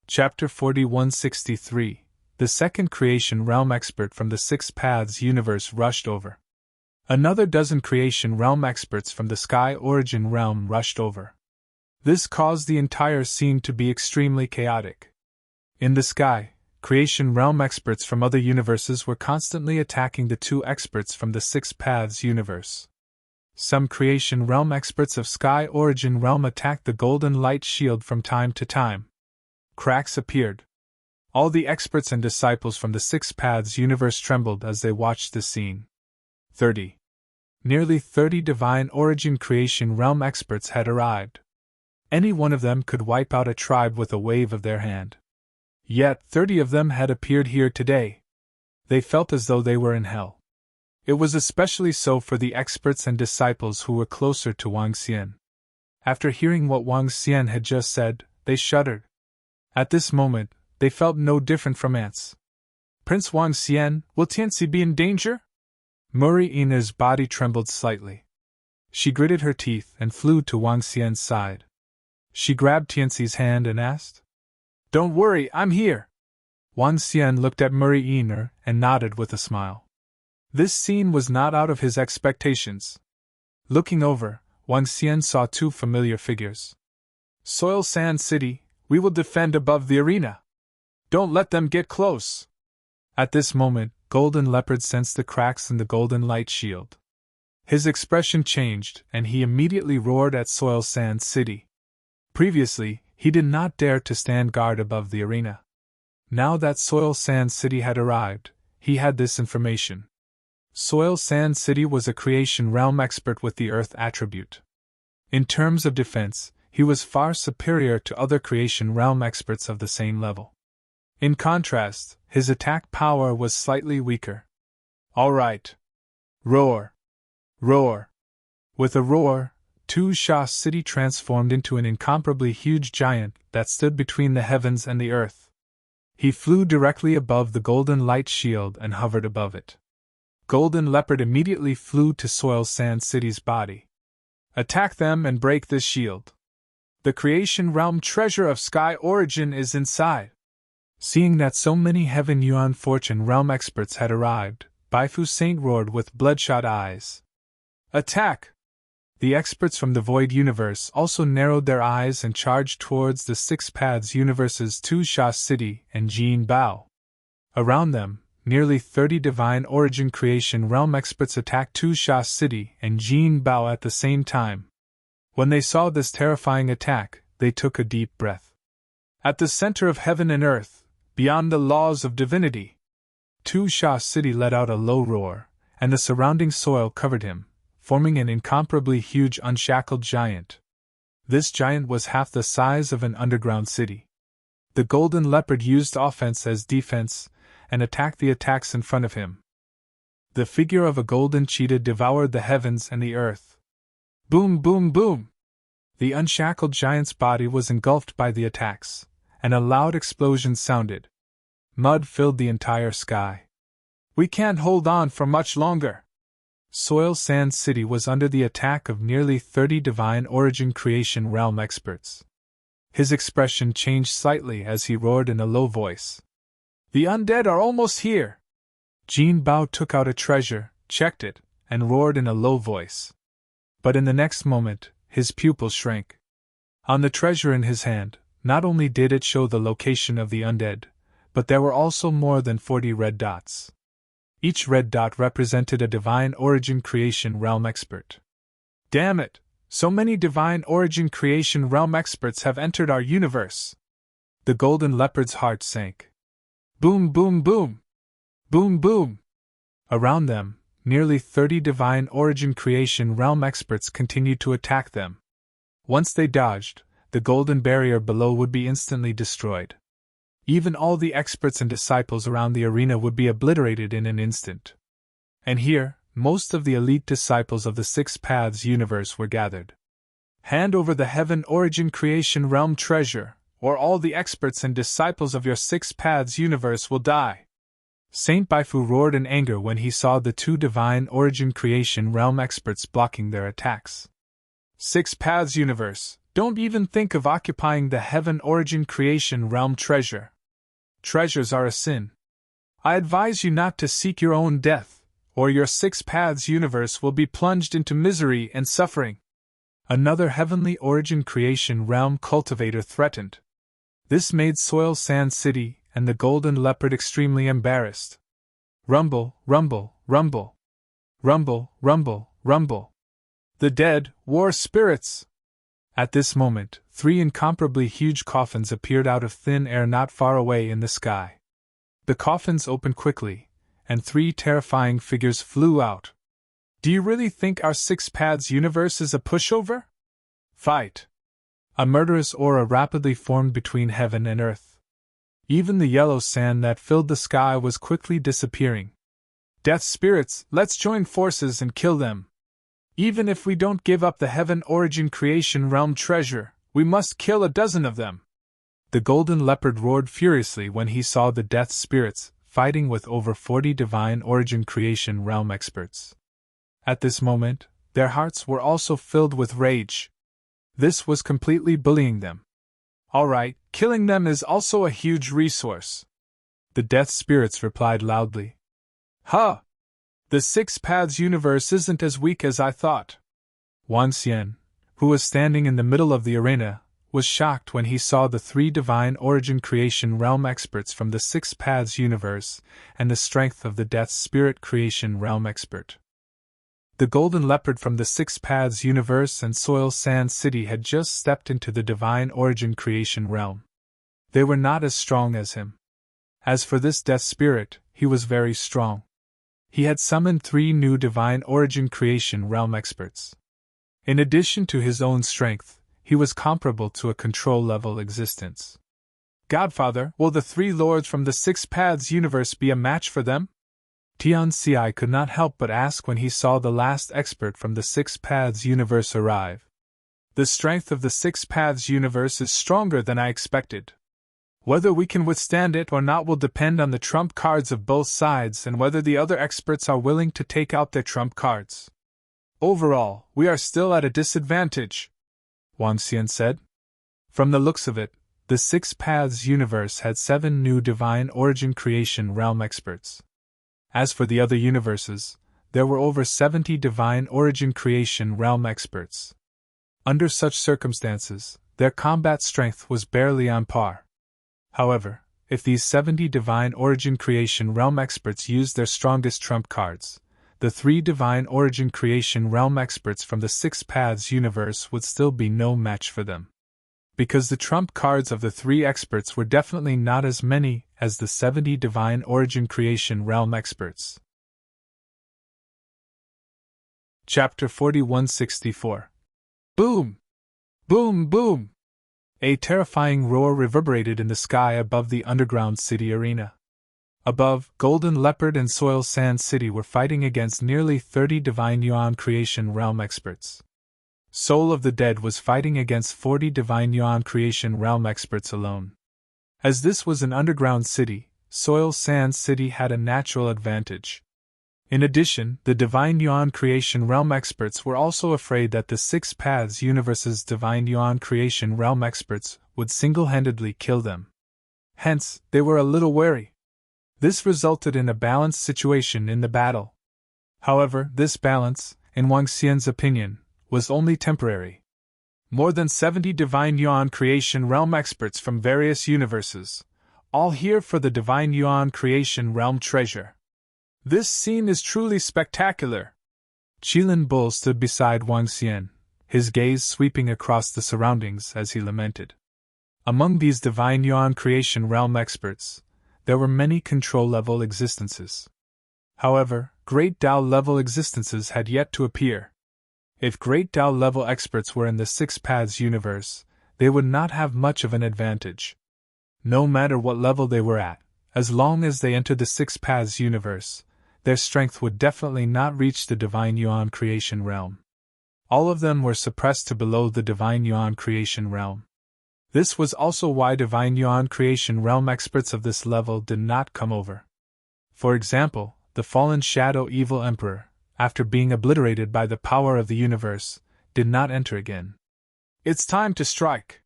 Chapter 4163. The second creation realm expert from the Six Paths universe rushed over. Another dozen creation realm experts from the Sky Origin realm rushed over. This caused the entire scene to be extremely chaotic. In the sky, creation realm experts from other universes were constantly attacking the two experts from the Six Paths universe. Some creation realm experts of Sky Origin realm attacked the golden light shield from time to time. Cracks appeared. All the experts and disciples from the Six Paths universe trembled as they watched the scene. 30. Nearly 30 divine origin creation realm experts had arrived. Any one of them could wipe out a tribe with a wave of their hand. Yet 30 of them had appeared here today. They felt as though they were in hell. It was especially so for the experts and disciples who were closer to Wang Xian. After hearing what Wang Xian had just said, they shuddered. At this moment, they felt no different from ants. Prince Wang Xian, will Tianxi be in danger? Murray Ina's body trembled slightly. She gritted her teeth and flew to Wang Xian's side. She grabbed Tianxi's hand and asked, "Don't worry, I'm here." Wang Xian looked at Murray Ina and nodded with a smile. This scene was not out of his expectations. Looking over, Wang Xian saw two familiar figures. "Soil Sand City, we will defend above the arena. Don't let them get close." At this moment, Golden Leopard sensed the cracks in the golden light shield. His expression changed, and he immediately roared at Soil Sand City. Previously, he did not dare to stand guard above the arena. Now that Soil Sand City had arrived, he had this information. Soil Sand City was a creation realm expert with the Earth attribute. In terms of defense, he was far superior to other creation realm experts of the same level. In contrast, his attack power was slightly weaker. "All right. Roar! Roar!" With a roar, Tu Sha City transformed into an incomparably huge giant that stood between the heavens and the earth. He flew directly above the golden light shield and hovered above it. Golden Leopard immediately flew to Soil Sand City's body. "Attack them and break this shield. The creation realm treasure of Sky Origin is inside." Seeing that so many Heaven Yuan Fortune realm experts had arrived, Baifu Saint roared with bloodshot eyes. "Attack!" The experts from the Void Universe also narrowed their eyes and charged towards the Six Paths Universe's Tu Sha City and Jin Bao. Around them, nearly 30 divine origin creation realm experts attacked Tu Sha City and Jin Bao at the same time. When they saw this terrifying attack, they took a deep breath. At the center of heaven and earth, beyond the laws of divinity, Tu Sha City let out a low roar, and the surrounding soil covered him, forming an incomparably huge unshackled giant. This giant was half the size of an underground city. The Golden Leopard used offense as defense, and attacked the attacks in front of him. The figure of a golden cheetah devoured the heavens and the earth. Boom, boom, boom! The unshackled giant's body was engulfed by the attacks, and a loud explosion sounded. Mud filled the entire sky. "We can't hold on for much longer." Soil Sand City was under the attack of nearly 30 divine origin creation realm experts. His expression changed slightly as he roared in a low voice. "The undead are almost here." Jin Bao took out a treasure, checked it, and roared in a low voice. But in the next moment, his pupils shrank. On the treasure in his hand, not only did it show the location of the undead, but there were also more than 40 red dots. Each red dot represented a divine origin creation realm expert. "Damn it! So many divine origin creation realm experts have entered our universe." The Golden Leopard's heart sank. Boom, boom, boom! Boom, boom! Around them, nearly 30 divine origin creation realm experts continued to attack them. Once they dodged, the golden barrier below would be instantly destroyed. Even all the experts and disciples around the arena would be obliterated in an instant. And here, most of the elite disciples of the Six Paths universe were gathered. "Hand over the Heaven Origin Creation Realm treasure, or all the experts and disciples of your Six Paths universe will die." Saint Baifu roared in anger when he saw the two divine origin creation realm experts blocking their attacks. "Six Paths universe, Don't even think of occupying the heaven origin creation realm treasure. Treasures are a sin. I advise you not to seek your own death, or your six paths universe will be plunged into misery and suffering. Another heavenly origin creation realm cultivator threatened. This made Soil Sand City and the Golden Leopard extremely embarrassed. Rumble, rumble, rumble. Rumble, rumble, rumble. The dead, war spirits! At this moment, 3 incomparably huge coffins appeared out of thin air not far away in the sky. The coffins opened quickly, and 3 terrifying figures flew out. Do you really think our six paths universe is a pushover? Fight! A murderous aura rapidly formed between heaven and earth. Even the yellow sand that filled the sky was quickly disappearing. Death spirits, let's join forces and kill them. Even if we don't give up the heaven origin creation realm treasure, we must kill a dozen of them. The Golden Leopard roared furiously when he saw the death spirits fighting with over 40 divine origin creation realm experts. At this moment, their hearts were also filled with rage. This was completely bullying them. Alright, killing them is also a huge resource. The death spirits replied loudly. Huh! The six paths universe isn't as weak as I thought. Wang Xian, who was standing in the middle of the arena, was shocked when he saw the 3 divine origin creation realm experts from the six paths universe and the strength of the death spirit creation realm expert. The Golden Leopard from the six paths universe and Soil Sand City had just stepped into the divine origin creation realm. They were not as strong as him. As for this death spirit, he was very strong. He had summoned 3 new divine origin creation realm experts. In addition to his own strength, he was comparable to a control-level existence. Godfather, will the 3 lords from the six paths universe be a match for them? Tian Xi could not help but ask when he saw the last expert from the six paths universe arrive. The strength of the six paths universe is stronger than I expected. Whether we can withstand it or not will depend on the trump cards of both sides and whether the other experts are willing to take out their trump cards. Overall, we are still at a disadvantage, Wang Xian said. From the looks of it, the six paths universe had 7 new divine origin creation realm experts. As for the other universes, there were over 70 divine origin creation realm experts. Under such circumstances, their combat strength was barely on par. However, if these 70 divine origin creation realm experts used their strongest trump cards, the 3 divine origin creation realm experts from the six paths universe would still be no match for them. Because the trump cards of the 3 experts were definitely not as many as the 70 divine origin creation realm experts. Chapter 4164. Boom! Boom! Boom! A terrifying roar reverberated in the sky above the underground city arena. Above, Golden Leopard and Soil Sand City were fighting against nearly 30 divine yuan creation realm experts. Soul of the Dead was fighting against 40 divine yuan creation realm experts alone. As this was an underground city, Soil Sand City had a natural advantage. In addition, the divine yuan creation realm experts were also afraid that the six paths universe's divine yuan creation realm experts would single-handedly kill them. Hence, they were a little wary. This resulted in a balanced situation in the battle. However, this balance, in Wang Xian's opinion, was only temporary. More than 70 divine yuan creation realm experts from various universes, all here for the divine yuan creation realm treasure. This scene is truly spectacular. Qilin Bull stood beside Wang Xian, his gaze sweeping across the surroundings as he lamented. Among these divine yuan creation realm experts, there were many control-level existences. However, Great Tao-level existences had yet to appear. If Great Tao-level experts were in the Six Paths universe, they would not have much of an advantage. No matter what level they were at, as long as they entered the Six Paths universe, their strength would definitely not reach the Divine Yuan creation realm. All of them were suppressed to below the Divine Yuan creation realm. This was also why Divine Yuan creation realm experts of this level did not come over. For example, the fallen Shadow Evil Emperor, after being obliterated by the power of the universe, did not enter again. It's time to strike.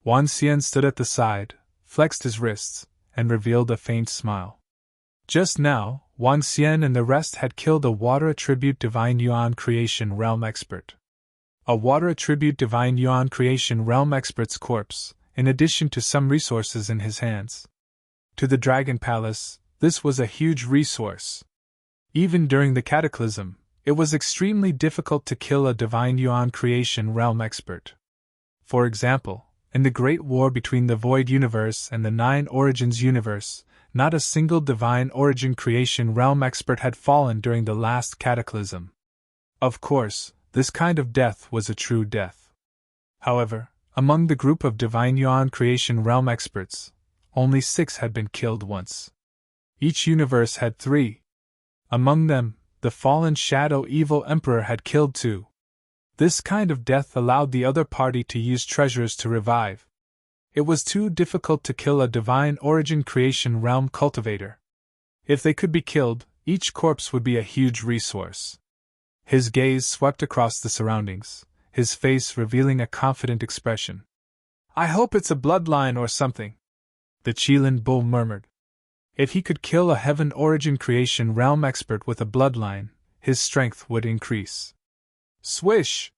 Wang Xian stood at the side, flexed his wrists, and revealed a faint smile. Just now, Wang Xian and the rest had killed a water attribute divine yuan creation realm expert. A water attribute divine yuan creation realm expert's corpse, in addition to some resources in his hands. To the Dragon Palace, this was a huge resource. Even during the cataclysm, it was extremely difficult to kill a divine yuan creation realm expert. For example, in the Great War between the Void Universe and the Nine Origins Universe, not a single divine origin creation realm expert had fallen during the last cataclysm. Of course, this kind of death was a true death. However, among the group of divine yuan creation realm experts, only 6 had been killed once. Each universe had 3. Among them, the fallen Shadow Evil Emperor had killed 2. This kind of death allowed the other party to use treasures to revive. It was too difficult to kill a divine origin creation realm cultivator. If they could be killed, each corpse would be a huge resource. His gaze swept across the surroundings, his face revealing a confident expression. I hope it's a bloodline or something, the Qilin bull murmured. If he could kill a heaven origin creation realm expert with a bloodline, his strength would increase. Swish!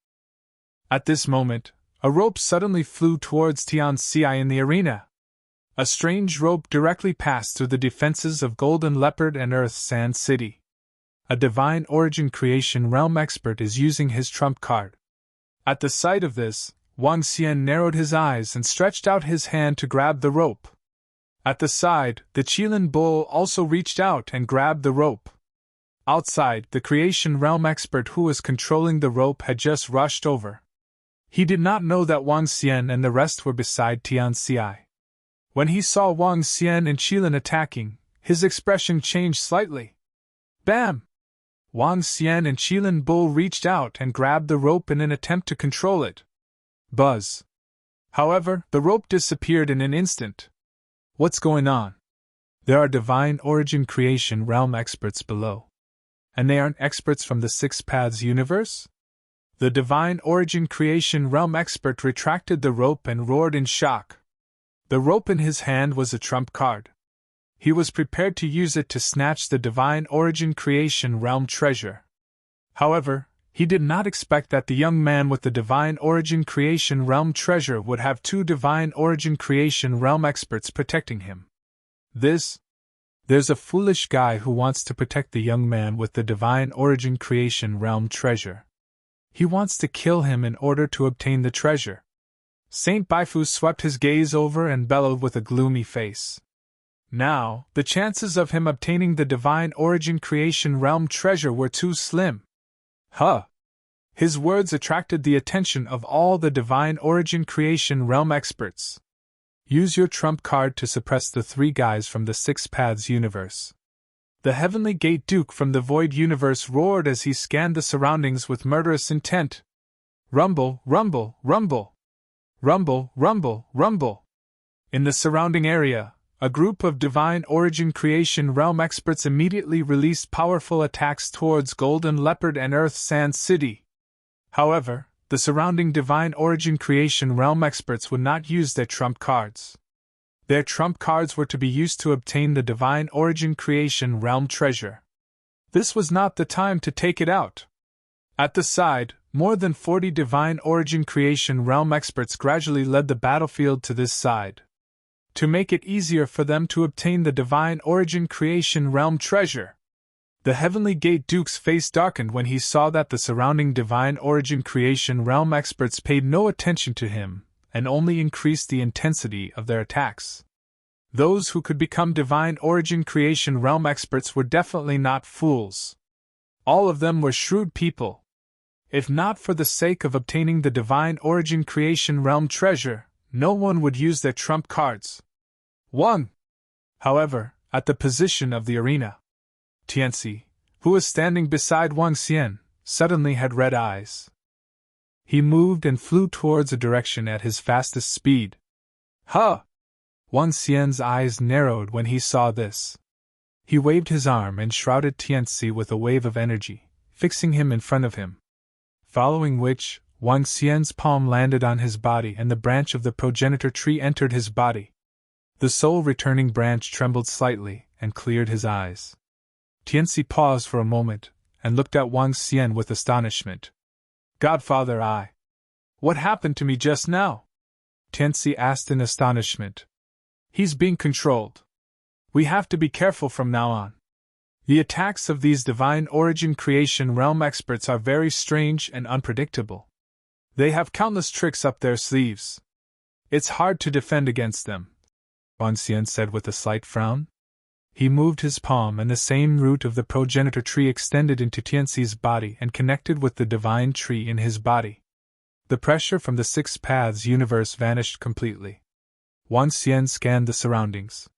At this moment, a rope suddenly flew towards Tianxi in the arena. A strange rope directly passed through the defenses of Golden Leopard and Earth Sand City. A divine origin creation realm expert is using his trump card. At the sight of this, Wang Xian narrowed his eyes and stretched out his hand to grab the rope. At the side, the Qilin bull also reached out and grabbed the rope. Outside, the creation realm expert who was controlling the rope had just rushed over. He did not know that Wang Xian and the rest were beside Tianxi. When he saw Wang Xian and Qilin attacking, his expression changed slightly. Bam! Wang Xian and Qilin bull reached out and grabbed the rope in an attempt to control it. Buzz! However, the rope disappeared in an instant. What's going on? There are divine origin creation realm experts below. And they aren't experts from the Six Paths universe? The divine origin creation realm expert retracted the rope and roared in shock. The rope in his hand was a trump card. He was prepared to use it to snatch the divine origin creation realm treasure. However, he did not expect that the young man with the divine origin creation realm treasure would have 2 divine origin creation realm experts protecting him. There's a foolish guy who wants to protect the young man with the divine origin creation realm treasure. He wants to kill him in order to obtain the treasure. Saint Baifu swept his gaze over and bellowed with a gloomy face. Now, the chances of him obtaining the divine origin creation realm treasure were too slim. His words attracted the attention of all the divine origin creation realm experts. Use your trump card to suppress the 3 guys from the Six Paths universe. The Heavenly Gate Duke from the Void Universe roared as he scanned the surroundings with murderous intent. Rumble, rumble, rumble. Rumble, rumble, rumble. In the surrounding area, a group of divine origin creation realm experts immediately released powerful attacks towards Golden Leopard and Earth Sand City. However, the surrounding divine origin creation realm experts would not use their trump cards. Their trump cards were to be used to obtain the divine origin creation realm treasure. This was not the time to take it out. At the side, more than 40 divine origin creation realm experts gradually led the battlefield to this side. To make it easier for them to obtain the divine origin creation realm treasure. The Heavenly Gate Duke's face darkened when he saw that the surrounding divine origin creation realm experts paid no attention to him, and only increased the intensity of their attacks. Those who could become divine origin creation realm experts were definitely not fools. All of them were shrewd people. If not for the sake of obtaining the divine origin creation realm treasure, no one would use their trump cards. 1. However, at the position of the arena, Tianxi, who was standing beside Wang Xian, suddenly had red eyes. He moved and flew towards a direction at his fastest speed. Wang Xian's eyes narrowed when he saw this. He waved his arm and shrouded Tianxi with a wave of energy, fixing him in front of him. Following which, Wang Xian's palm landed on his body and the branch of the progenitor tree entered his body. The soul-returning branch trembled slightly and cleared his eyes. Tianxi paused for a moment and looked at Wang Xian with astonishment. Godfather, what happened to me just now? Tianxi asked in astonishment. He's being controlled. We have to be careful from now on. The attacks of these divine origin creation realm experts are very strange and unpredictable. They have countless tricks up their sleeves. It's hard to defend against them, Wang Xian said with a slight frown. He moved his palm and the same root of the progenitor tree extended into Tianxi's body and connected with the divine tree in his body. The pressure from the six paths universe vanished completely. Wang Xian scanned the surroundings.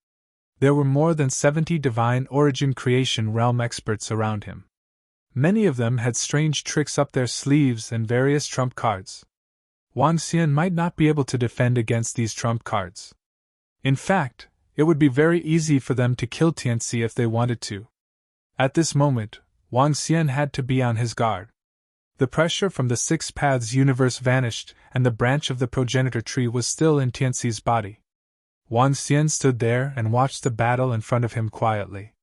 There were more than 70 divine origin creation realm experts around him. Many of them had strange tricks up their sleeves and various trump cards. Wang Xian might not be able to defend against these trump cards. In fact, it would be very easy for them to kill Tianxi if they wanted to. At this moment, Wang Xian had to be on his guard. The pressure from the six paths universe vanished and the branch of the progenitor tree was still in Tianxi's body. Wang Xian stood there and watched the battle in front of him quietly.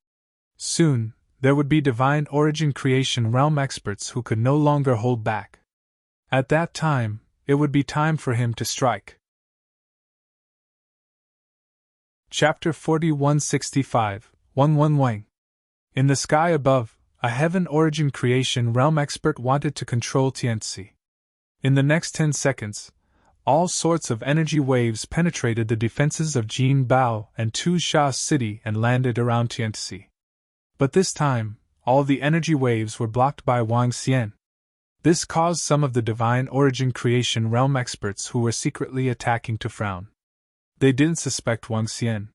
Soon, there would be divine origin creation realm experts who could no longer hold back. At that time, it would be time for him to strike. Chapter 4165, 11 Wang. In the sky above, a heaven origin creation realm expert wanted to control Tianxi. In the next 10 seconds, all sorts of energy waves penetrated the defenses of Jin Bao and Tu Sha City and landed around Tianxi. But this time, all the energy waves were blocked by Wang Xian. This caused some of the divine origin creation realm experts who were secretly attacking to frown. They didn't suspect Wang Xian.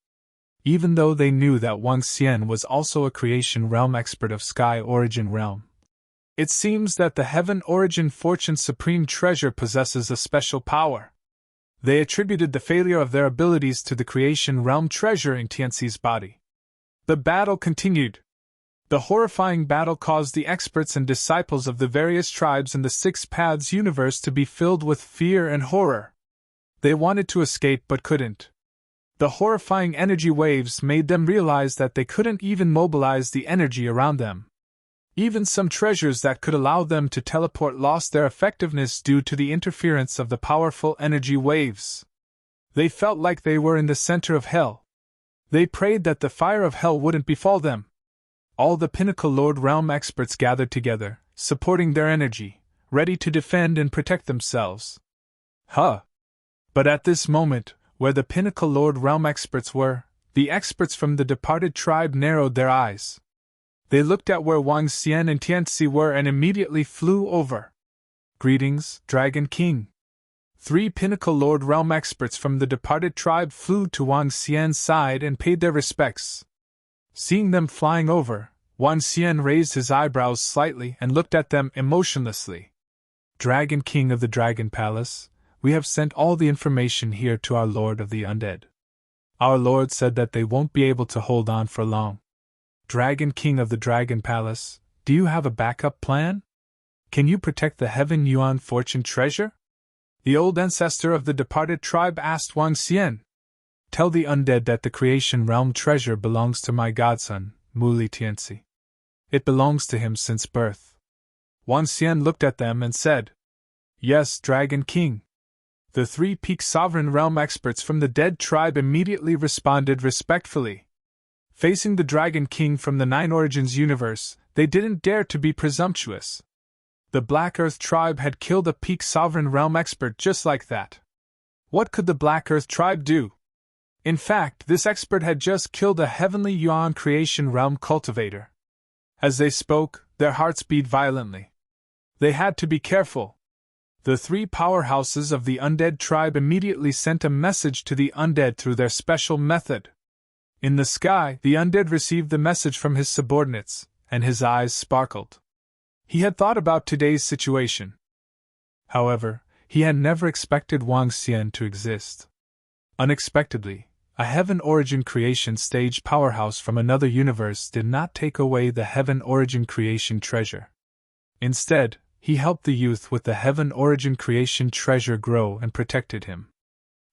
Even though they knew that Wang Xian was also a creation realm expert of Sky Origin Realm. It seems that the Heaven Origin Fortune Supreme Treasure possesses a special power. They attributed the failure of their abilities to the creation realm treasure in Tianxi's body. The battle continued. The horrifying battle caused the experts and disciples of the various tribes in the Six Paths universe to be filled with fear and horror. They wanted to escape but couldn't. The horrifying energy waves made them realize that they couldn't even mobilize the energy around them. Even some treasures that could allow them to teleport lost their effectiveness due to the interference of the powerful energy waves. They felt like they were in the center of hell. They prayed that the fire of hell wouldn't befall them. All the Pinnacle Lord Realm experts gathered together, supporting their energy, ready to defend and protect themselves. But at this moment, where the Pinnacle Lord Realm experts were, the experts from the departed tribe narrowed their eyes. They looked at where Wang Xian and Tianxi were and immediately flew over. Greetings, Dragon King. 3 Pinnacle Lord Realm experts from the departed tribe flew to Wang Xian's side and paid their respects. Seeing them flying over, Wang Xian raised his eyebrows slightly and looked at them emotionlessly. Dragon King of the Dragon Palace, we have sent all the information here to our Lord of the Undead. Our Lord said that they won't be able to hold on for long. Dragon King of the Dragon Palace, do you have a backup plan? Can you protect the Heaven Yuan Fortune treasure? The old ancestor of the departed tribe asked Wang Xian. Tell the undead that the creation realm treasure belongs to my godson, Muli Tianxi. It belongs to him since birth. Wang Xian looked at them and said, Yes, Dragon King. The 3 Peak Sovereign Realm experts from the dead tribe immediately responded respectfully. Facing the Dragon King from the 9 Origins universe, they didn't dare to be presumptuous. The Black Earth tribe had killed a Peak Sovereign Realm expert just like that. What could the Black Earth tribe do? In fact, this expert had just killed a Heavenly Yuan Creation Realm cultivator. As they spoke, their hearts beat violently. They had to be careful. The 3 powerhouses of the undead tribe immediately sent a message to the undead through their special method. In the sky, the undead received the message from his subordinates, and his eyes sparkled. He had thought about today's situation. However, he had never expected Wang Xian to exist. Unexpectedly, a Heaven Origin Creation stage powerhouse from another universe did not take away the Heaven Origin Creation treasure. Instead, he helped the youth with the heaven origin creation treasure grow and protected him.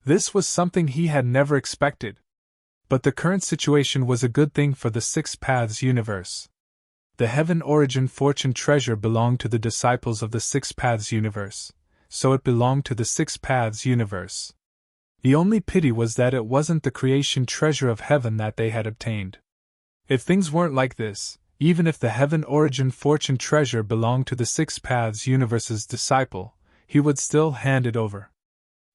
This was something he had never expected. But the current situation was a good thing for the Six Paths universe. The heaven origin fortune treasure belonged to the disciples of the Six Paths universe, so it belonged to the Six Paths universe. The only pity was that it wasn't the creation treasure of heaven that they had obtained. If things weren't like this, even if the heaven origin fortune treasure belonged to the Six Paths universe's disciple, he would still hand it over.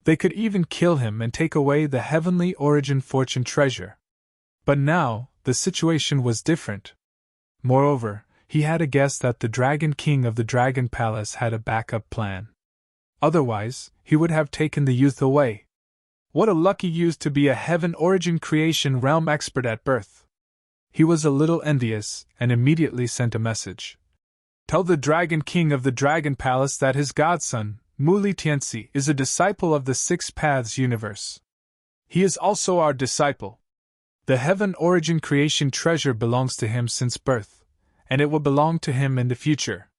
They could even kill him and take away the heavenly origin fortune treasure. But now, the situation was different. Moreover, he had a guess that the Dragon King of the Dragon Palace had a backup plan. Otherwise, he would have taken the youth away. What a lucky youth to be a heaven origin creation realm expert at birth. He was a little envious, and immediately sent a message. Tell the Dragon King of the Dragon Palace that his godson, Muli Tianxi, is a disciple of the Six Paths universe. He is also our disciple. The heaven origin creation treasure belongs to him since birth, and it will belong to him in the future.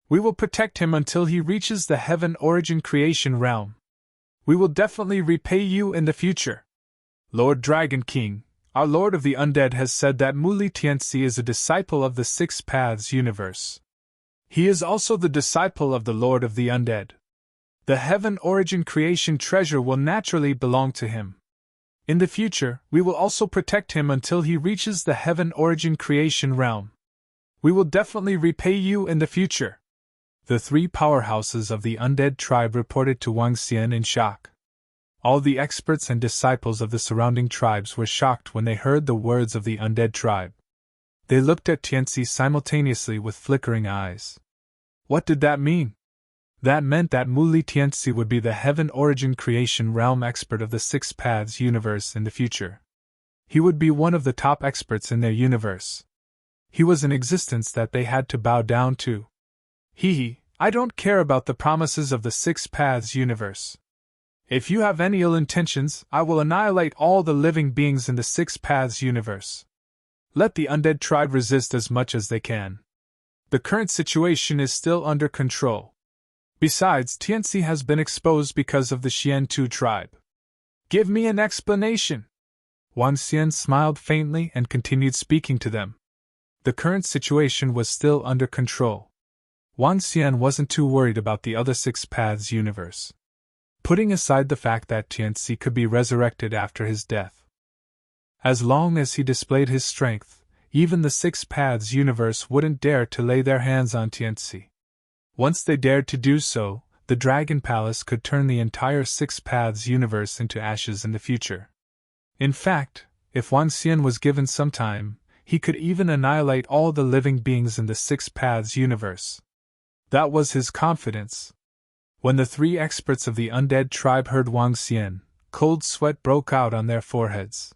We will protect him until he reaches the heaven origin creation realm. We will definitely repay you in the future. Lord Dragon King, our Lord of the Undead, has said that Muli Tianxi is a disciple of the Six Paths universe. He is also the disciple of the Lord of the Undead. The heaven origin creation treasure will naturally belong to him. In the future, we will also protect him until he reaches the heaven origin creation realm. We will definitely repay you in the future. The three powerhouses of the undead tribe reported to Wang Xian in shock. All the experts and disciples of the surrounding tribes were shocked when they heard the words of the undead tribe. They looked at Tianxi simultaneously with flickering eyes. What did that mean? That meant that Muli Tianxi would be the heaven origin creation realm expert of the Six Paths universe in the future. He would be one of the top experts in their universe. He was an existence that they had to bow down to. I don't care about the promises of the Six Paths universe. If you have any ill intentions, I will annihilate all the living beings in the Six Paths universe. Let the undead tribe resist as much as they can. The current situation is still under control. Besides, Tianxi has been exposed because of the Xiantu tribe. Give me an explanation. Wang Xian smiled faintly and continued speaking to them. The current situation was still under control. Wang Xian wasn't too worried about the other Six Paths universe. Putting aside the fact that Tianxi could be resurrected after his death. As long as he displayed his strength, even the Six Paths universe wouldn't dare to lay their hands on Tianxi. Once they dared to do so, the Dragon Palace could turn the entire Six Paths universe into ashes in the future. In fact, if Wang Xian was given some time, he could even annihilate all the living beings in the Six Paths universe. That was his confidence. When the three experts of the undead tribe heard Wang Xian, cold sweat broke out on their foreheads.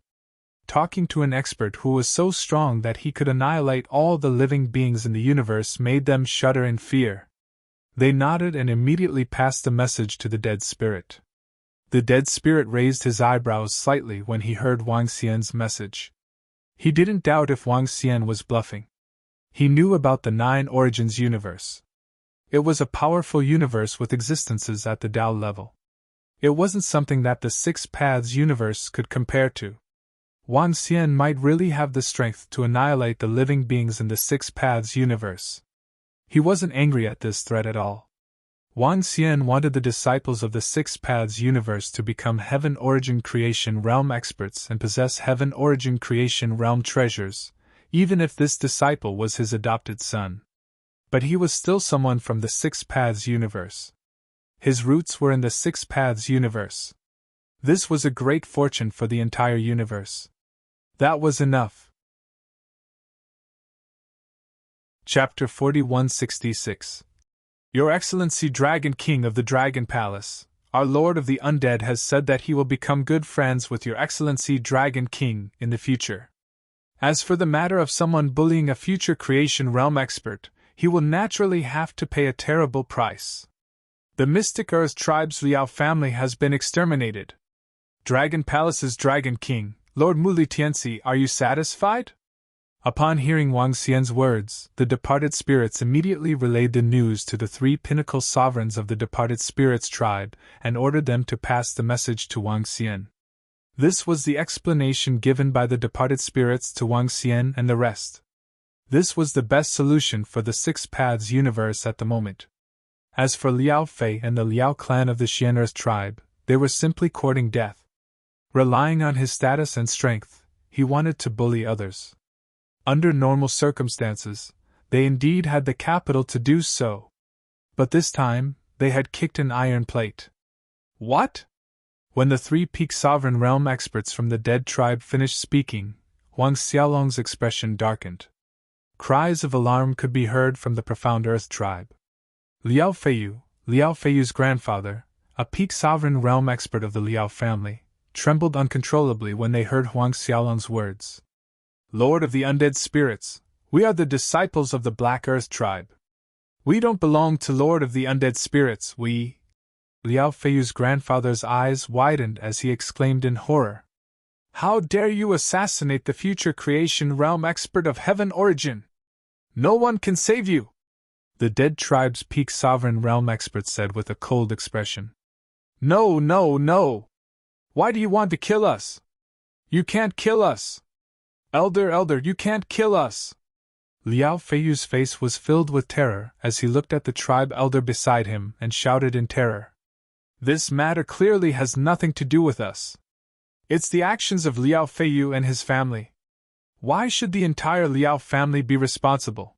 Talking to an expert who was so strong that he could annihilate all the living beings in the universe made them shudder in fear. They nodded and immediately passed the message to the dead spirit. The dead spirit raised his eyebrows slightly when he heard Wang Xian's message. He didn't doubt if Wang Xian was bluffing. He knew about the Nine Origins universe. It was a powerful universe with existences at the Tao level. It wasn't something that the Six Paths universe could compare to. Wang Xian might really have the strength to annihilate the living beings in the Six Paths universe. He wasn't angry at this threat at all. Wang Xian wanted the disciples of the Six Paths universe to become Heaven Origin Creation Realm experts and possess Heaven Origin Creation Realm treasures, even if this disciple was his adopted son. But he was still someone from the Six Paths universe. His roots were in the Six Paths universe. This was a great fortune for the entire universe. That was enough. Chapter 4166. Your Excellency Dragon King of the Dragon Palace, our Lord of the Undead has said that he will become good friends with Your Excellency Dragon King in the future. As for the matter of someone bullying a future creation realm expert, he will naturally have to pay a terrible price. The Mystic Earth Tribe's Liao family has been exterminated. Dragon Palace's Dragon King, Lord Muli Tianxi, are you satisfied? Upon hearing Wang Xian's words, the departed spirits immediately relayed the news to the 3 pinnacle sovereigns of the departed spirits tribe and ordered them to pass the message to Wang Xian. This was the explanation given by the departed spirits to Wang Xian and the rest. This was the best solution for the 6 paths universe at the moment. As for Liao Fei and the Liao clan of the Xian Earth tribe, they were simply courting death. Relying on his status and strength, he wanted to bully others. Under normal circumstances, they indeed had the capital to do so. But this time, they had kicked an iron plate. What? When the 3 peak sovereign realm experts from the dead tribe finished speaking, Wang Xiaolong's expression darkened. Cries of alarm could be heard from the profound Earth tribe. Liao Feiyu's grandfather, a peak sovereign realm expert of the Liao family, trembled uncontrollably when they heard Wang Xiaolong's words. Lord of the undead spirits, we are the disciples of the Black Earth tribe. We don't belong to Lord of the undead spirits, we. Liao Feiyu's grandfather's eyes widened as he exclaimed in horror. How dare you assassinate the future creation realm expert of heaven origin? No one can save you! The dead tribe's peak sovereign realm expert said with a cold expression. No, no, no! Why do you want to kill us? You can't kill us! Elder, you can't kill us! Liao Feiyu's face was filled with terror as he looked at the tribe elder beside him and shouted in terror. This matter clearly has nothing to do with us. It's the actions of Liao Feiyu and his family. Why should the entire Liao family be responsible?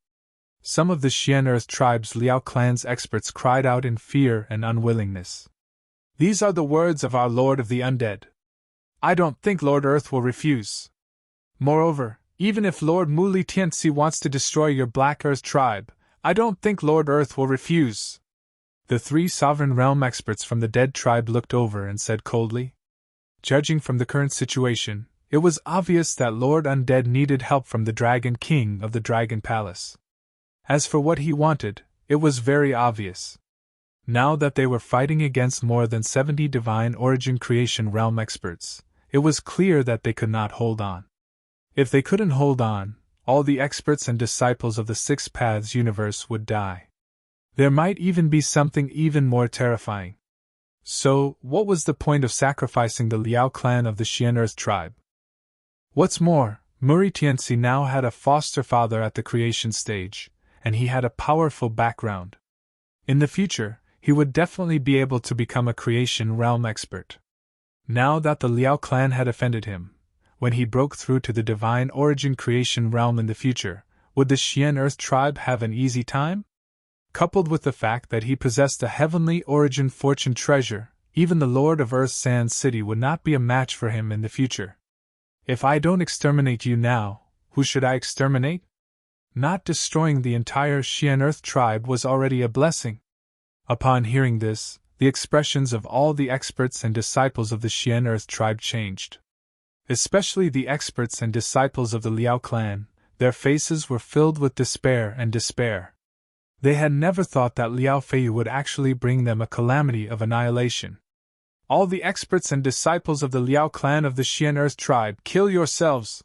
Some of the Xian Earth tribe's Liao clan's experts cried out in fear and unwillingness. These are the words of our Lord of the Undead. I don't think Lord Earth will refuse. Moreover, even if Lord Muli Tianxi wants to destroy your Black Earth tribe, I don't think Lord Earth will refuse. The 3 sovereign realm experts from the dead tribe looked over and said coldly. Judging from the current situation, it was obvious that Lord Undead needed help from the Dragon King of the Dragon Palace. As for what he wanted, it was very obvious. Now that they were fighting against more than 70 divine origin creation realm experts, it was clear that they could not hold on. If they couldn't hold on, all the experts and disciples of the 6 paths universe would die. There might even be something even more terrifying. So, what was the point of sacrificing the Liao clan of the Xian Earth tribe? What's more, Muri Tianxi now had a foster father at the creation stage, and he had a powerful background. In the future, he would definitely be able to become a creation realm expert. Now that the Liao clan had offended him, when he broke through to the divine origin creation realm in the future, would the Xian Earth tribe have an easy time? Coupled with the fact that he possessed a heavenly origin fortune treasure, even the Lord of Earth's Sand City would not be a match for him in the future. If I don't exterminate you now, who should I exterminate? Not destroying the entire Xian Earth tribe was already a blessing. Upon hearing this, the expressions of all the experts and disciples of the Xian Earth tribe changed. Especially the experts and disciples of the Liao clan, their faces were filled with despair and despair. They had never thought that Liao Feiyu would actually bring them a calamity of annihilation. All the experts and disciples of the Liao clan of the Xian Earth tribe, kill yourselves!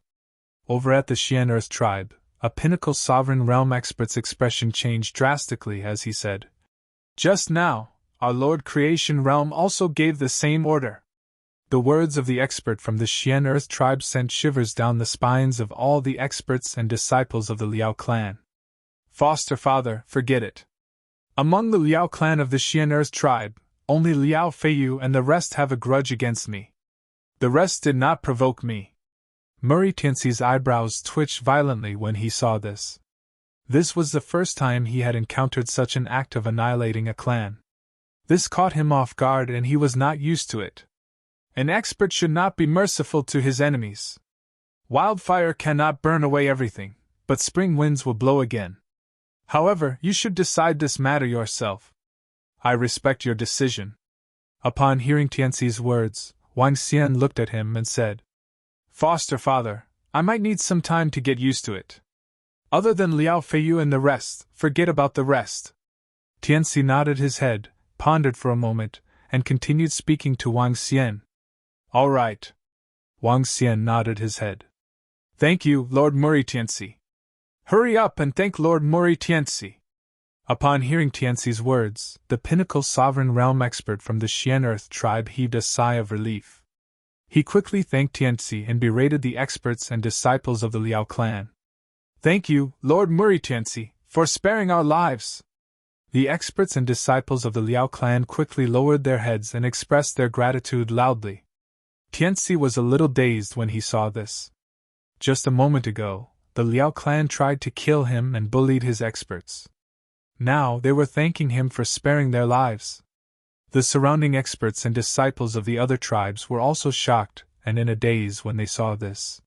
Over at the Xian Earth tribe, a pinnacle sovereign realm expert's expression changed drastically as he said, Just now, our Lord Creation Realm also gave the same order. The words of the expert from the Xian Earth tribe sent shivers down the spines of all the experts and disciples of the Liao clan. Foster father, forget it. Among the Liao clan of the Xian Earth tribe, only Liao Feiyu and the rest have a grudge against me. The rest did not provoke me. Muri Tianxi's eyebrows twitched violently when he saw this. This was the first time he had encountered such an act of annihilating a clan. This caught him off guard and he was not used to it. An expert should not be merciful to his enemies. Wildfire cannot burn away everything, but spring winds will blow again. However, you should decide this matter yourself. I respect your decision. Upon hearing Tianxi's words, Wang Xian looked at him and said, Foster father, I might need some time to get used to it. Other than Liao Feiyu and the rest, forget about the rest. Tianxi nodded his head, pondered for a moment, and continued speaking to Wang Xian. All right. Wang Xian nodded his head. Thank you, Lord Murray-Tianci. Hurry up and thank Lord Murray-Tianci. Upon hearing Tianci's words, the pinnacle sovereign realm expert from the Xian Earth tribe heaved a sigh of relief. He quickly thanked Tianci and berated the experts and disciples of the Liao clan. Thank you, Lord Murray-Tianci, for sparing our lives. The experts and disciples of the Liao clan quickly lowered their heads and expressed their gratitude loudly. Tianci was a little dazed when he saw this. Just a moment ago, the Liao clan tried to kill him and bullied his experts. Now they were thanking him for sparing their lives. The surrounding experts and disciples of the other tribes were also shocked and in a daze when they saw this.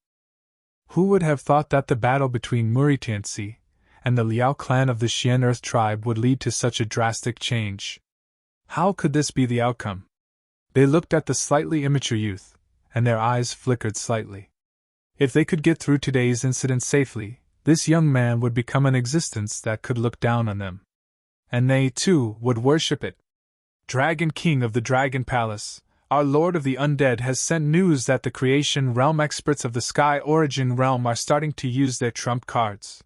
Who would have thought that the battle between Murray-Tianci and the Liao clan of the Xian Earth tribe would lead to such a drastic change? How could this be the outcome? They looked at the slightly immature youth, and their eyes flickered slightly. If they could get through today's incident safely, this young man would become an existence that could look down on them. And they, too, would worship it. Dragon King of the Dragon Palace, our Lord of the Undead has sent news that the creation realm experts of the Sky Origin realm are starting to use their trump cards.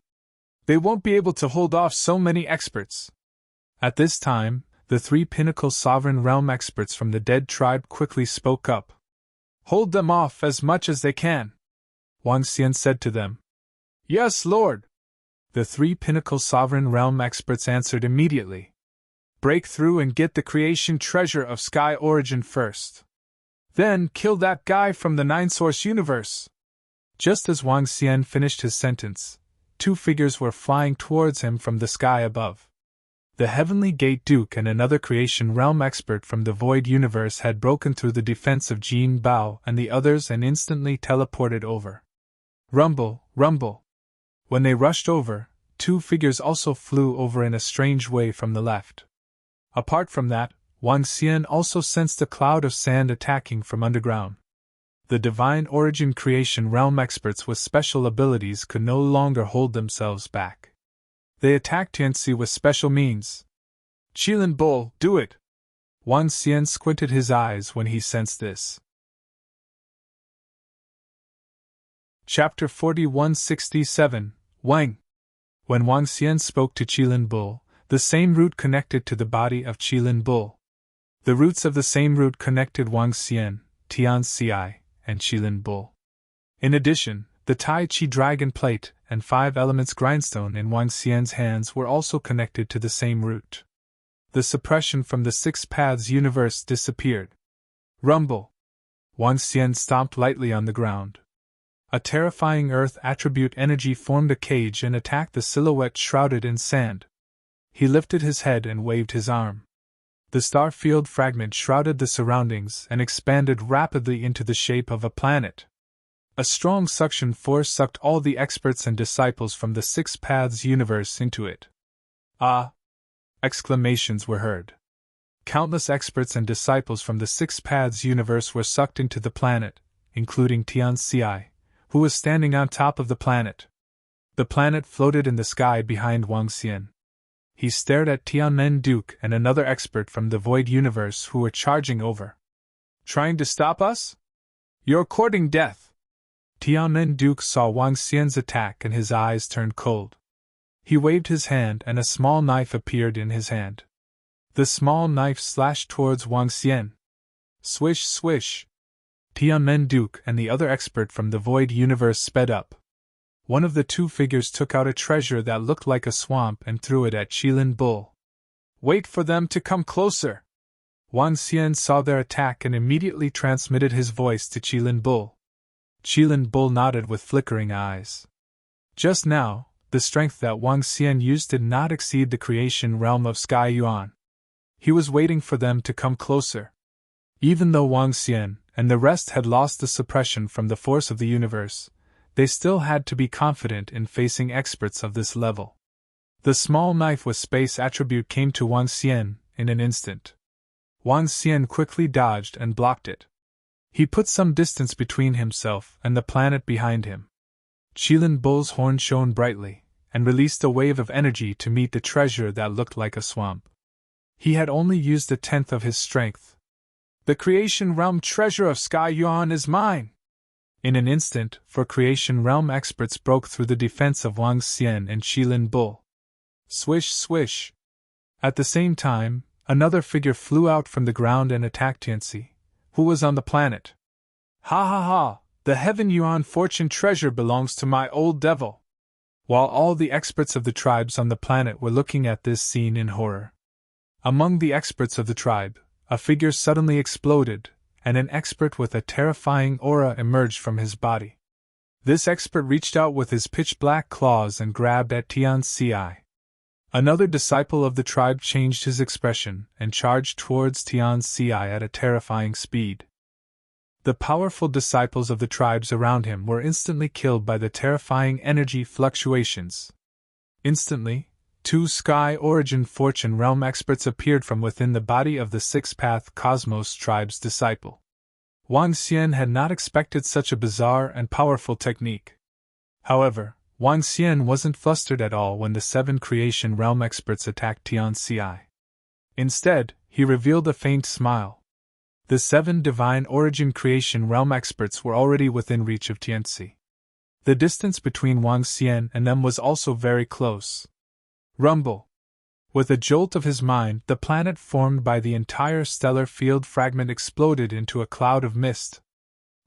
They won't be able to hold off so many experts. At this time, the 3 pinnacle sovereign realm experts from the dead tribe quickly spoke up. Hold them off as much as they can, Wang Xian said to them. Yes, Lord. The 3 pinnacle sovereign realm experts answered immediately. Break through and get the creation treasure of Sky Origin first. Then kill that guy from the 9-source universe. Just as Wang Xian finished his sentence, 2 figures were flying towards him from the sky above. The Heavenly Gate Duke and another creation realm expert from the Void Universe had broken through the defense of Jin Bao and the others and instantly teleported over. Rumble, rumble. When they rushed over, 2 figures also flew over in a strange way from the left. Apart from that, Wang Xian also sensed a cloud of sand attacking from underground. The Divine Origin creation realm experts with special abilities could no longer hold themselves back. They attacked Tianci with special means. Qilin Bull, do it! Wang Xian squinted his eyes when he sensed this. Chapter 4167, Wang. When Wang Xian spoke to Qilin Bull, the same root connected to the body of Qilin Bull. The roots of the same root connected Wang Xian, Tianci, and Qilin Bull. In addition, the Tai Chi Dragon Plate and 5 Elements Grindstone in Wang Xian's hands were also connected to the same root. The suppression from the 6 Paths universe disappeared. Rumble! Wang Xian stomped lightly on the ground. A terrifying earth attribute energy formed a cage and attacked the silhouette shrouded in sand. He lifted his head and waved his arm. The star field fragment shrouded the surroundings and expanded rapidly into the shape of a planet. A strong suction force sucked all the experts and disciples from the 6 Paths universe into it. Ah! Exclamations were heard. Countless experts and disciples from the 6 Paths universe were sucked into the planet, including Tianci, who was standing on top of the planet. The planet floated in the sky behind Wang Xian. He stared at Tianmen Duke and another expert from the Void Universe who were charging over. Trying to stop us? You're courting death. Tianmen Duke saw Wang Xian's attack and his eyes turned cold. He waved his hand and a small knife appeared in his hand. The small knife slashed towards Wang Xian. Swish, swish. Tianmen Duke and the other expert from the Void Universe sped up. One of the 2 figures took out a treasure that looked like a swamp and threw it at Qilin Bull. Wait for them to come closer. Wang Xian saw their attack and immediately transmitted his voice to Qilin Bull. Qilin Bull nodded with flickering eyes. Just now, the strength that Wang Xian used did not exceed the creation realm of Sky Yuan. He was waiting for them to come closer. Even though Wang Xian and the rest had lost the suppression from the force of the universe, they still had to be confident in facing experts of this level. The small knife with space attribute came to Wang Xian in an instant. Wang Xian quickly dodged and blocked it. He put some distance between himself and the planet behind him. Qilin Bull's horn shone brightly, and released a wave of energy to meet the treasure that looked like a swamp. He had only used 1/10 of his strength. The creation realm treasure of Sky Yuan is mine! In an instant, four Creation Realm experts broke through the defense of Wang Xian and Qilin Bull. Swish, swish. At the same time, another figure flew out from the ground and attacked Tianxi, who was on the planet. Ha ha ha! The Heaven Yuan fortune treasure belongs to my old devil! While all the experts of the tribes on the planet were looking at this scene in horror. Among the experts of the tribe, a figure suddenly exploded, and an expert with a terrifying aura emerged from his body. This expert reached out with his pitch-black claws and grabbed at Tianxi. Another disciple of the tribe changed his expression and charged towards Tianxi at a terrifying speed. The powerful disciples of the tribes around him were instantly killed by the terrifying energy fluctuations. Instantly, two Sky Origin Fortune Realm experts appeared from within the body of the Six-Path Cosmos tribe's disciple. Wang Xian had not expected such a bizarre and powerful technique. However, Wang Xian wasn't flustered at all when the seven Creation Realm experts attacked Tianxi. Instead, he revealed a faint smile. The seven Divine Origin Creation Realm experts were already within reach of Tianxi. The distance between Wang Xian and them was also very close. Rumble! With a jolt of his mind, the planet formed by the entire stellar field fragment exploded into a cloud of mist.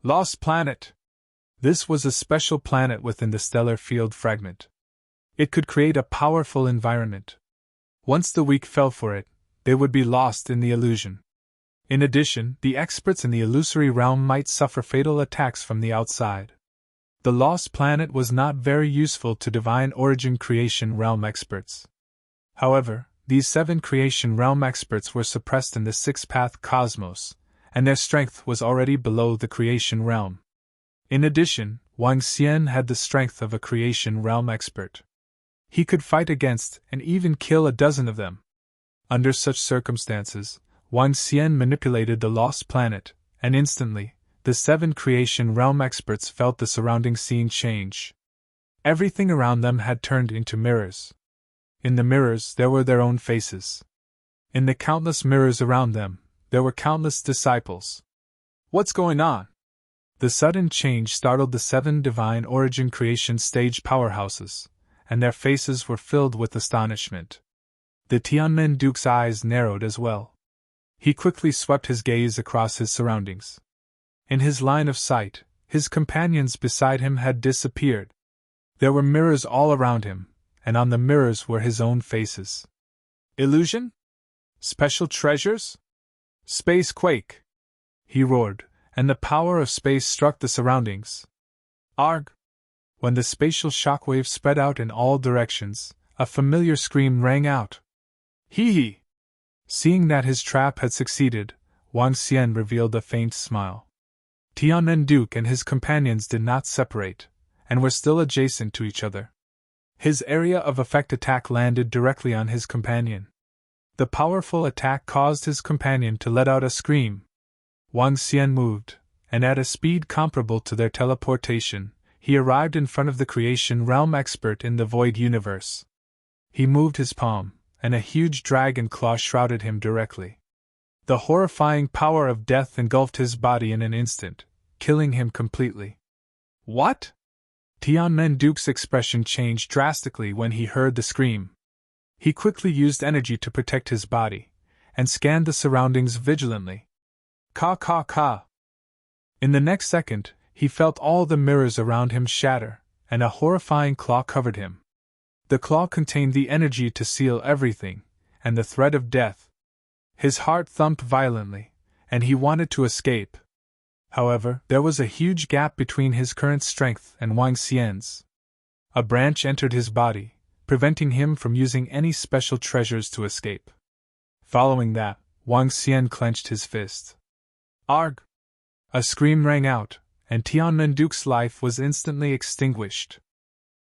Lost planet! This was a special planet within the stellar field fragment. It could create a powerful environment. Once the weak fell for it, they would be lost in the illusion. In addition, the experts in the illusory realm might suffer fatal attacks from the outside. The lost planet was not very useful to Divine Origin Creation Realm experts. However, these seven Creation Realm experts were suppressed in the Six-Path Cosmos, and their strength was already below the Creation Realm. In addition, Wang Xian had the strength of a Creation Realm expert. He could fight against and even kill a dozen of them. Under such circumstances, Wang Xian manipulated the lost planet, and instantly, the seven Creation Realm experts felt the surrounding scene change. Everything around them had turned into mirrors. In the mirrors there were their own faces. In the countless mirrors around them, there were countless disciples. What's going on? The sudden change startled the seven Divine Origin Creation stage powerhouses, and their faces were filled with astonishment. The Tianmen Duke's eyes narrowed as well. He quickly swept his gaze across his surroundings. In his line of sight, his companions beside him had disappeared. There were mirrors all around him, and on the mirrors were his own faces. Illusion? Special treasures? Space quake! He roared, and the power of space struck the surroundings. Arg! When the spatial shockwave spread out in all directions, a familiar scream rang out. Hee hee! Seeing that his trap had succeeded, Wang Xian revealed a faint smile. Tianmen Duke and his companions did not separate, and were still adjacent to each other. His area of effect attack landed directly on his companion. The powerful attack caused his companion to let out a scream. Wang Xian moved, and at a speed comparable to their teleportation, he arrived in front of the Creation Realm expert in the Void Universe. He moved his palm, and a huge dragon claw shrouded him directly. The horrifying power of death engulfed his body in an instant, killing him completely. What? Tianmen Duke's expression changed drastically when he heard the scream. He quickly used energy to protect his body, and scanned the surroundings vigilantly. Ka ka ka! In the next second, he felt all the mirrors around him shatter, and a horrifying claw covered him. The claw contained the energy to seal everything, and the threat of death. His heart thumped violently, and he wanted to escape. However, there was a huge gap between his current strength and Wang Xian's. A branch entered his body, preventing him from using any special treasures to escape. Following that, Wang Xian clenched his fist. Arg! A scream rang out, and Tianmen Duke's life was instantly extinguished.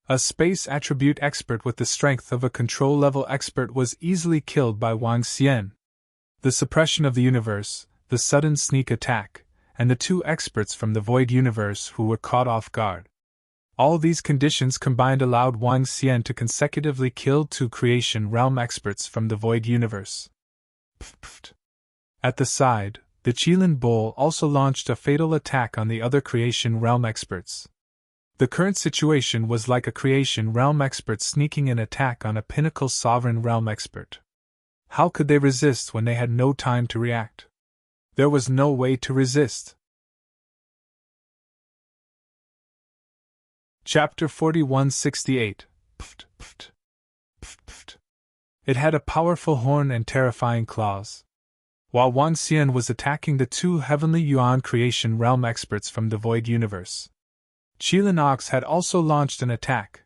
A space attribute expert with the strength of a control-level expert was easily killed by Wang Xian. The suppression of the universe, the sudden sneak attack, and the two experts from the Void Universe who were caught off guard. All these conditions combined allowed Wang Xian to consecutively kill two Creation Realm experts from the Void Universe. Pfft. At the side, the Qilin Bowl also launched a fatal attack on the other Creation Realm experts. The current situation was like a Creation Realm expert sneaking an attack on a pinnacle Sovereign Realm expert. How could they resist when they had no time to react? There was no way to resist. Chapter 4168. Pft, pft, pft, pft. It had a powerful horn and terrifying claws. While Wang Xian was attacking the two Heavenly Yuan Creation Realm experts from the Void Universe, Qilin Ox had also launched an attack.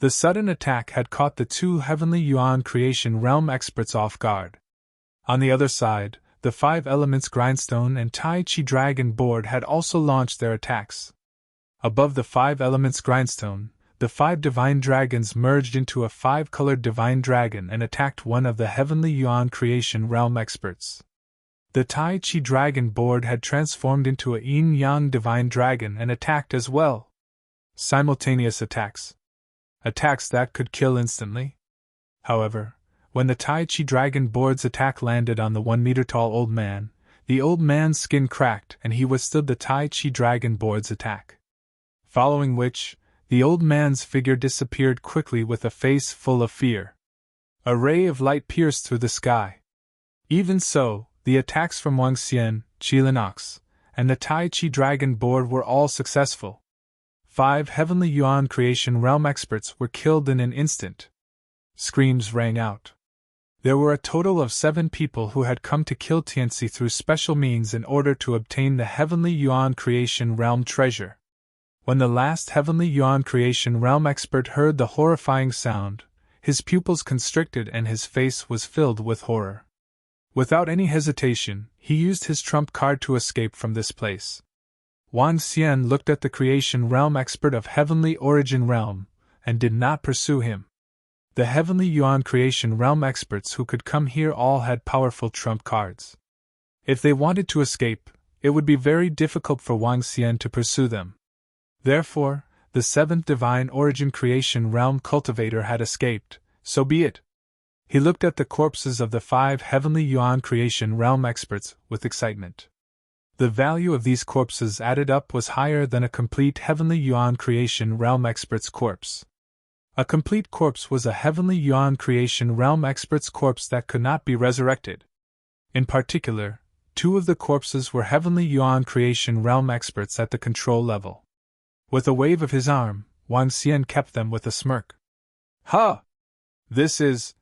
The sudden attack had caught the two Heavenly Yuan Creation Realm experts off guard. On the other side, the Five Elements Grindstone and Tai Chi Dragon Board had also launched their attacks. Above the Five Elements Grindstone, the five divine dragons merged into a five-colored divine dragon and attacked one of the Heavenly Yuan Creation Realm experts. The Tai Chi Dragon Board had transformed into a yin-yang divine dragon and attacked as well. Simultaneous attacks. Attacks that could kill instantly. However, when the Tai Chi Dragon Board's attack landed on the 1-meter-tall old man, the old man's skin cracked and he withstood the Tai Chi Dragon Board's attack. Following which, the old man's figure disappeared quickly with a face full of fear. A ray of light pierced through the sky. Even so, the attacks from Wang Xian, Qilin Ox, and the Tai Chi Dragon Board were all successful. 5 Heavenly Yuan Creation Realm experts were killed in an instant. Screams rang out. There were a total of 7 people who had come to kill Tianxi through special means in order to obtain the Heavenly Yuan Creation Realm treasure. When the last Heavenly Yuan Creation Realm expert heard the horrifying sound, his pupils constricted and his face was filled with horror. Without any hesitation, he used his trump card to escape from this place. Wang Xian looked at the Creation Realm expert of Heavenly Origin Realm, and did not pursue him. The Heavenly Yuan Creation Realm experts who could come here all had powerful trump cards. If they wanted to escape, it would be very difficult for Wang Xian to pursue them. Therefore, the 7th Divine Origin Creation Realm cultivator had escaped, so be it. He looked at the corpses of the 5 Heavenly Yuan Creation Realm experts with excitement. The value of these corpses added up was higher than a complete Heavenly Yuan Creation Realm expert's corpse. A complete corpse was a Heavenly Yuan Creation Realm expert's corpse that could not be resurrected. In particular, 2 of the corpses were Heavenly Yuan Creation Realm experts at the control level. With a wave of his arm, Wang Xian kept them with a smirk. Ha! This is...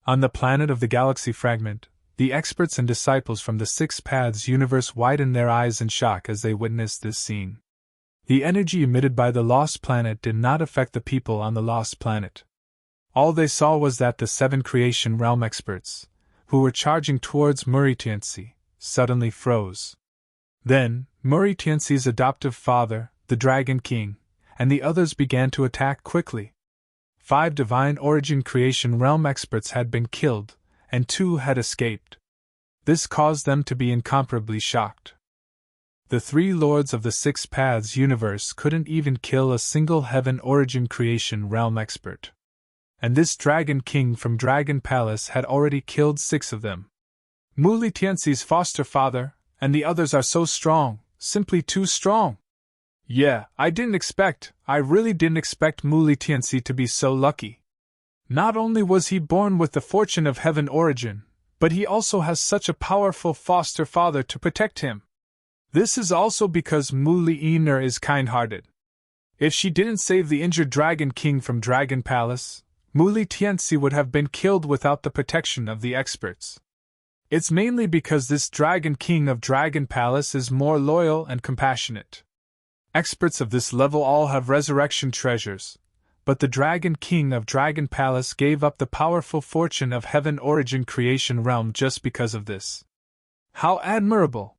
On the planet of the Galaxy Fragment, the experts and disciples from the 6 Paths universe widened their eyes in shock as they witnessed this scene. The energy emitted by the Lost Planet did not affect the people on the Lost Planet. All they saw was that the 7 Creation Realm experts, who were charging towards Muri Tianxi, suddenly froze. Then, Muri Tianxi's adoptive father, the Dragon King, and the others began to attack quickly. 5 Divine Origin Creation Realm experts had been killed, and 2 had escaped. This caused them to be incomparably shocked. The 3 Lords of the 6 Paths universe couldn't even kill a single Heaven Origin Creation Realm expert. And this Dragon King from Dragon Palace had already killed 6 of them. Muli Tianxi's foster father, and the others are so strong, simply too strong. Yeah, I really didn't expect Muli Tianxi to be so lucky. Not only was he born with the fortune of Heaven Origin, but he also has such a powerful foster father to protect him. This is also because Muli Iner is kind-hearted. If she didn't save the injured Dragon King from Dragon Palace, Muli Tianxi would have been killed without the protection of the experts. It's mainly because this Dragon King of Dragon Palace is more loyal and compassionate. Experts of this level all have resurrection treasures, but the Dragon King of Dragon Palace gave up the powerful fortune of Heaven Origin Creation Realm just because of this. How admirable!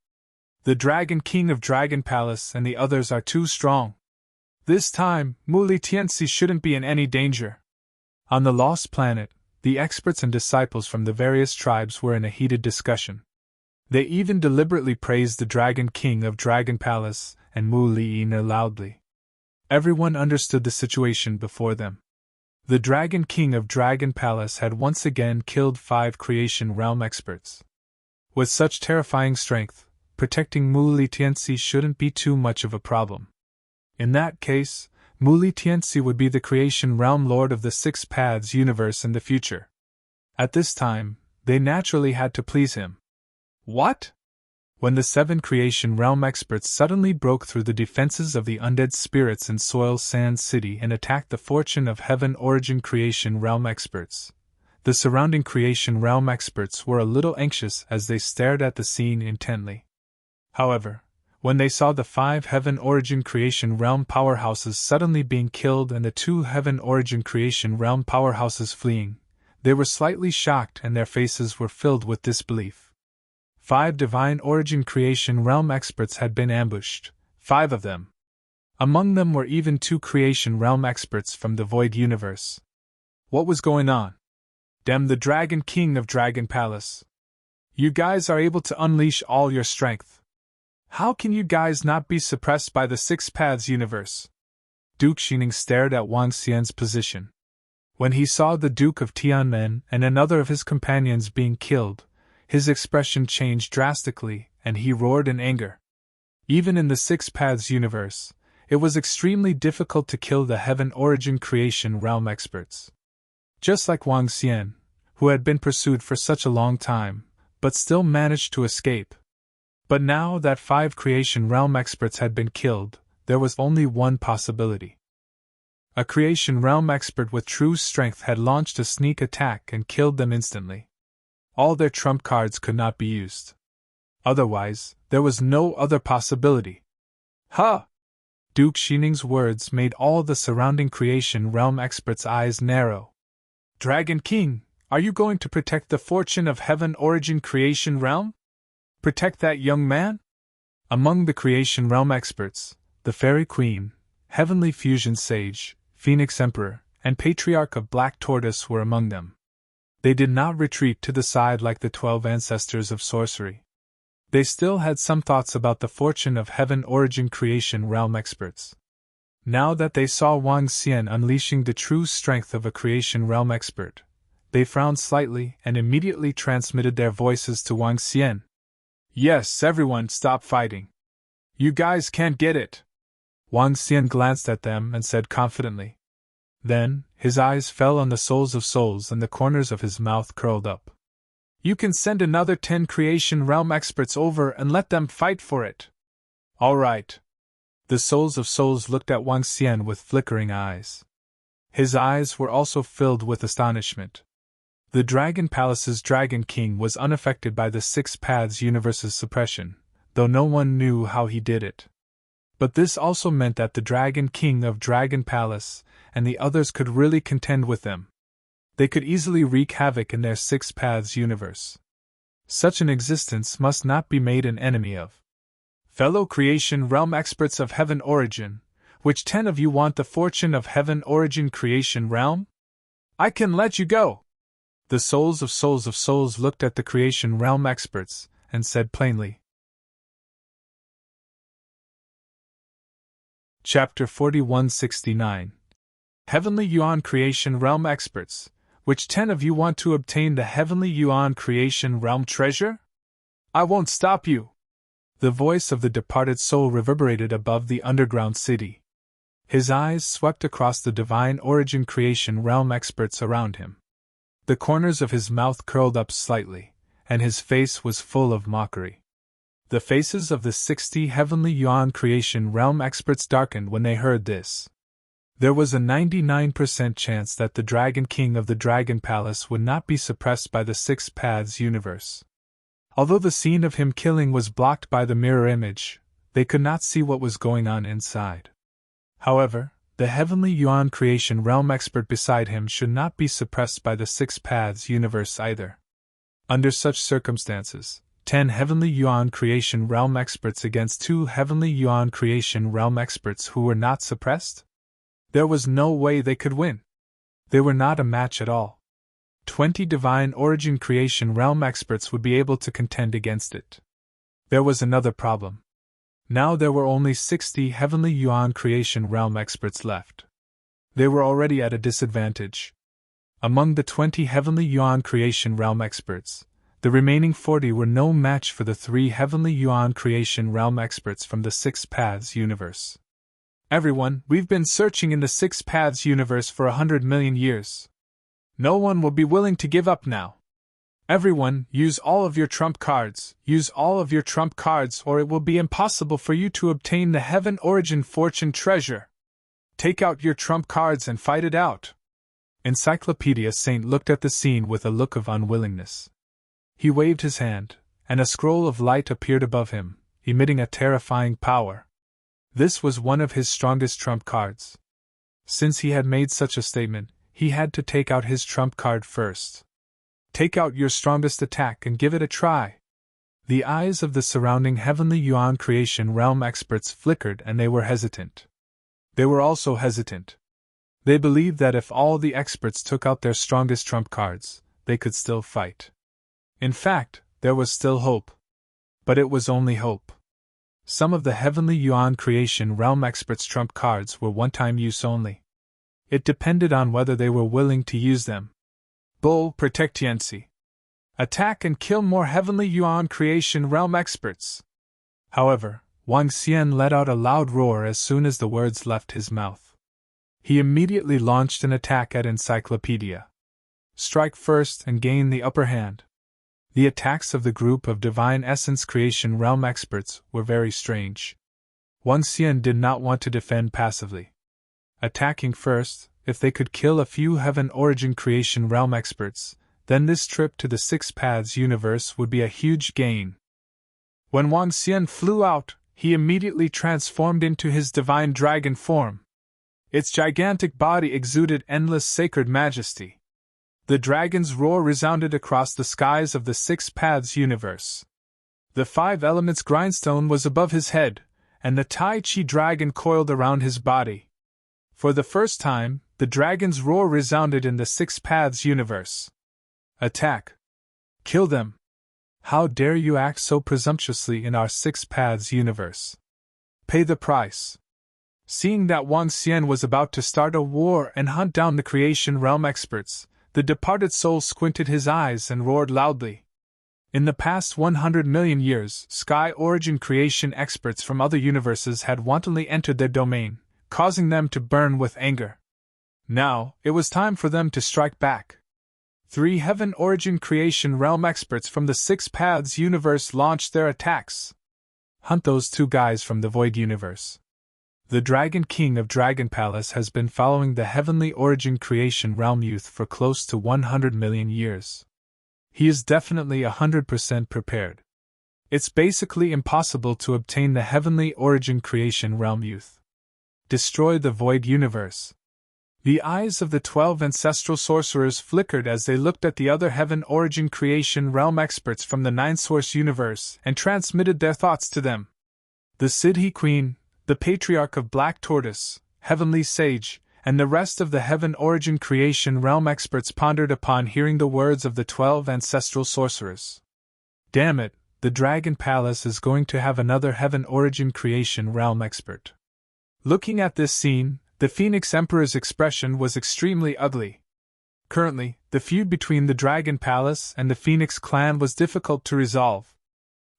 The Dragon King of Dragon Palace and the others are too strong. This time, Muli Tianxi shouldn't be in any danger. On the Lost Planet, the experts and disciples from the various tribes were in a heated discussion. They even deliberately praised the Dragon King of Dragon Palace and Muli Iner loudly. Everyone understood the situation before them. The Dragon King of Dragon Palace had once again killed 5 Creation Realm experts. With such terrifying strength, protecting Muli Tianxi shouldn't be too much of a problem. In that case, Muli Tianxi would be the creation realm lord of the Six Paths universe in the future. At this time, they naturally had to please him. What? When the 7 creation realm experts suddenly broke through the defenses of the undead spirits in Soil Sand City and attacked the Fortune of Heaven origin creation realm experts, the surrounding creation realm experts were a little anxious as they stared at the scene intently. However, when they saw the 5 Heaven origin creation realm powerhouses suddenly being killed and the 2 Heaven origin creation realm powerhouses fleeing, they were slightly shocked and their faces were filled with disbelief. 5 divine origin creation realm experts had been ambushed, 5 of them. Among them were even 2 creation realm experts from the Void universe. What was going on? Dem the Dragon King of Dragon Palace. You guys are able to unleash all your strength. How can you guys not be suppressed by the Six Paths universe? Duke Xining stared at Wang Xian's position. When he saw the Duke of Tianmen and another of his companions being killed, his expression changed drastically, and he roared in anger. Even in the Six Paths universe, it was extremely difficult to kill the Heaven origin creation realm experts. Just like Wang Xian, who had been pursued for such a long time, but still managed to escape. But now that 5 creation realm experts had been killed, there was only one possibility. A creation realm expert with true strength had launched a sneak attack and killed them instantly. All their trump cards could not be used. Otherwise, there was no other possibility. Ha! Duke Xining's words made all the surrounding creation realm experts' eyes narrow. Dragon King, are you going to protect the Fortune of Heaven origin creation realm? Protect that young man? Among the creation realm experts, the Fairy Queen, Heavenly Fusion Sage, Phoenix Emperor, and Patriarch of Black Tortoise were among them. They did not retreat to the side like the 12 ancestors of sorcery. They still had some thoughts about the Fortune of Heaven origin creation realm experts. Now that they saw Wang Xian unleashing the true strength of a creation realm expert, they frowned slightly and immediately transmitted their voices to Wang Xian. Yes, everyone, stop fighting. You guys can't get it. Wang Xian glanced at them and said confidently. Then, his eyes fell on the souls of souls and the corners of his mouth curled up. You can send another 10 creation realm experts over and let them fight for it. All right. The souls of souls looked at Wang Xian with flickering eyes. His eyes were also filled with astonishment. The Dragon Palace's Dragon King was unaffected by the Six Paths universe's suppression, though no one knew how he did it. But this also meant that the Dragon King of Dragon Palace and the others could really contend with them. They could easily wreak havoc in their Six Paths universe. Such an existence must not be made an enemy of. Fellow creation realm experts of Heaven origin, which 10 of you want the Fortune of Heaven origin creation realm? I can let you go. The souls of souls looked at the creation realm experts and said plainly. Chapter 4169. Heavenly Yuan Creation Realm Experts, which 10 of you want to obtain the Heavenly Yuan Creation Realm treasure? I won't stop you. The voice of the departed soul reverberated above the underground city. His eyes swept across the divine origin creation realm experts around him. The corners of his mouth curled up slightly, and his face was full of mockery. The faces of the 60 Heavenly Yuan Creation Realm experts darkened when they heard this. There was a 99% chance that the Dragon King of the Dragon Palace would not be suppressed by the Six Paths universe. Although the scene of him killing was blocked by the mirror image, they could not see what was going on inside. However, the Heavenly Yuan Creation Realm expert beside him should not be suppressed by the Six Paths universe either. Under such circumstances, 10 Heavenly Yuan Creation Realm experts against 2 Heavenly Yuan Creation Realm experts who were not suppressed? There was no way they could win. They were not a match at all. 20 Divine Origin Creation Realm experts would be able to contend against it. There was another problem. Now there were only 60 Heavenly Yuan Creation Realm experts left. They were already at a disadvantage. Among the 20 Heavenly Yuan Creation Realm experts, The remaining 40 were no match for the 3 Heavenly Yuan Creation Realm experts from the Six Paths universe. Everyone, we've been searching in the Six Paths universe for 100 million years. No one will be willing to give up now. Everyone, use all of your trump cards, or it will be impossible for you to obtain the Heaven Origin Fortune treasure. Take out your trump cards and fight it out. Encyclopedia Saint looked at the scene with a look of unwillingness. He waved his hand, and a scroll of light appeared above him, emitting a terrifying power. This was one of his strongest trump cards. Since he had made such a statement, he had to take out his trump card first. Take out your strongest attack and give it a try. The eyes of the surrounding Heavenly Yuan Creation Realm experts flickered and they were hesitant. They were also hesitant. They believed that if all the experts took out their strongest trump cards, they could still fight. In fact, there was still hope. But it was only hope. Some of the Heavenly Yuan Creation Realm experts' trump cards were one-time use only. It depended on whether they were willing to use them. Bull Protectiency. Attack and kill more Heavenly Yuan Creation Realm experts. However, Wang Xian let out a loud roar as soon as the words left his mouth. He immediately launched an attack at Encyclopedia. Strike first and gain the upper hand. The attacks of the group of Divine Essence Creation Realm experts were very strange. Wang Xian did not want to defend passively. Attacking first, if they could kill a few Heaven Origin Creation Realm experts, then this trip to the Six Paths universe would be a huge gain. When Wang Xian flew out, he immediately transformed into his divine dragon form. Its gigantic body exuded endless sacred majesty. The dragon's roar resounded across the skies of the Six Paths universe. The 5 elements grindstone was above his head, and the Tai Chi dragon coiled around his body. For the first time, the dragon's roar resounded in the Six Paths universe. Attack! Kill them! How dare you act so presumptuously in our Six Paths universe? Pay the price! Seeing that Wang Xian was about to start a war and hunt down the Creation Realm experts, the departed soul squinted his eyes and roared loudly. In the past 100 million years, Sky Origin Creation experts from other universes had wantonly entered their domain, causing them to burn with anger. Now, it was time for them to strike back. 3 Heaven Origin Creation Realm experts from the Six Paths universe launched their attacks. Hunt those 2 guys from the Void universe. The Dragon King of Dragon Palace has been following the Heavenly Origin Creation Realm youth for close to 100 million years. He is definitely 100% prepared. It's basically impossible to obtain the Heavenly Origin Creation Realm youth. Destroy the Void universe. The eyes of the 12 ancestral sorcerers flickered as they looked at the other Heaven Origin Creation Realm experts from the 9 Source universe and transmitted their thoughts to them. The Siddhi Queen, the Patriarch of Black Tortoise, Heavenly Sage, and the rest of the Heaven Origin Creation Realm experts pondered upon hearing the words of the 12 ancestral sorcerers. Damn it, the Dragon Palace is going to have another Heaven Origin Creation Realm expert. Looking at this scene, the Phoenix Emperor's expression was extremely ugly. Currently, the feud between the Dragon Palace and the Phoenix clan was difficult to resolve.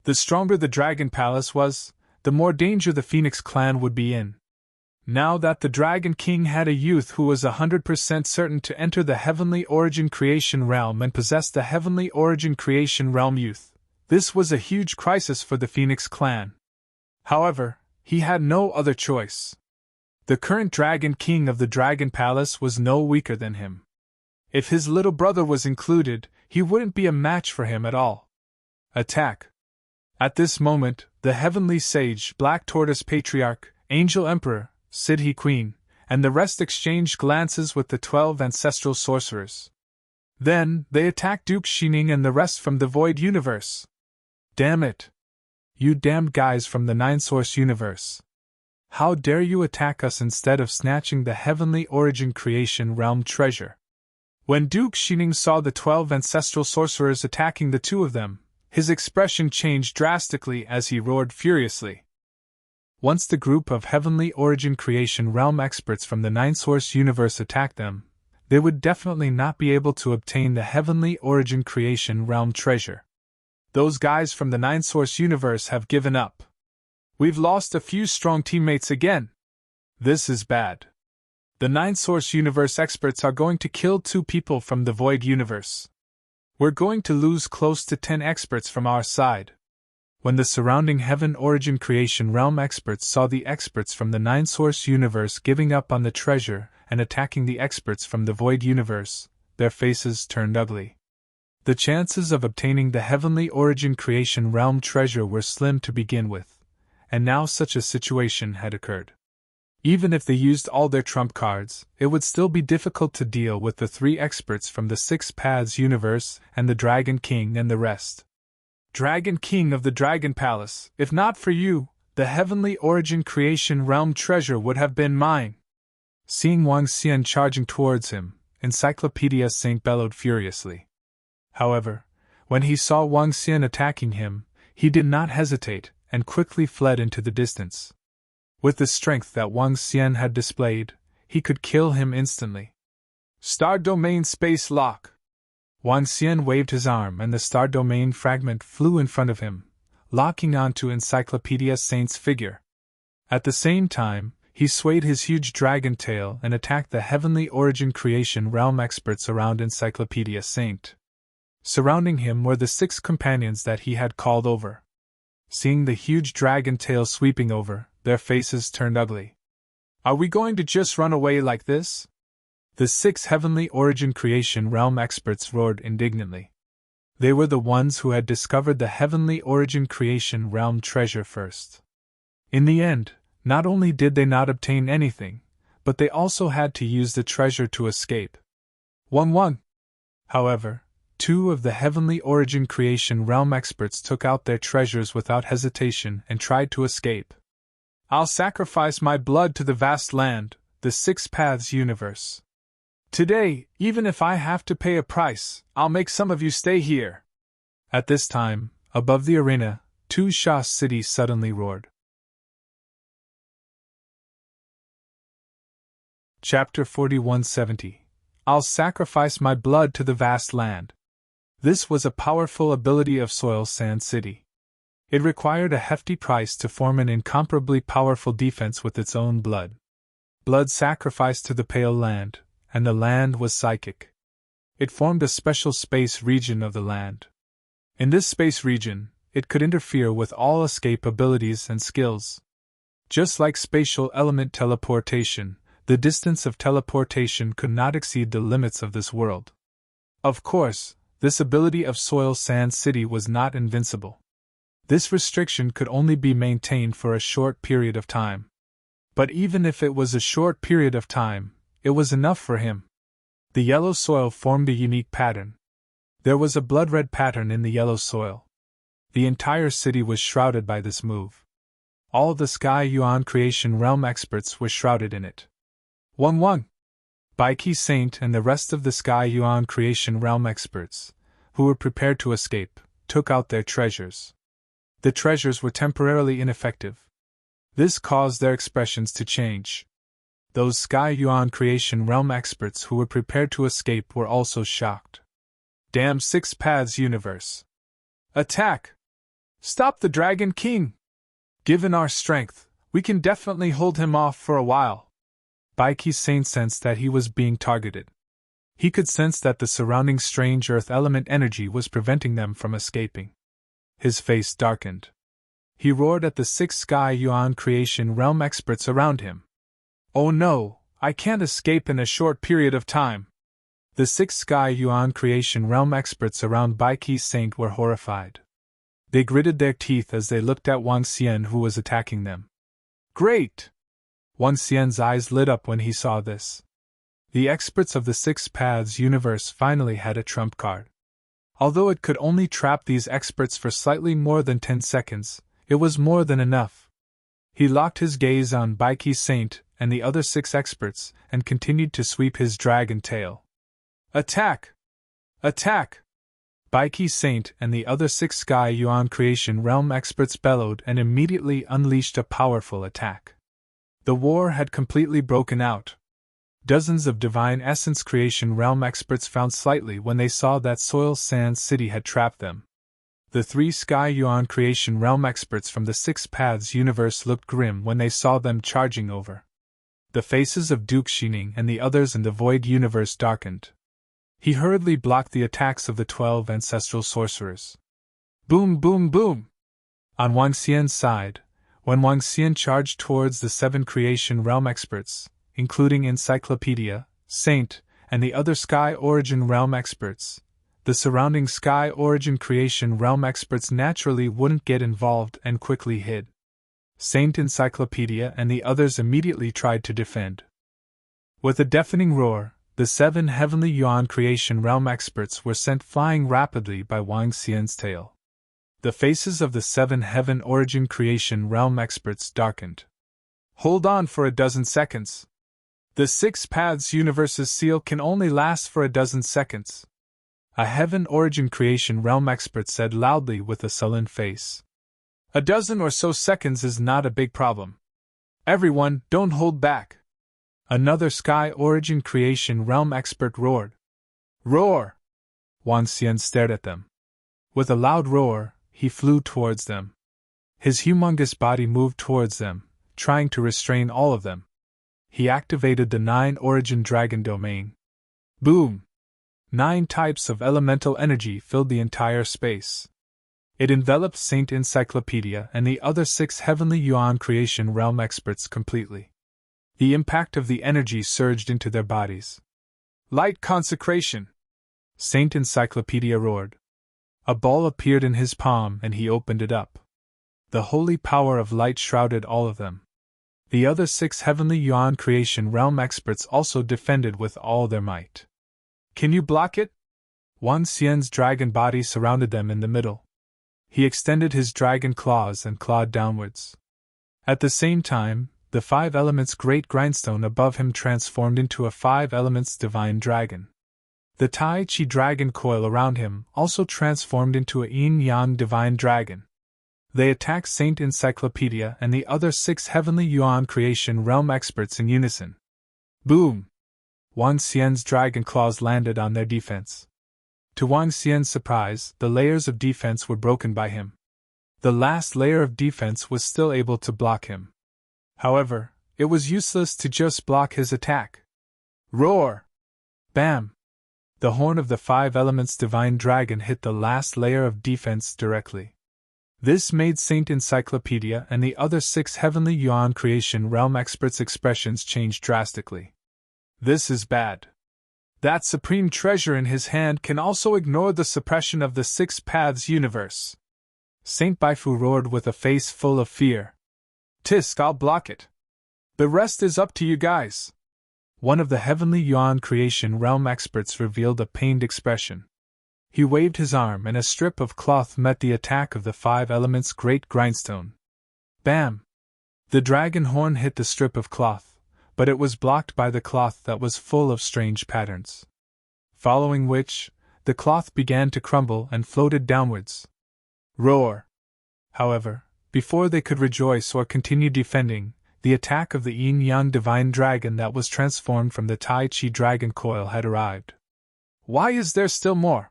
The stronger the Dragon Palace was, the more danger the Phoenix clan would be in. Now that the Dragon King had a youth who was 100% certain to enter the Heavenly Origin Creation Realm and possess the Heavenly Origin Creation Realm youth, this was a huge crisis for the Phoenix clan. However, he had no other choice. The current Dragon King of the Dragon Palace was no weaker than him. If his little brother was included, he wouldn't be a match for him at all. Attack! At this moment, the Heavenly Sage, Black Tortoise Patriarch, Angel Emperor, Siddhi Queen, and the rest exchanged glances with the 12 ancestral sorcerers. Then, they attacked Duke Shining and the rest from the Void universe. Damn it! You damned guys from the 9 Source universe. How dare you attack us instead of snatching the Heavenly Origin Creation Realm treasure? When Duke Shining saw the 12 ancestral sorcerers attacking the 2 of them, his expression changed drastically as he roared furiously. Once the group of Heavenly Origin Creation Realm experts from the 9 Source universe attacked them, they would definitely not be able to obtain the Heavenly Origin Creation Realm treasure. Those guys from the Nine Source universe have given up. We've lost a few strong teammates again. This is bad. The Nine Source universe experts are going to kill 2 people from the Void universe. We're going to lose close to 10 experts from our side. When the surrounding Heaven Origin Creation Realm experts saw the experts from the Nine Source universe giving up on the treasure and attacking the experts from the Void universe, their faces turned ugly. The chances of obtaining the Heavenly Origin Creation Realm treasure were slim to begin with, and now such a situation had occurred. Even if they used all their trump cards, it would still be difficult to deal with the 3 experts from the 6 Paths universe and the Dragon King and the rest. Dragon King of the Dragon Palace, if not for you, the Heavenly Origin Creation Realm treasure would have been mine. Seeing Wang Xian charging towards him, Encyclopedia Saint bellowed furiously. However, when he saw Wang Xian attacking him, he did not hesitate and quickly fled into the distance. With the strength that Wang Xian had displayed, he could kill him instantly. Star Domain Space Lock! Wang Xian waved his arm and the Star Domain fragment flew in front of him, locking onto Encyclopedia Saint's figure. At the same time, he swayed his huge dragon tail and attacked the Heavenly Origin Creation Realm experts around Encyclopedia Saint. Surrounding him were the 6 companions that he had called over. Seeing the huge dragon tail sweeping over, their faces turned ugly. Are we going to just run away like this? The 6 Heavenly Origin Creation Realm experts roared indignantly. They were the ones who had discovered the Heavenly Origin Creation Realm treasure first. In the end, not only did they not obtain anything, but they also had to use the treasure to escape. Wang. However, 2 of the Heavenly Origin Creation Realm experts took out their treasures without hesitation and tried to escape. I'll sacrifice my blood to the vast land, the 6 Paths universe. Today, even if I have to pay a price, I'll make some of you stay here. At this time, above the arena, 2 Sha cities suddenly roared. Chapter 4170. I'll sacrifice my blood to the vast land. This was a powerful ability of Soil Sand City. It required a hefty price to form an incomparably powerful defense with its own blood. Blood sacrificed to the Pale Land, and the land was psychic. It formed a special space region of the land. In this space region, it could interfere with all escape abilities and skills. Just like spatial element teleportation, the distance of teleportation could not exceed the limits of this world. Of course, this ability of Soil Sand City was not invincible. This restriction could only be maintained for a short period of time. But even if it was a short period of time, it was enough for him. The yellow soil formed a unique pattern. There was a blood-red pattern in the yellow soil. The entire city was shrouded by this move. All the Sky Yuan Creation Realm experts were shrouded in it. Wang. Baiki Saint and the rest of the Sky Yuan Creation Realm experts, who were prepared to escape, took out their treasures. The treasures were temporarily ineffective. This caused their expressions to change. Those Sky Yuan Creation Realm experts who were prepared to escape were also shocked. Damn 6 Paths universe! Attack! Stop the Dragon King! Given our strength, we can definitely hold him off for a while. Baiki Saint sensed that he was being targeted. He could sense that the surrounding strange earth element energy was preventing them from escaping. His face darkened. He roared at the 6 Sky Yuan Creation Realm experts around him. Oh no, I can't escape in a short period of time. The 6 Sky Yuan Creation Realm experts around Baiki Saint were horrified. They gritted their teeth as they looked at Wang Xian who was attacking them. Great! Wang Xian's eyes lit up when he saw this. The experts of the 6 Paths universe finally had a trump card. Although it could only trap these experts for slightly more than 10 seconds, it was more than enough. He locked his gaze on Baiki Saint and the other 6 experts and continued to sweep his dragon tail. Attack! Attack! Baiki Saint and the other 6 Sky Yuan Creation Realm experts bellowed and immediately unleashed a powerful attack. The war had completely broken out. Dozens of Divine Essence Creation Realm experts frowned slightly when they saw that Soil Sand City had trapped them. The 3 Sky Yuan Creation Realm experts from the 6 Paths universe looked grim when they saw them charging over. The faces of Duke Shining and the others in the Void universe darkened. He hurriedly blocked the attacks of the 12 ancestral sorcerers. Boom, boom, boom! On Wang Xian's side, when Wang Xian charged towards the 7 Creation Realm experts, including Encyclopedia, Saint, and the other Sky Origin Realm experts, the surrounding Sky Origin Creation Realm experts naturally wouldn't get involved and quickly hid. Saint, Encyclopedia, and the others immediately tried to defend. With a deafening roar, the 7 Heavenly Yuan Creation Realm experts were sent flying rapidly by Wang Xian's tail. The faces of the 7 Heaven Origin Creation Realm experts darkened. Hold on for a dozen seconds. The 6 Paths universe's seal can only last for a dozen seconds. A Heaven Origin Creation Realm expert said loudly with a sullen face. A dozen or so seconds is not a big problem. Everyone, don't hold back. Another Sky Origin Creation Realm expert roared. Roar! Wang Xian stared at them. With a loud roar, he flew towards them. His humongous body moved towards them, trying to restrain all of them. He activated the 9 Origin Dragon Domain. Boom! 9 types of elemental energy filled the entire space. It enveloped Saint Encyclopedia and the other 6 Heavenly Yuan Creation Realm experts completely. The impact of the energy surged into their bodies. Light consecration! Saint Encyclopedia roared. A ball appeared in his palm and he opened it up. The holy power of light shrouded all of them. The other 6 Heavenly Yuan Creation Realm experts also defended with all their might. Can you block it? Wang Xian's dragon body surrounded them in the middle. He extended his dragon claws and clawed downwards. At the same time, the 5 elements great grindstone above him transformed into a 5 elements divine dragon. The Tai Chi dragon coil around him also transformed into a yin-yang divine dragon. They attacked Saint Encyclopedia and the other 6 Heavenly Yuan Creation Realm experts in unison. Boom! Wang Xian's dragon claws landed on their defense. To Wang Xian's surprise, the layers of defense were broken by him. The last layer of defense was still able to block him. However, it was useless to just block his attack. Roar! Bam! The horn of the 5 elements divine dragon hit the last layer of defense directly. This made Saint Encyclopedia and the other 6 Heavenly Yuan Creation Realm experts' expressions change drastically. This is bad. That supreme treasure in his hand can also ignore the suppression of the 6 Paths universe. Saint Baifu roared with a face full of fear. Tisk, I'll block it. The rest is up to you guys. One of the Heavenly Yuan Creation Realm experts revealed a pained expression. He waved his arm and a strip of cloth met the attack of the 5 elements great grindstone. Bam! The dragon horn hit the strip of cloth, but it was blocked by the cloth that was full of strange patterns. Following which, the cloth began to crumble and floated downwards. Roar! However, before they could rejoice or continue defending, the attack of the yin-yang divine dragon that was transformed from the Tai Chi dragon coil had arrived. Why is there still more?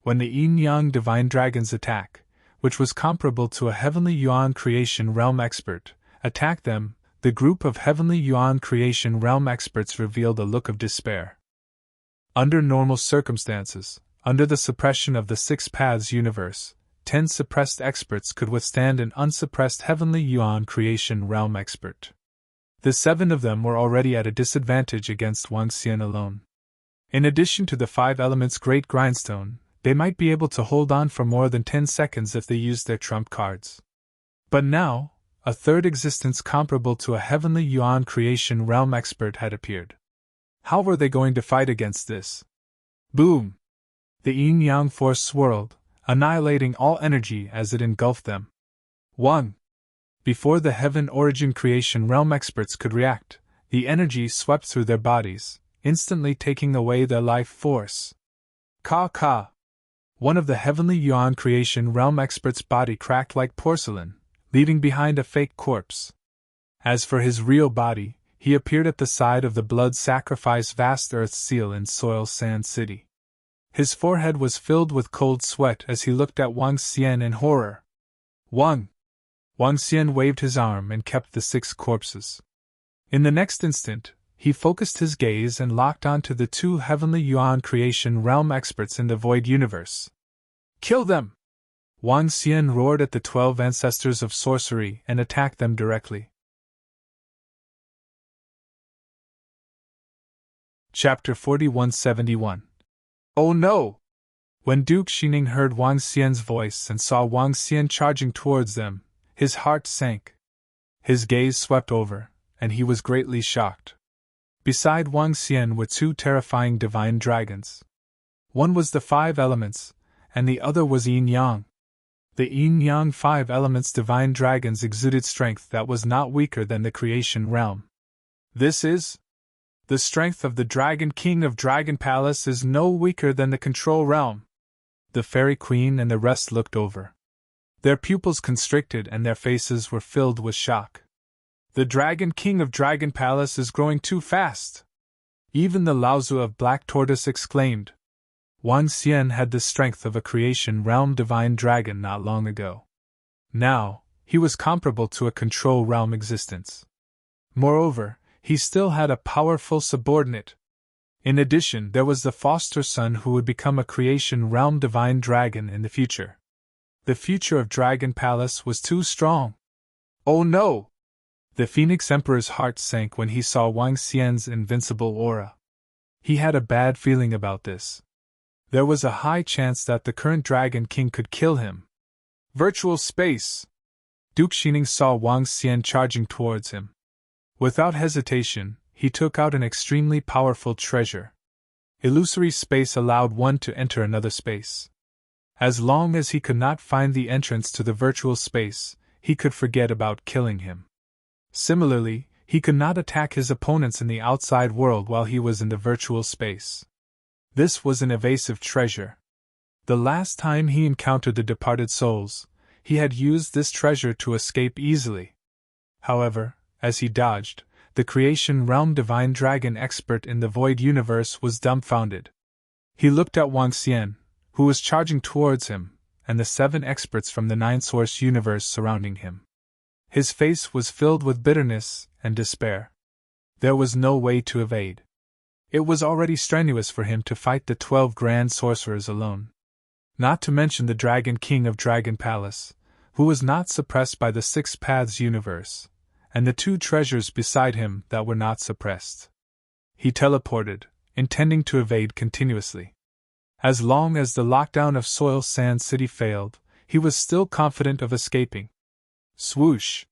When the yin-yang divine dragon's attack, which was comparable to a Heavenly Yuan Creation Realm expert, attacked them, the group of Heavenly Yuan Creation Realm experts revealed a look of despair. Under normal circumstances, under the suppression of the 6 Paths universe, 10 suppressed experts could withstand an unsuppressed Heavenly Yuan Creation Realm expert. The 7 of them were already at a disadvantage against Wang Xian alone. In addition to the 5 elements great grindstone, they might be able to hold on for more than 10 seconds if they used their trump cards. But now, a third existence comparable to a Heavenly Yuan Creation Realm expert had appeared. How were they going to fight against this? Boom! The yin-yang force swirled, annihilating all energy as it engulfed them. 1. Before the Heaven Origin Creation Realm experts could react, the energy swept through their bodies, instantly taking away their life force. Ka! One of the Heavenly Yuan Creation Realm experts' body cracked like porcelain, leaving behind a fake corpse. As for his real body, he appeared at the side of the blood sacrifice vast earth seal in Soil Sand City. His forehead was filled with cold sweat as he looked at Wang Xian in horror. Wang Xian waved his arm and kept the 6 corpses. In the next instant, he focused his gaze and locked onto the 2 heavenly Yuan creation realm experts in the void universe. Kill them! Wang Xian roared at the 12 ancestors of sorcery and attacked them directly. Chapter 4171. Oh no! When Duke Xining heard Wang Xian's voice and saw Wang Xian charging towards them, his heart sank. His gaze swept over, and he was greatly shocked. Beside Wang Xian were 2 terrifying divine dragons. One was the 5 elements, and the other was Yin Yang. The Yin Yang 5 elements divine dragons exuded strength that was not weaker than the creation realm. This is the strength of the Dragon King of Dragon Palace is no weaker than the control realm. The Fairy Queen and the rest looked over. Their pupils constricted and their faces were filled with shock. The Dragon King of Dragon Palace is growing too fast. Even the Laozu of Black Tortoise exclaimed. Wang Xian had the strength of a creation realm divine dragon not long ago. Now, he was comparable to a control realm existence. Moreover, he still had a powerful subordinate. In addition, there was the foster son who would become a creation realm divine dragon in the future. The future of Dragon Palace was too strong. Oh no! The Phoenix Emperor's heart sank when he saw Wang Xian's invincible aura. He had a bad feeling about this. There was a high chance that the current Dragon King could kill him. Virtual space! Duke Xining saw Wang Xian charging towards him. Without hesitation, he took out an extremely powerful treasure. Illusory space allowed one to enter another space. As long as he could not find the entrance to the virtual space, he could forget about killing him. Similarly, he could not attack his opponents in the outside world while he was in the virtual space. This was an evasive treasure. The last time he encountered the departed souls, he had used this treasure to escape easily. However, as he dodged, the creation realm divine dragon expert in the void universe was dumbfounded. He looked at Wang Xian, who was charging towards him, and the 7 experts from the 9-source universe surrounding him. His face was filled with bitterness and despair. There was no way to evade. It was already strenuous for him to fight the 12 grand sorcerers alone. Not to mention the Dragon King of Dragon Palace, who was not suppressed by the 6 paths universe, and the 2 treasures beside him that were not suppressed. He teleported, intending to evade continuously. As long as the lockdown of Soil Sand City failed, he was still confident of escaping. Swoosh!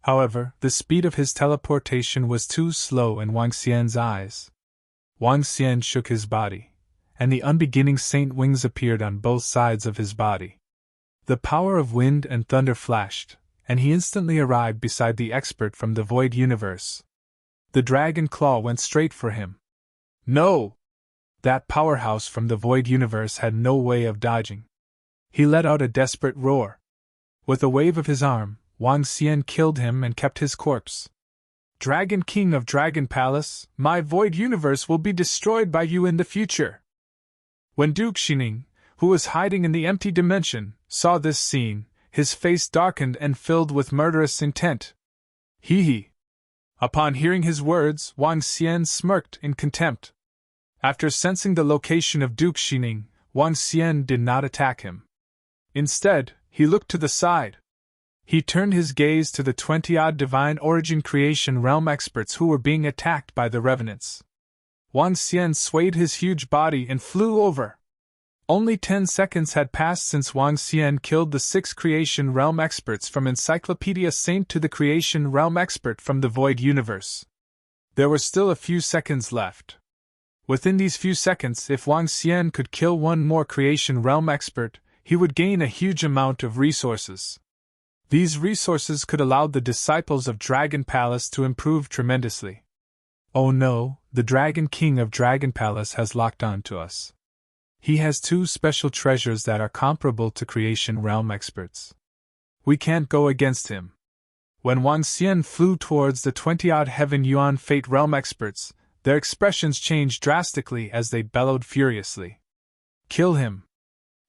However, the speed of his teleportation was too slow in Wang Xian's eyes. Wang Xian shook his body, and the unbeginning saint wings appeared on both sides of his body. The power of wind and thunder flashed, and he instantly arrived beside the expert from the void universe. The dragon claw went straight for him. No! That powerhouse from the void universe had no way of dodging. He let out a desperate roar. With a wave of his arm, Wang Xian killed him and kept his corpse. Dragon King of Dragon Palace, my void universe will be destroyed by you in the future. When Duke Xining, who was hiding in the empty dimension, saw this scene, his face darkened and filled with murderous intent. Hee. Upon hearing his words, Wang Xian smirked in contempt. After sensing the location of Duke Xining, Wang Xian did not attack him. Instead, he looked to the side. He turned his gaze to the 20-odd divine origin creation realm experts who were being attacked by the revenants. Wang Xian swayed his huge body and flew over. Only 10 seconds had passed since Wang Xian killed the 6 creation realm experts from Encyclopedia Saint to the creation realm expert from the void universe. There were still a few seconds left. Within these few seconds, if Wang Xian could kill one more creation realm expert, he would gain a huge amount of resources. These resources could allow the disciples of Dragon Palace to improve tremendously. Oh no, the Dragon King of Dragon Palace has locked on to us. He has 2 special treasures that are comparable to creation realm experts. We can't go against him. When Wang Xian flew towards the 20-odd Heaven Yuan Fate realm experts, their expressions changed drastically as they bellowed furiously. Kill him!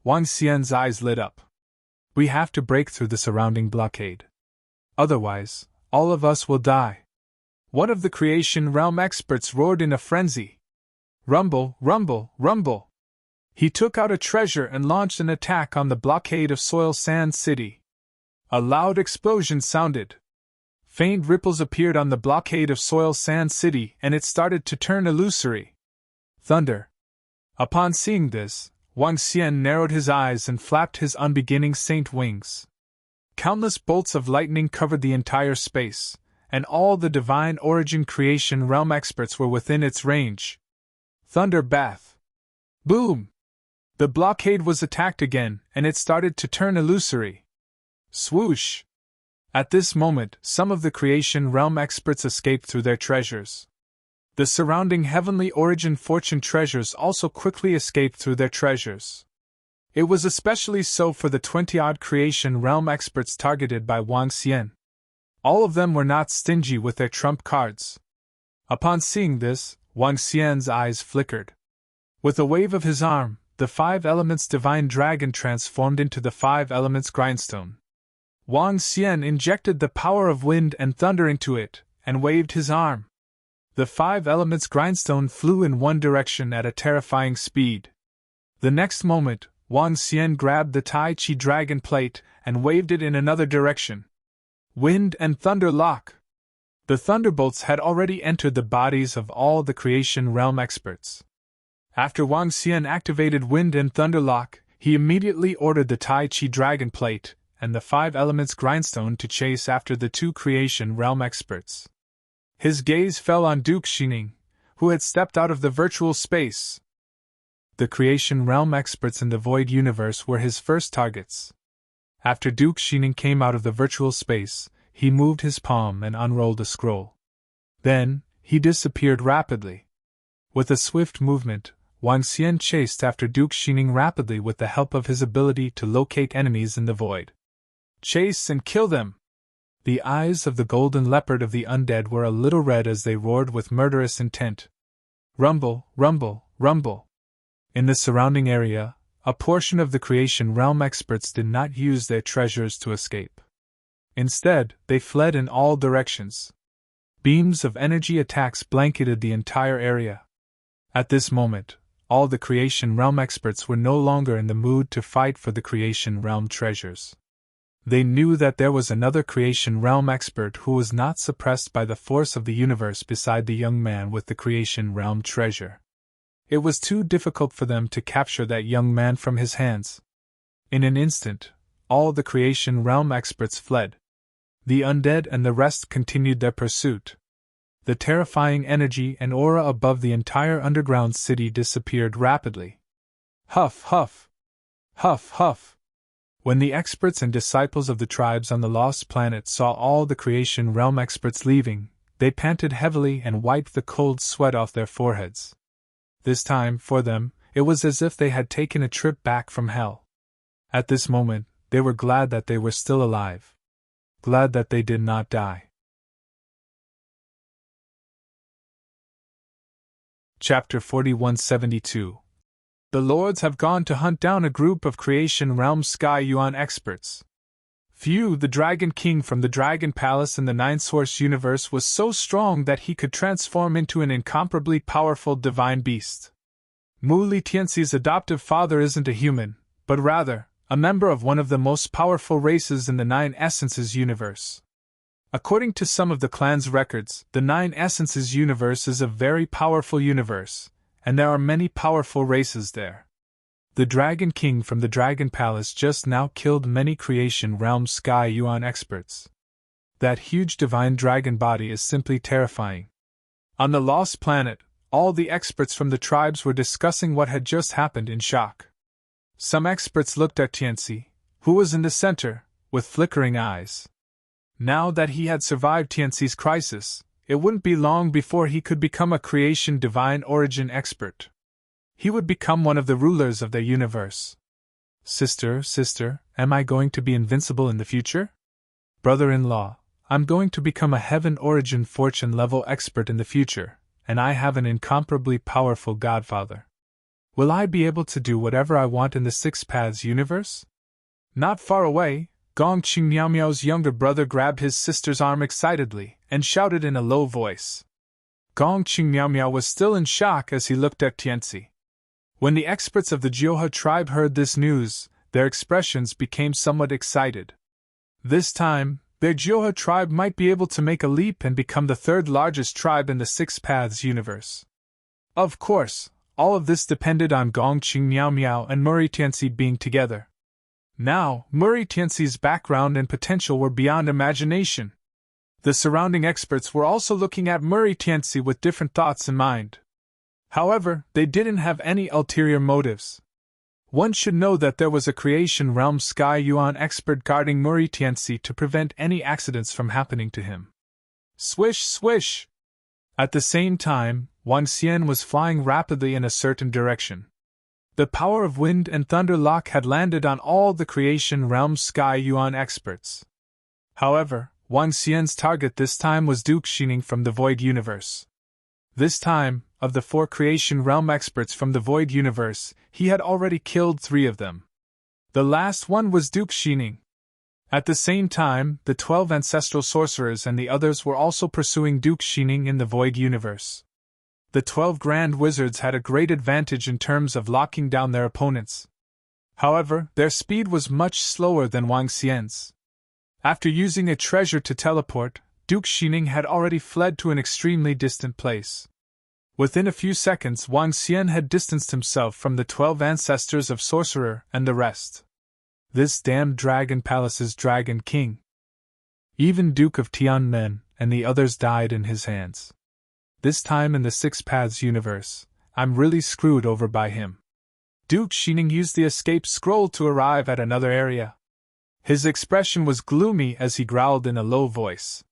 Wang Xian's eyes lit up. We have to break through the surrounding blockade. Otherwise, all of us will die. One of the creation realm experts roared in a frenzy. Rumble, rumble, rumble! He took out a treasure and launched an attack on the blockade of Soil Sand City. A loud explosion sounded. Faint ripples appeared on the blockade of Soil Sand City and it started to turn illusory. Thunder! Upon seeing this, Wang Xian narrowed his eyes and flapped his unbeginning saint wings. Countless bolts of lightning covered the entire space, and all the divine origin creation realm experts were within its range. Thunder bath! Boom! The blockade was attacked again, and it started to turn illusory. Swoosh! At this moment, some of the creation realm experts escaped through their treasures. The surrounding heavenly origin fortune treasures also quickly escaped through their treasures. It was especially so for the 20-odd creation realm experts targeted by Wang Xian. All of them were not stingy with their trump cards. Upon seeing this, Wang Xian's eyes flickered. With a wave of his arm, the 5 elements divine dragon transformed into the 5 elements grindstone. Wang Xian injected the power of wind and thunder into it, and waved his arm. The 5 elements grindstone flew in one direction at a terrifying speed. The next moment, Wang Xian grabbed the Tai Chi dragon plate and waved it in another direction. Wind and thunder lock! The thunderbolts had already entered the bodies of all the creation realm experts. After Wang Xian activated wind and thunder lock, he immediately ordered the Tai Chi dragon plate and the 5 elements grindstone to chase after the 2 creation realm experts. His gaze fell on Duke Xining, who had stepped out of the virtual space. The creation realm experts in the void universe were his first targets. After Duke Xining came out of the virtual space, he moved his palm and unrolled a scroll. Then, he disappeared rapidly. With a swift movement, Wang Xian chased after Duke Xining rapidly with the help of his ability to locate enemies in the void. Chase and kill them! The eyes of the golden leopard of the undead were a little red as they roared with murderous intent. Rumble, rumble, rumble! In the surrounding area, a portion of the creation realm experts did not use their treasures to escape. Instead, they fled in all directions. Beams of energy attacks blanketed the entire area. At this moment, all the creation realm experts were no longer in the mood to fight for the creation realm treasures. They knew that there was another creation realm expert who was not suppressed by the force of the universe beside the young man with the creation realm treasure. It was too difficult for them to capture that young man from his hands. In an instant, all the creation realm experts fled. The undead and the rest continued their pursuit. The terrifying energy and aura above the entire underground city disappeared rapidly. Huff, huff! Huff, huff! When the experts and disciples of the tribes on the lost planet saw all the creation realm experts leaving, they panted heavily and wiped the cold sweat off their foreheads. This time, for them, it was as if they had taken a trip back from hell. At this moment, they were glad that they were still alive. Glad that they did not die. Chapter 4172. The Lords have gone to hunt down a group of creation realm Sky Yuan experts. Fu, the Dragon King from the Dragon Palace in the Nine Source universe, was so strong that he could transform into an incomparably powerful divine beast. Mu Li Tianxi's adoptive father isn't a human, but rather, a member of one of the most powerful races in the Nine Essences universe. According to some of the clan's records, the Nine Essences universe is a very powerful universe, and there are many powerful races there. The Dragon King from the Dragon Palace just now killed many creation realm Sky Yuan experts. That huge divine dragon body is simply terrifying. On the lost planet, all the experts from the tribes were discussing what had just happened in shock. Some experts looked at Tianxi, who was in the center, with flickering eyes. Now that he had survived Tianxi's crisis, it wouldn't be long before he could become a creation divine origin expert. He would become one of the rulers of their universe. Sister, am I going to be invincible in the future? Brother-in-law, I'm going to become a heaven origin fortune level expert in the future, and I have an incomparably powerful godfather. Will I be able to do whatever I want in the Six Paths universe? Not far away, Gong Qing Miao Miao's younger brother grabbed his sister's arm excitedly and shouted in a low voice. Gong Qing Miao Miao was still in shock as he looked at Tianzi. When the experts of the Jiohe tribe heard this news, their expressions became somewhat excited. This time, their Jiohe tribe might be able to make a leap and become the third largest tribe in the Six Paths universe. Of course, all of this depended on Gong Qing Miao Miao and Murray Tianzi being together. Now, Murray Tianzi's background and potential were beyond imagination. The surrounding experts were also looking at Murray Tianzi with different thoughts in mind. However, they didn't have any ulterior motives. One should know that there was a Creation Realm Sky Yuan expert guarding Murray Tianzi to prevent any accidents from happening to him. Swish, swish! At the same time, Wang Xian was flying rapidly in a certain direction. The power of wind and thunder lock had landed on all the Creation Realm Sky Yuan experts. However, Wang Xian's target this time was Duke Xining from the Void Universe. This time, of the 4 Creation Realm experts from the Void Universe, he had already killed 3 of them. The last one was Duke Xining. At the same time, the 12 ancestral sorcerers and the others were also pursuing Duke Xining in the Void Universe. The 12 Grand Wizards had a great advantage in terms of locking down their opponents. However, their speed was much slower than Wang Xian's. After using a treasure to teleport, Duke Xining had already fled to an extremely distant place. Within a few seconds, Wang Xian had distanced himself from the 12 ancestors of Sorcerer and the rest. This damned Dragon Palace's Dragon King. Even Duke of Tianmen and the others died in his hands. This time in the Six Paths universe, I'm really screwed over by him. Duke Xining used the escape scroll to arrive at another area. His expression was gloomy as he growled in a low voice.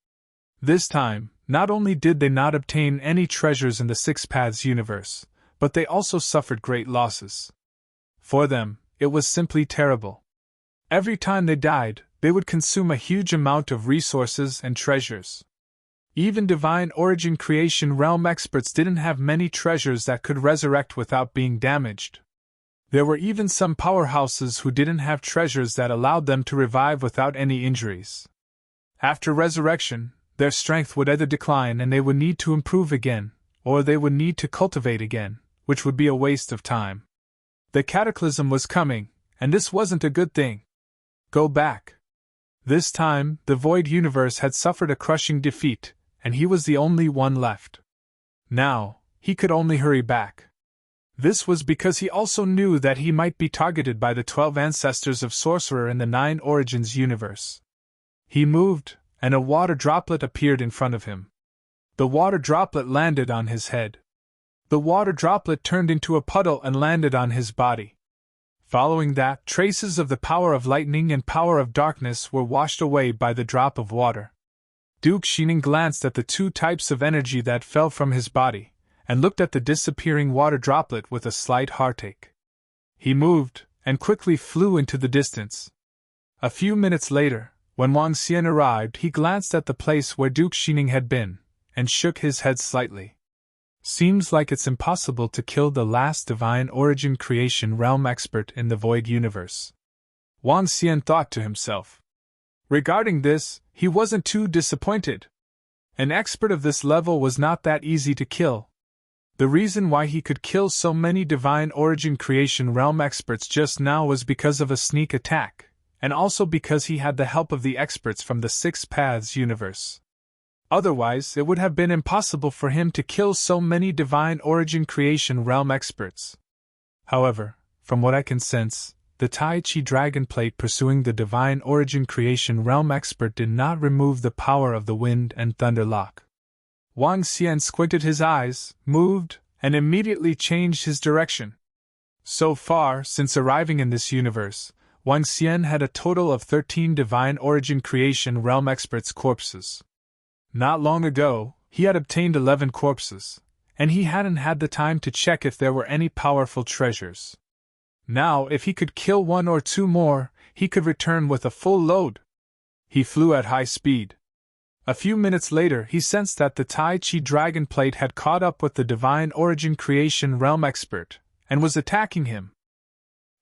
This time, not only did they not obtain any treasures in the Six Paths universe, but they also suffered great losses. For them, it was simply terrible. Every time they died, they would consume a huge amount of resources and treasures. Even Divine Origin Creation Realm experts didn't have many treasures that could resurrect without being damaged. There were even some powerhouses who didn't have treasures that allowed them to revive without any injuries. After resurrection, their strength would either decline and they would need to improve again, or they would need to cultivate again, which would be a waste of time. The cataclysm was coming, and this wasn't a good thing. Go back. This time, the Void Universe had suffered a crushing defeat, and he was the only one left. Now, he could only hurry back. This was because he also knew that he might be targeted by the 12 ancestors of Sorcerer in the 9 Origins universe. He moved, and a water droplet appeared in front of him. The water droplet landed on his head. The water droplet turned into a puddle and landed on his body. Following that, traces of the power of lightning and power of darkness were washed away by the drop of water. Duke Xining glanced at the 2 types of energy that fell from his body, and looked at the disappearing water droplet with a slight heartache. He moved, and quickly flew into the distance. A few minutes later, when Wang Xian arrived, he glanced at the place where Duke Xining had been, and shook his head slightly. Seems like it's impossible to kill the last Divine Origin Creation Realm expert in the Void Universe. Wang Xian thought to himself. Regarding this, he wasn't too disappointed. An expert of this level was not that easy to kill. The reason why he could kill so many Divine Origin Creation Realm experts just now was because of a sneak attack, and also because he had the help of the experts from the Six Paths universe. Otherwise, it would have been impossible for him to kill so many Divine Origin Creation Realm experts. However, from what I can sense, the Tai Chi Dragon Plate pursuing the Divine Origin Creation Realm expert did not remove the power of the Wind and Thunder Lock. Wang Xian squinted his eyes, moved, and immediately changed his direction. So far, since arriving in this universe, Wang Xian had a total of 13 Divine Origin Creation Realm experts' corpses. Not long ago, he had obtained 11 corpses, and he hadn't had the time to check if there were any powerful treasures. Now, if he could kill 1 or 2 more, he could return with a full load. He flew at high speed. A few minutes later, he sensed that the Tai Chi Dragon Plate had caught up with the Divine Origin Creation Realm expert, and was attacking him.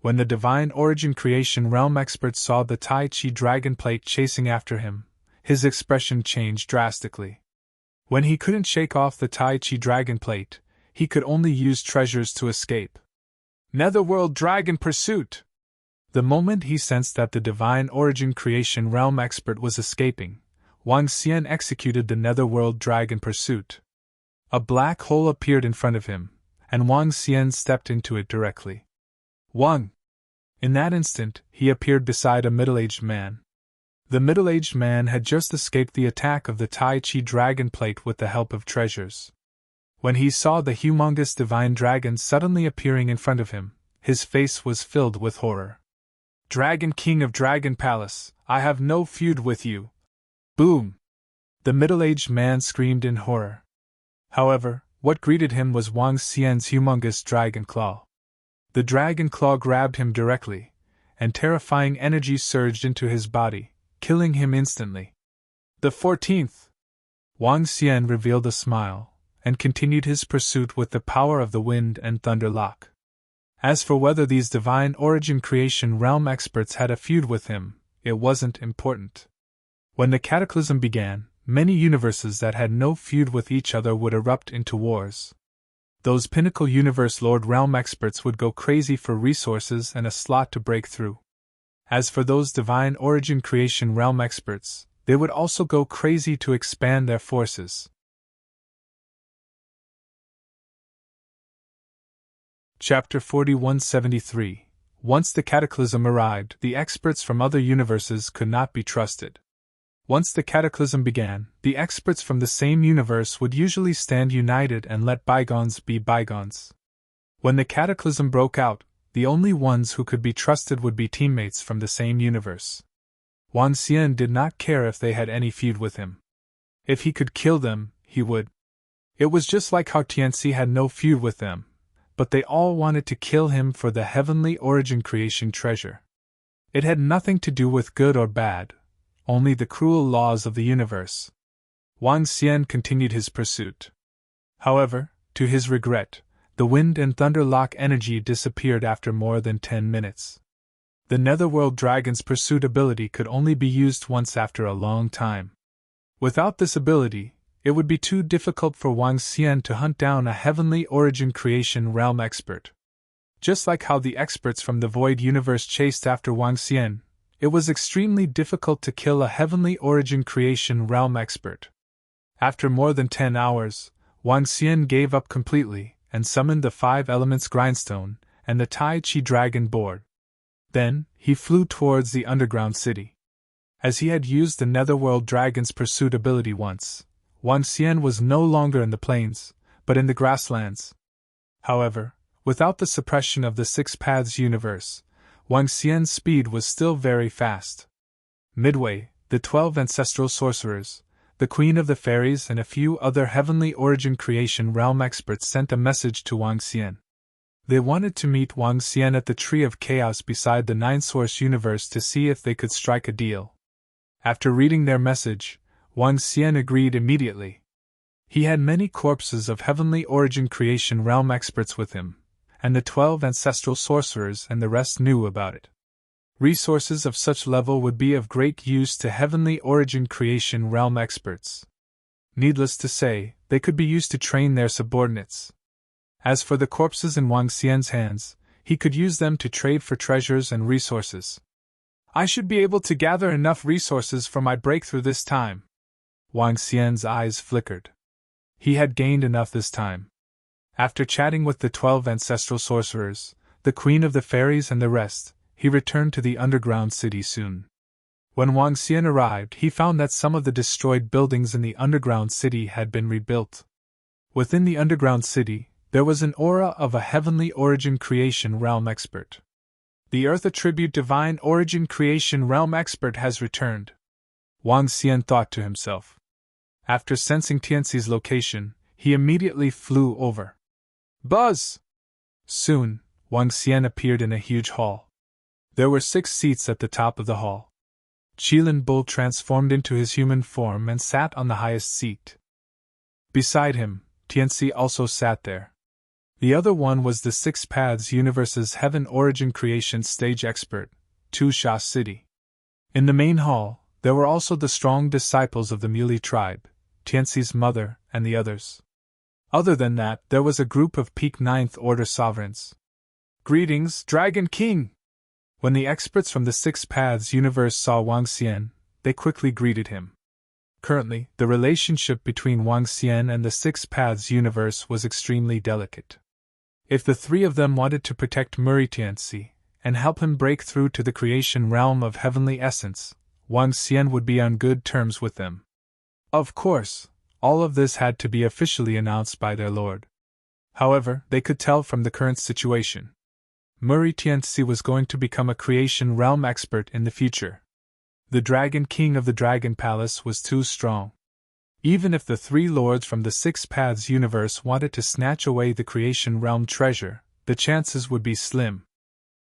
When the divine origin creation realm expert saw the Tai Chi dragon plate chasing after him, his expression changed drastically. When he couldn't shake off the Tai Chi dragon plate, he could only use treasures to escape. Netherworld Dragon Pursuit! The moment he sensed that the divine origin creation realm expert was escaping, Wang Xian executed the Netherworld Dragon Pursuit. A black hole appeared in front of him, and Wang Xian stepped into it directly. Wang! In that instant, he appeared beside a middle-aged man. The middle-aged man had just escaped the attack of the Tai Chi dragon plate with the help of treasures. When he saw the humongous divine dragon suddenly appearing in front of him, his face was filled with horror. Dragon King of Dragon Palace, I have no feud with you. Boom! The middle-aged man screamed in horror. However, what greeted him was Wang Xian's humongous dragon claw. The dragon claw grabbed him directly, and terrifying energy surged into his body, killing him instantly. The 14th! Wang Xian revealed a smile, and continued his pursuit with the power of the wind and thunder lock. As for whether these divine origin creation realm experts had a feud with him, it wasn't important. When the cataclysm began, many universes that had no feud with each other would erupt into wars. Those pinnacle universe lord realm experts would go crazy for resources and a slot to break through. As for those divine origin creation realm experts, they would also go crazy to expand their forces. Chapter 4173. Once the cataclysm arrived, the experts from other universes could not be trusted. Once the cataclysm began, the experts from the same universe would usually stand united and let bygones be bygones. When the cataclysm broke out, the only ones who could be trusted would be teammates from the same universe. Wang Xian did not care if they had any feud with him. If he could kill them, he would. It was just like how Tianxi had no feud with them, but they all wanted to kill him for the heavenly origin creation treasure. It had nothing to do with good or bad, only the cruel laws of the universe. Wang Xian continued his pursuit. However, to his regret, the wind and thunder lock energy disappeared after more than 10 minutes. The Netherworld Dragon's pursuit ability could only be used once after a long time. Without this ability, it would be too difficult for Wang Xian to hunt down a heavenly origin creation realm expert. Just like how the experts from the Void Universe chased after Wang Xian, it was extremely difficult to kill a heavenly origin creation realm expert. After more than 10 hours, Wang Xian gave up completely and summoned the 5 elements grindstone and the Tai Chi dragon board. Then, he flew towards the underground city. As he had used the Netherworld Dragon's pursuit ability once, Wang Xian was no longer in the plains, but in the grasslands. However, without the suppression of the 6 Paths universe, Wang Xian's speed was still very fast. Midway, the 12 ancestral sorcerers, the Queen of the Fairies and a few other heavenly origin creation realm experts sent a message to Wang Xian. They wanted to meet Wang Xian at the Tree of Chaos beside the 9-Source universe to see if they could strike a deal. After reading their message, Wang Xian agreed immediately. He had many corpses of heavenly origin creation realm experts with him, and the 12 ancestral sorcerers and the rest knew about it. Resources of such level would be of great use to heavenly origin creation realm experts. Needless to say, they could be used to train their subordinates. As for the corpses in Wang Xian's hands, he could use them to trade for treasures and resources. I should be able to gather enough resources for my breakthrough this time. Wang Xian's eyes flickered. He had gained enough this time. After chatting with the 12 ancestral sorcerers, the Queen of the Fairies and the rest, he returned to the underground city soon. When Wang Xian arrived, he found that some of the destroyed buildings in the underground city had been rebuilt. Within the underground city, there was an aura of a heavenly origin creation realm expert. The Earth Attribute Divine Origin Creation Realm Expert has returned, Wang Xian thought to himself. After sensing Tianxi's location, he immediately flew over. Buzz! Soon, Wang Xian appeared in a huge hall. There were 6 seats at the top of the hall. Qilin Bull transformed into his human form and sat on the highest seat. Beside him, Tianxi also sat there. The other one was the Six Paths Universe's Heaven Origin Creation Stage expert, Tu Sha City. In the main hall, there were also the strong disciples of the Muley tribe, Tianxi's mother, and the others. Other than that, there was a group of peak Ninth Order sovereigns. "Greetings, Dragon King!" When the experts from the Six Paths universe saw Wang Xian, they quickly greeted him. Currently, the relationship between Wang Xian and the Six Paths universe was extremely delicate. If the three of them wanted to protect Tianxi and help him break through to the creation realm of heavenly essence, Wang Xian would be on good terms with them. Of course, all of this had to be officially announced by their lord. However, they could tell from the current situation. Tianxi was going to become a creation realm expert in the future. The Dragon King of the Dragon Palace was too strong. Even if the three lords from the Six Paths universe wanted to snatch away the creation realm treasure, the chances would be slim.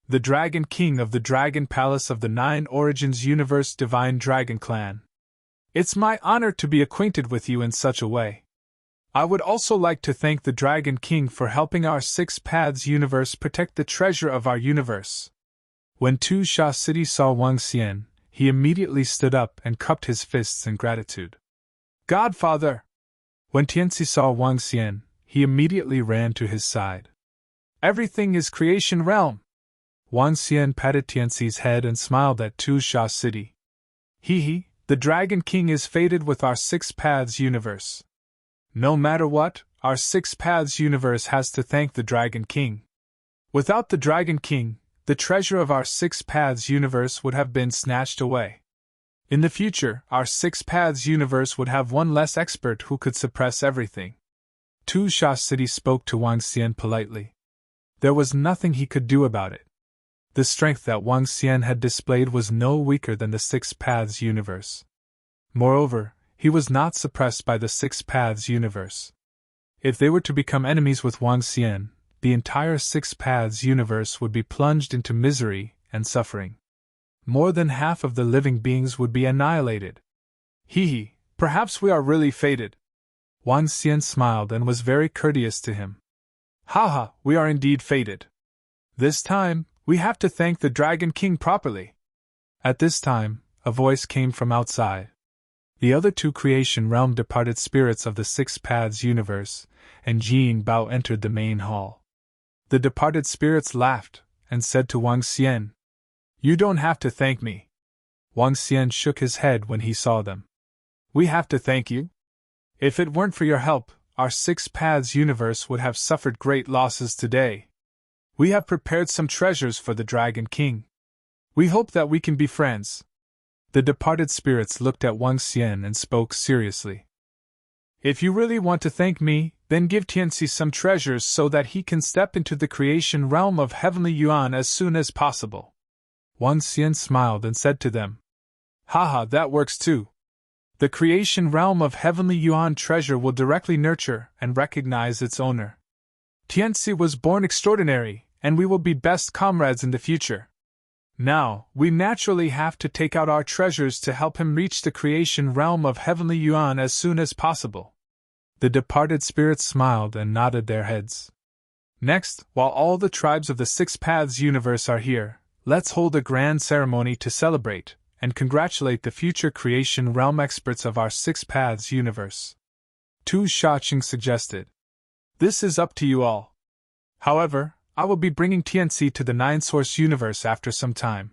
The Dragon King of the Dragon Palace of the Nine Origins Universe Divine Dragon Clan. It's my honor to be acquainted with you in such a way. I would also like to thank the Dragon King for helping our Six Paths universe protect the treasure of our universe. When Tu Sha City saw Wang Xian, he immediately stood up and cupped his fists in gratitude. Godfather! When Tianxi saw Wang Xian, he immediately ran to his side. Everything is creation realm! Wang Xian patted Tianxi's head and smiled at Tu Sha City. He, the Dragon King is fated with our Six Paths universe. No matter what, our Six Paths universe has to thank the Dragon King. Without the Dragon King, the treasure of our Six Paths universe would have been snatched away. In the future, our Six Paths universe would have one less expert who could suppress everything. Tu Sha City spoke to Wang Xian politely. There was nothing he could do about it. The strength that Wang Xian had displayed was no weaker than the Six Paths universe. Moreover, he was not suppressed by the Six Paths universe. If they were to become enemies with Wang Xian, the entire Six Paths universe would be plunged into misery and suffering. More than half of the living beings would be annihilated. Perhaps we are really fated. Wang Xian smiled and was very courteous to him. Haha, we are indeed fated. This time, we have to thank the Dragon King properly. At this time, a voice came from outside. The other two creation realm departed spirits of the Six Paths universe, and Jin Bao entered the main hall. The departed spirits laughed, and said to Wang Xian, "You don't have to thank me." Wang Xian shook his head when he saw them. "We have to thank you? If it weren't for your help, our Six Paths universe would have suffered great losses today. We have prepared some treasures for the Dragon King. We hope that we can be friends." The departed spirits looked at Wang Xian and spoke seriously. "If you really want to thank me, then give Tianxi some treasures so that he can step into the creation realm of Heavenly Yuan as soon as possible." Wang Xian smiled and said to them, "Haha, that works too. The creation realm of Heavenly Yuan treasure will directly nurture and recognize its owner. Tianxi was born extraordinary, and we will be best comrades in the future. Now, we naturally have to take out our treasures to help him reach the creation realm of Heavenly Yuan as soon as possible." The departed spirits smiled and nodded their heads. "Next, while all the tribes of the Six Paths universe are here, let's hold a grand ceremony to celebrate and congratulate the future creation realm experts of our Six Paths universe." Tu Shaqing suggested. "This is up to you all. However, I will be bringing Tianxi to the Nine Source universe after some time.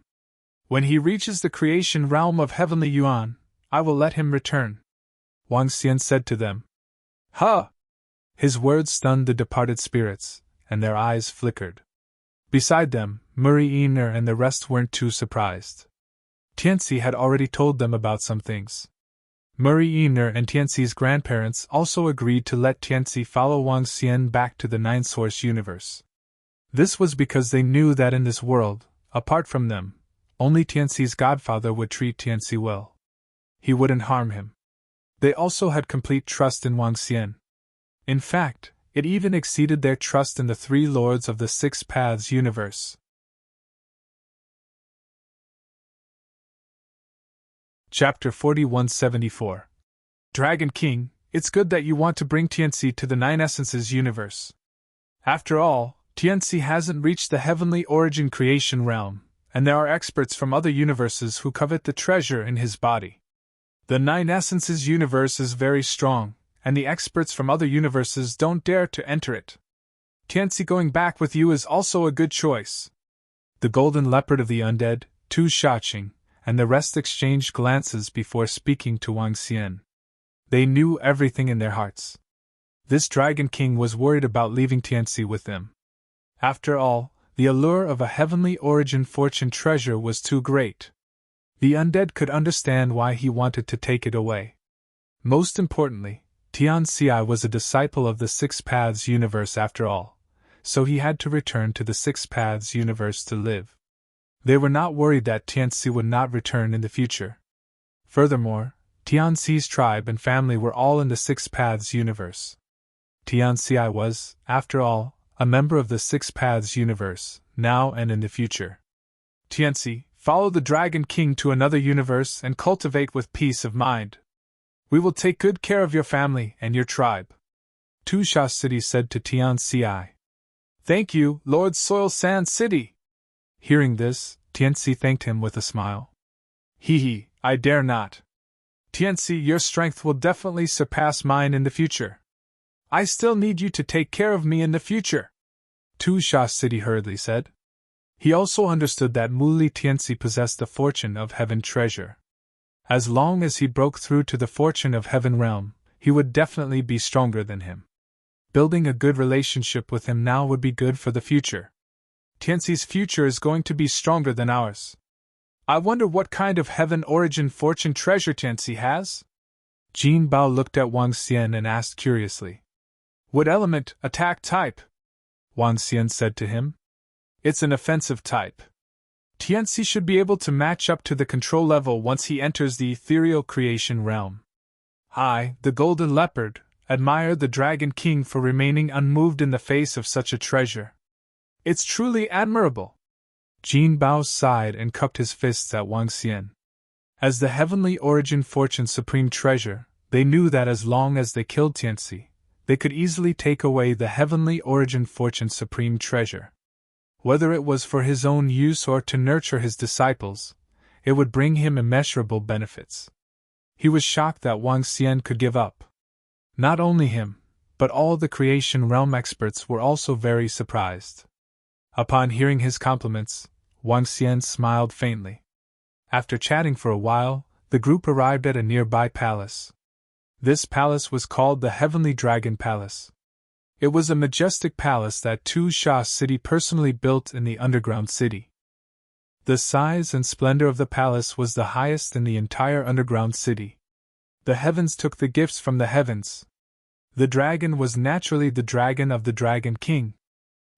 When he reaches the creation realm of Heavenly Yuan, I will let him return." Wang Xian said to them. "Huh!" His words stunned the departed spirits, and their eyes flickered. Beside them, Iner and the rest weren't too surprised. Tianxi had already told them about some things. Iner and Tianxi's grandparents also agreed to let Tianxi follow Wang Xian back to the Nine Source universe. This was because they knew that in this world, apart from them, only Tianxi's godfather would treat Tianxi well. He wouldn't harm him. They also had complete trust in Wang Xian. In fact, it even exceeded their trust in the three lords of the Six Paths universe. Chapter 4174. Dragon King, it's good that you want to bring Tianxi to the Nine Essences universe. After all, Tianxi hasn't reached the heavenly origin creation realm, and there are experts from other universes who covet the treasure in his body. The Nine Essences universe is very strong, and the experts from other universes don't dare to enter it. Tianxi going back with you is also a good choice. The golden leopard of the undead, Tu Shaxing, and the rest exchanged glances before speaking to Wang Xian. They knew everything in their hearts. This Dragon King was worried about leaving Tianxi with them. After all, the allure of a heavenly origin fortune treasure was too great. The undead could understand why he wanted to take it away. Most importantly, Tianxi was a disciple of the Six Paths universe after all, so he had to return to the Six Paths universe to live. They were not worried that Tianxi would not return in the future. Furthermore, Tianxi's tribe and family were all in the Six Paths universe. Tianxi was, after all, a member of the Six Paths universe, now and in the future. Tianxi, follow the Dragon King to another universe and cultivate with peace of mind. We will take good care of your family and your tribe. Tu Sha City said to Tianxi. Thank you, Lord Soil Sand City. Hearing this, Tianxi thanked him with a smile. Hee, I dare not. Tianxi, your strength will definitely surpass mine in the future. I still need you to take care of me in the future. Tu Sha City hurriedly said. He also understood that Muli Tianxi possessed the fortune of heaven treasure. As long as he broke through to the fortune of heaven realm, he would definitely be stronger than him. Building a good relationship with him now would be good for the future. Tianxi's future is going to be stronger than ours. I wonder what kind of heaven origin fortune treasure Tianxi has? Jin Bao looked at Wang Xian and asked curiously. What element, attack type? Wang Xian said to him. It's an offensive type. Tianxi should be able to match up to the control level once he enters the ethereal creation realm. I, the Golden Leopard, admire the Dragon King for remaining unmoved in the face of such a treasure. It's truly admirable. Jin Bao sighed and cupped his fists at Wang Xian. As the heavenly origin fortune supreme treasure, they knew that as long as they killed Tianxi, they could easily take away the heavenly origin fortune supreme treasure. Whether it was for his own use or to nurture his disciples, it would bring him immeasurable benefits. He was shocked that Wang Xian could give up. Not only him, but all the creation realm experts were also very surprised. Upon hearing his compliments, Wang Xian smiled faintly. After chatting for a while, the group arrived at a nearby palace. This palace was called the Heavenly Dragon Palace. It was a majestic palace that Tu Sha City personally built in the underground city. The size and splendor of the palace was the highest in the entire underground city. The heavens took the gifts from the heavens. The dragon was naturally the dragon of the Dragon King.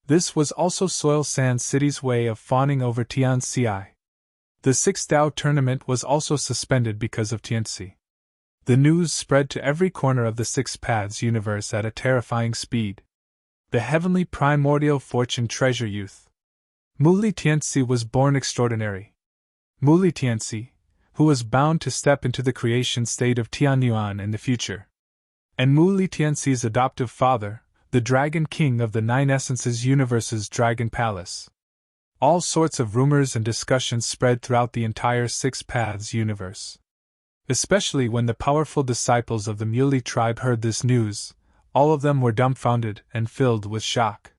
This was also Soil Sand City's way of fawning over Tianxi. The Six Dao tournament was also suspended because of Tianxi. The news spread to every corner of the Six Paths universe at a terrifying speed. The heavenly primordial fortune treasure youth. Muli Tianxi was born extraordinary. Muli Tianxi, who was bound to step into the creation state of Tianyuan in the future. And Muli Tianxi's adoptive father, the Dragon King of the Nine Essences universe's Dragon Palace. All sorts of rumors and discussions spread throughout the entire Six Paths universe. Especially when the powerful disciples of the Muley tribe heard this news, all of them were dumbfounded and filled with shock.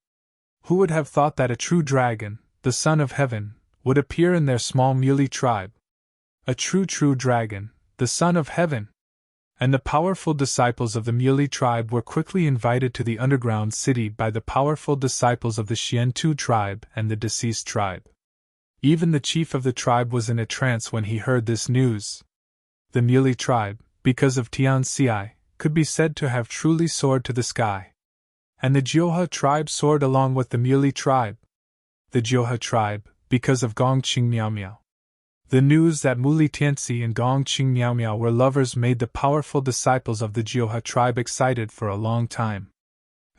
Who would have thought that a true dragon, the son of heaven, would appear in their small Muley tribe? A true dragon, the son of heaven! And the powerful disciples of the Muley tribe were quickly invited to the underground city by the powerful disciples of the Xiantu tribe and the deceased tribe. Even the chief of the tribe was in a trance when he heard this news. The Muley tribe, because of Tianxi, could be said to have truly soared to the sky. And the Jioha tribe soared along with the Muley tribe. The Jioha tribe, because of Gongqing Miao Miao. The news that Muli Tianxi and Gongqing Miao Miao were lovers made the powerful disciples of the Jioha tribe excited for a long time.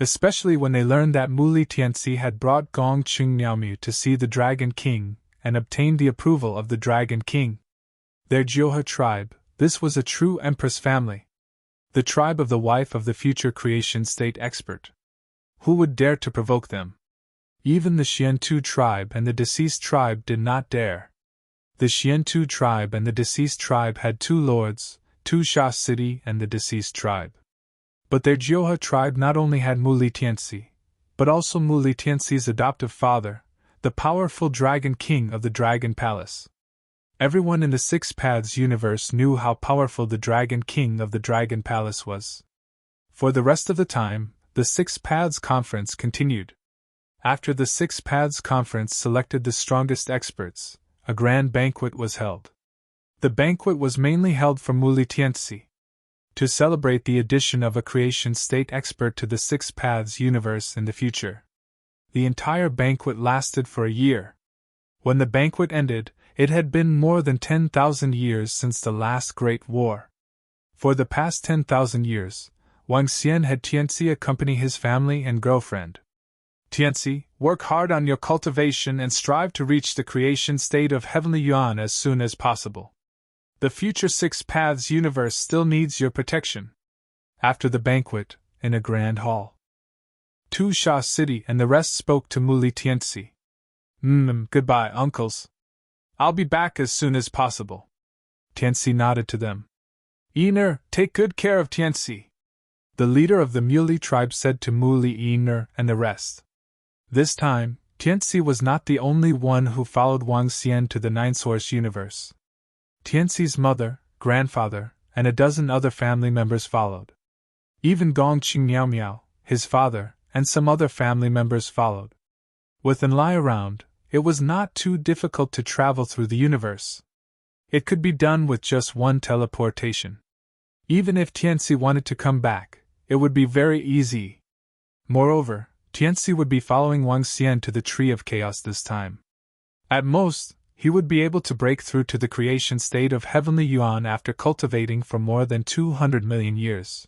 Especially when they learned that Muli Tianxi had brought Gongqing Miao Miao to see the Dragon King and obtained the approval of the Dragon King. Their Jioha tribe, this was a true empress family. The tribe of the wife of the future creation state expert. Who would dare to provoke them? Even the Xiantu tribe and the deceased tribe did not dare. The Xiantu tribe and the deceased tribe had two lords, Tu Sha City and the deceased tribe. But their Jioha tribe not only had Muli Tianxi, but also Muli Tianxi's adoptive father, the powerful Dragon King of the Dragon Palace. Everyone in the Six Paths universe knew how powerful the Dragon King of the Dragon Palace was. For the rest of the time, the Six Paths Conference continued. After the Six Paths Conference selected the strongest experts, a grand banquet was held. The banquet was mainly held for Muli Tianxi, to celebrate the addition of a creation state expert to the Six Paths universe in the future. The entire banquet lasted for a year. When the banquet ended, it had been more than 10,000 years since the last Great War. For the past 10,000 years, Wang Xian had Tianxi accompany his family and girlfriend. Tianxi, work hard on your cultivation and strive to reach the creation state of Heavenly Yuan as soon as possible. The future Six Paths universe still needs your protection. After the banquet, in a grand hall, Tu Sha City and the rest spoke to Muli Tianxi. Goodbye, uncles. I'll be back as soon as possible. Tianxi nodded to them. Yiner, take good care of Tianxi, the leader of the Muli tribe said to Muli Yiner and the rest. This time, Tianxi was not the only one who followed Wang Xian to the Nine Source universe. Tianxi's mother, grandfather, and a dozen other family members followed. Even Gong Qing Miao Miao, his father, and some other family members followed. With Enlai around, it was not too difficult to travel through the universe. It could be done with just one teleportation. Even if Tianxi wanted to come back, it would be very easy. Moreover, Tianxi would be following Wang Xian to the Tree of Chaos this time. At most, he would be able to break through to the creation state of Heavenly Yuan after cultivating for more than 200 million years.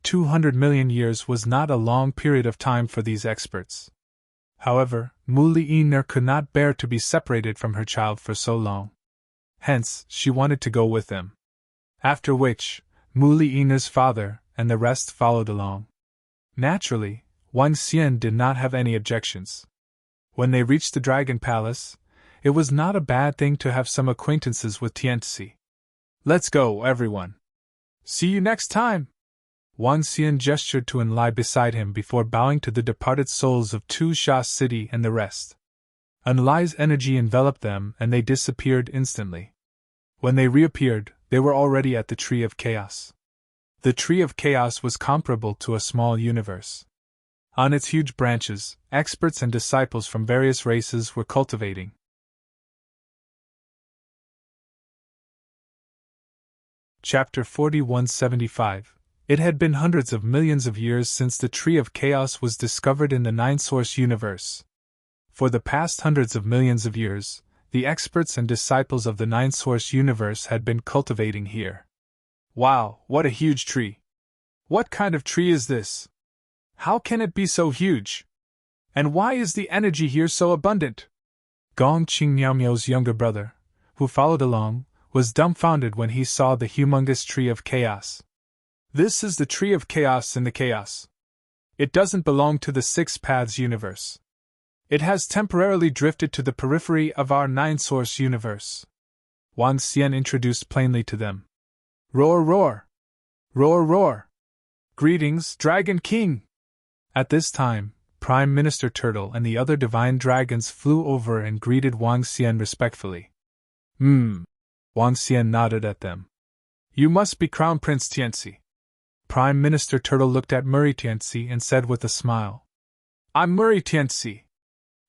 200 million years was not a long period of time for these experts. However, Muli Yiner could not bear to be separated from her child for so long. Hence, she wanted to go with them. After which, Muli Yiner's father and the rest followed along. Naturally, Wang Xian did not have any objections. When they reached the Dragon Palace, it was not a bad thing to have some acquaintances with Tianxi. Let's go, everyone. See you next time! Wang Xian gestured to Enlai beside him before bowing to the departed souls of Tu Sha City and the rest. Enlai's energy enveloped them and they disappeared instantly. When they reappeared, they were already at the Tree of Chaos. The Tree of Chaos was comparable to a small universe. On its huge branches, experts and disciples from various races were cultivating. Chapter 4175. It had been hundreds of millions of years since the Tree of Chaos was discovered in the Nine Source universe. For the past hundreds of millions of years, the experts and disciples of the Nine Source universe had been cultivating here. Wow, what a huge tree! What kind of tree is this? How can it be so huge? And why is the energy here so abundant? Gong Qing Miao Miao's younger brother, who followed along, was dumbfounded when he saw the humongous Tree of Chaos. This is the Tree of Chaos in the Chaos. It doesn't belong to the Six Paths universe. It has temporarily drifted to the periphery of our Nine Source universe. Wang Xian introduced plainly to them. Roar, roar! Roar, roar! Greetings, Dragon King! At this time, Prime Minister Turtle and the other divine dragons flew over and greeted Wang Xian respectfully. Wang Xian nodded at them. You must be Crown Prince Tianxi. Prime Minister Turtle looked at Murray Tianxi and said with a smile. I'm Murray Tianxi.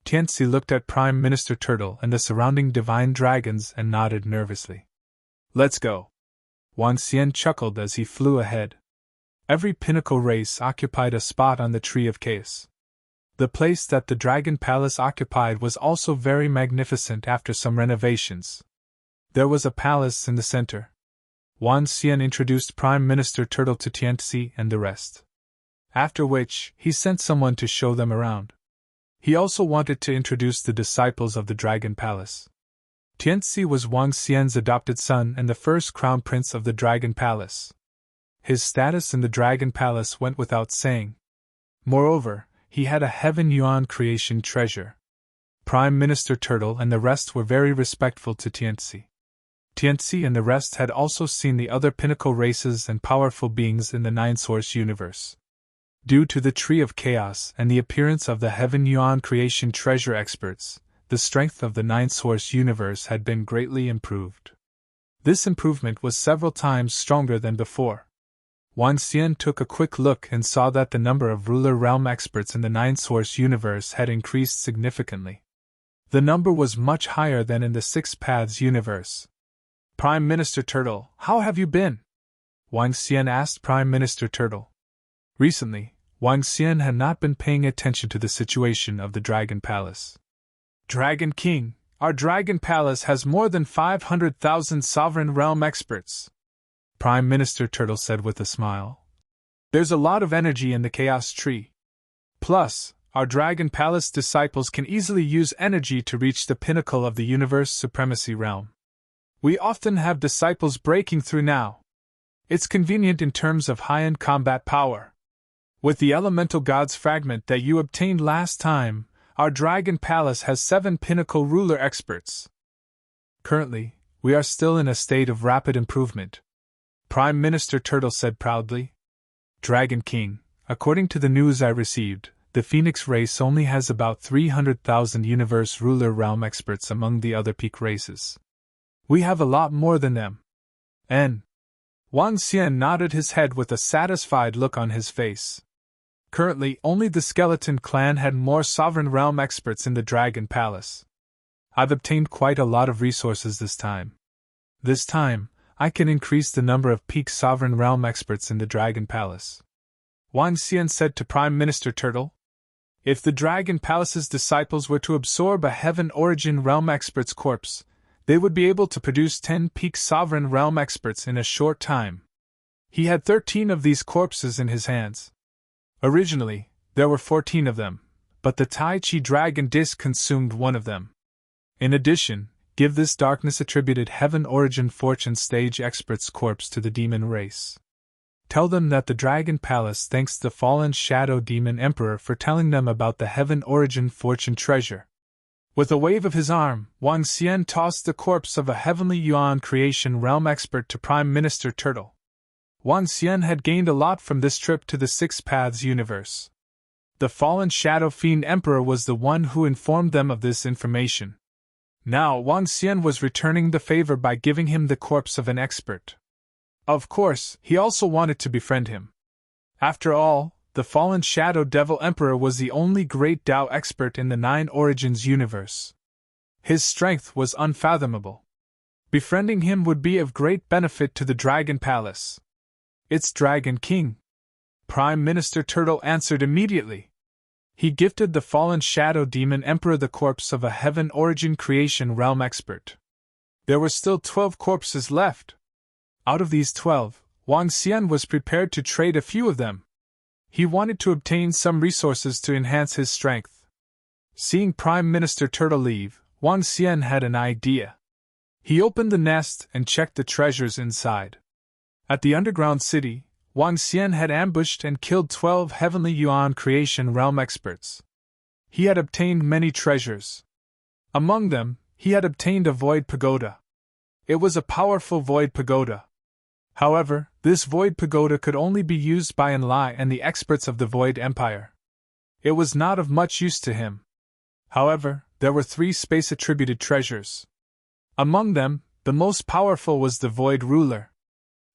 Tianxi looked at Prime Minister Turtle and the surrounding divine dragons and nodded nervously. Let's go. Wang Xian chuckled as he flew ahead. Every pinnacle race occupied a spot on the Tree of Chaos. The place that the Dragon Palace occupied was also very magnificent after some renovations. There was a palace in the center. Wang Xian introduced Prime Minister Turtle to Tianxi and the rest. After which, he sent someone to show them around. He also wanted to introduce the disciples of the Dragon Palace. Tianxi was Wang Xian's adopted son and the first crown prince of the Dragon Palace. His status in the Dragon Palace went without saying. Moreover, he had a Heaven Yuan creation treasure. Prime Minister Turtle and the rest were very respectful to Tianzi. Tianzi and the rest had also seen the other pinnacle races and powerful beings in the Nine-Source universe. Due to the Tree of Chaos and the appearance of the Heaven Yuan creation treasure experts, the strength of the Nine-Source universe had been greatly improved. This improvement was several times stronger than before. Wang Xian took a quick look and saw that the number of ruler realm experts in the Nine-Source universe had increased significantly. The number was much higher than in the Six Paths universe. Prime Minister Turtle, how have you been? Wang Xian asked Prime Minister Turtle. Recently, Wang Xian had not been paying attention to the situation of the Dragon Palace. Dragon King, our Dragon Palace has more than 500,000 sovereign realm experts, Prime Minister Turtle said with a smile. There's a lot of energy in the Chaos Tree. Plus, our Dragon Palace disciples can easily use energy to reach the pinnacle of the universe supremacy realm. We often have disciples breaking through now. It's convenient in terms of high-end combat power. With the elemental gods fragment that you obtained last time, our Dragon Palace has 7 pinnacle ruler experts. Currently, we are still in a state of rapid improvement, Prime Minister Turtle said proudly. Dragon King, according to the news I received, the Phoenix race only has about 300,000 universe ruler realm experts among the other peak races. We have a lot more than them. And Wang Xian nodded his head with a satisfied look on his face. Currently, only the Skeleton Clan had more sovereign realm experts in the Dragon Palace. I've obtained quite a lot of resources this time. This time, I can increase the number of peak sovereign realm experts in the Dragon Palace. Wang Xian said to Prime Minister Turtle. If the Dragon Palace's disciples were to absorb a Heaven Origin Realm Expert's corpse, they would be able to produce 10 peak sovereign realm experts in a short time. He had 13 of these corpses in his hands. Originally, there were 14 of them, but the Tai Chi Dragon Disc consumed one of them. In addition, give this darkness-attributed Heaven Origin Fortune Stage Expert's corpse to the demon race. Tell them that the Dragon Palace thanks the fallen Shadow Demon Emperor for telling them about the Heaven Origin Fortune treasure. With a wave of his arm, Wang Xian tossed the corpse of a Heavenly Yuan Creation Realm expert to Prime Minister Turtle. Wang Xian had gained a lot from this trip to the Six Paths universe. The fallen Shadow Fiend Emperor was the one who informed them of this information. Now Wang Xian was returning the favor by giving him the corpse of an expert. Of course, he also wanted to befriend him. After all, the fallen Shadow Devil Emperor was the only great Dao expert in the Nine Origins universe. His strength was unfathomable. Befriending him would be of great benefit to the Dragon Palace. It's Dragon King, Prime Minister Turtle answered immediately. He gifted the fallen Shadow Demon Emperor the corpse of a Heaven Origin Creation Realm expert. There were still 12 corpses left. Out of these 12, Wang Xian was prepared to trade a few of them. He wanted to obtain some resources to enhance his strength. Seeing Prime Minister Turtle leave, Wang Xian had an idea. He opened the nest and checked the treasures inside. At the underground city, Wang Xian had ambushed and killed 12 Heavenly Yuan Creation Realm experts. He had obtained many treasures. Among them, he had obtained a Void Pagoda. It was a powerful Void Pagoda. However, this Void Pagoda could only be used by Enlai and the experts of the Void Empire. It was not of much use to him. However, there were 3 space-attributed treasures. Among them, the most powerful was the Void Ruler.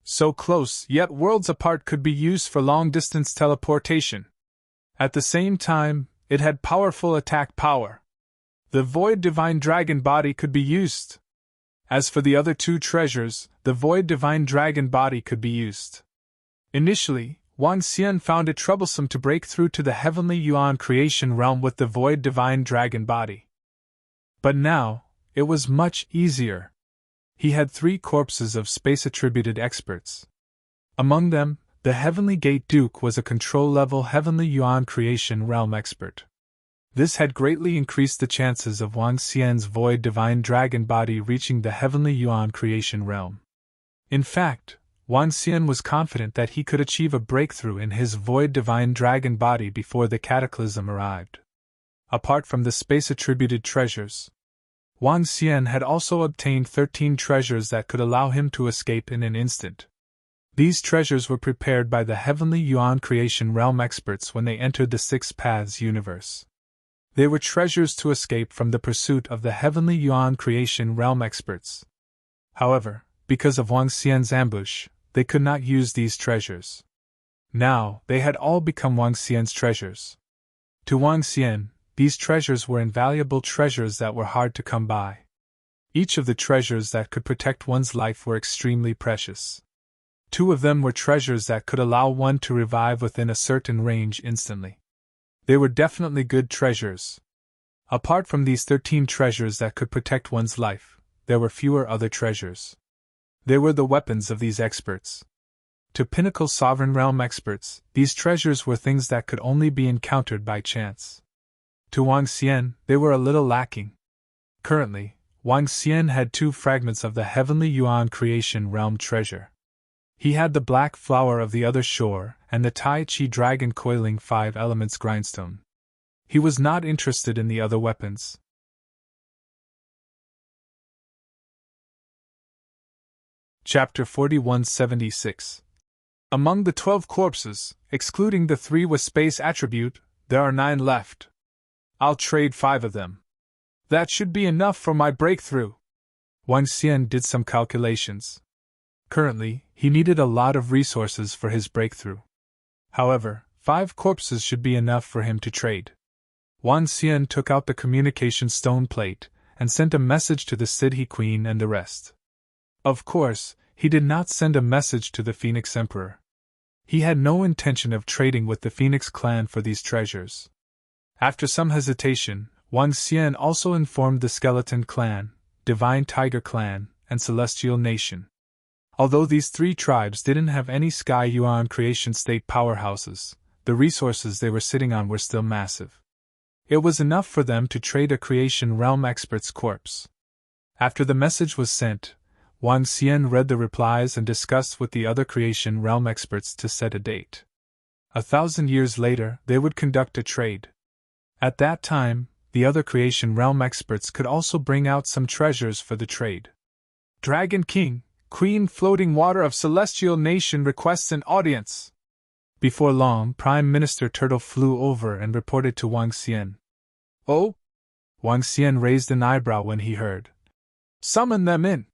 So close yet worlds apart could be used for long-distance teleportation. At the same time, it had powerful attack power. The Void Divine Dragon Body could be used. As for the other 2 treasures, the Void Divine Dragon Body could be used. Initially, Wang Xian found it troublesome to break through to the Heavenly Yuan Creation Realm with the Void Divine Dragon Body. But now, it was much easier. He had 3 corpses of space-attributed experts. Among them, the Heavenly Gate Duke was a control-level Heavenly Yuan Creation Realm expert. This had greatly increased the chances of Wang Xian's Void Divine Dragon Body reaching the Heavenly Yuan Creation Realm. In fact, Wang Xian was confident that he could achieve a breakthrough in his void divine dragon body before the cataclysm arrived. Apart from the space-attributed treasures, Wang Xian had also obtained 13 treasures that could allow him to escape in an instant. These treasures were prepared by the Heavenly Yuan Creation Realm experts when they entered the Six Paths universe. They were treasures to escape from the pursuit of the Heavenly Yuan Creation Realm experts. However, because of Wang Xian's ambush, they could not use these treasures. Now, they had all become Wang Xian's treasures. To Wang Xian, these treasures were invaluable treasures that were hard to come by. Each of the treasures that could protect one's life were extremely precious. 2 of them were treasures that could allow one to revive within a certain range instantly. They were definitely good treasures. Apart from these 13 treasures that could protect one's life, there were fewer other treasures. They were the weapons of these experts. To Pinnacle Sovereign Realm experts, these treasures were things that could only be encountered by chance. To Wang Xian, they were a little lacking. Currently, Wang Xian had 2 fragments of the Heavenly Yuan Creation Realm treasure. He had the Black Flower of the Other Shore and the Tai Chi Dragon Coiling 5 Elements Grindstone. He was not interested in the other weapons. Chapter 4176. Among the 12 corpses, excluding the 3 with space attribute, there are 9 left. I'll trade 5 of them. That should be enough for my breakthrough. Wang Xian did some calculations. Currently, he needed a lot of resources for his breakthrough. However, 5 corpses should be enough for him to trade. Wang Xian took out the communication stone plate and sent a message to the Sidhe Queen and the rest. Of course, he did not send a message to the Phoenix Emperor. He had no intention of trading with the Phoenix clan for these treasures. After some hesitation, Wang Xian also informed the Skeleton Clan, Divine Tiger Clan, and Celestial Nation. Although these 3 tribes didn't have any Sky Yuan Creation State powerhouses, the resources they were sitting on were still massive. It was enough for them to trade a Creation Realm expert's corpse. After the message was sent, Wang Xian read the replies and discussed with the other Creation Realm experts to set a date. 1,000 years later, they would conduct a trade. At that time, the other Creation Realm experts could also bring out some treasures for the trade. Dragon King, Queen Floating Water of Celestial Nation requests an audience. Before long, Prime Minister Turtle flew over and reported to Wang Xian. Oh? Wang Xian raised an eyebrow when he heard. Summon them in.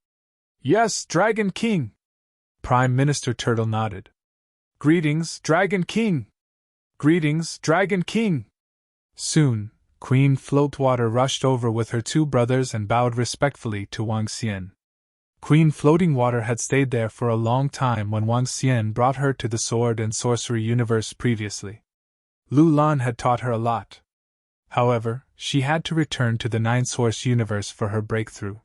Yes, Dragon King. Prime Minister Turtle nodded. Greetings, Dragon King. Greetings, Dragon King. Soon, Queen Floatwater rushed over with her 2 brothers and bowed respectfully to Wang Xian. Queen Floating Water had stayed there for a long time when Wang Xian brought her to the Sword and Sorcery universe previously. Lu Lan had taught her a lot. However, she had to return to the Nine Source universe for her breakthrough.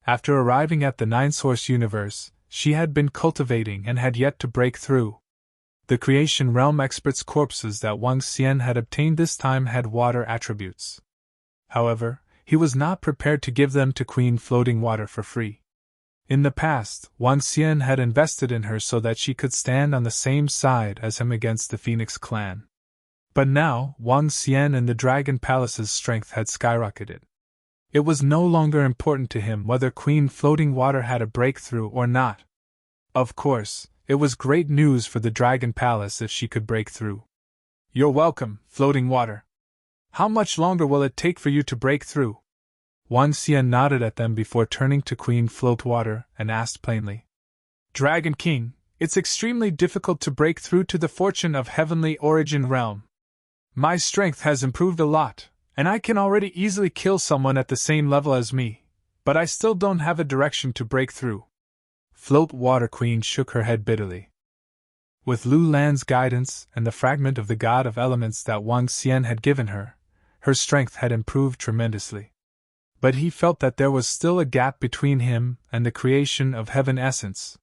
After arriving at the Nine Source universe, she had been cultivating and had yet to break through. The Creation Realm experts' corpses that Wang Xian had obtained this time had water attributes. However, he was not prepared to give them to Queen Floating Water for free. In the past, Wang Xian had invested in her so that she could stand on the same side as him against the Phoenix clan. But now, Wang Xian and the Dragon Palace's strength had skyrocketed. It was no longer important to him whether Queen Floating Water had a breakthrough or not. Of course, it was great news for the Dragon Palace if she could break through. You're welcome, Floating Water. How much longer will it take for you to break through? Wang Xian nodded at them before turning to Queen Floatwater and asked plainly. Dragon King, it's extremely difficult to break through to the fortune of Heavenly Origin Realm. My strength has improved a lot, and I can already easily kill someone at the same level as me, but I still don't have a direction to break through. Floatwater Queen shook her head bitterly. With Lu Lan's guidance and the fragment of the God of Elements that Wang Xian had given her, her strength had improved tremendously. But he felt that there was still a gap between him and the creation of Heaven Essence.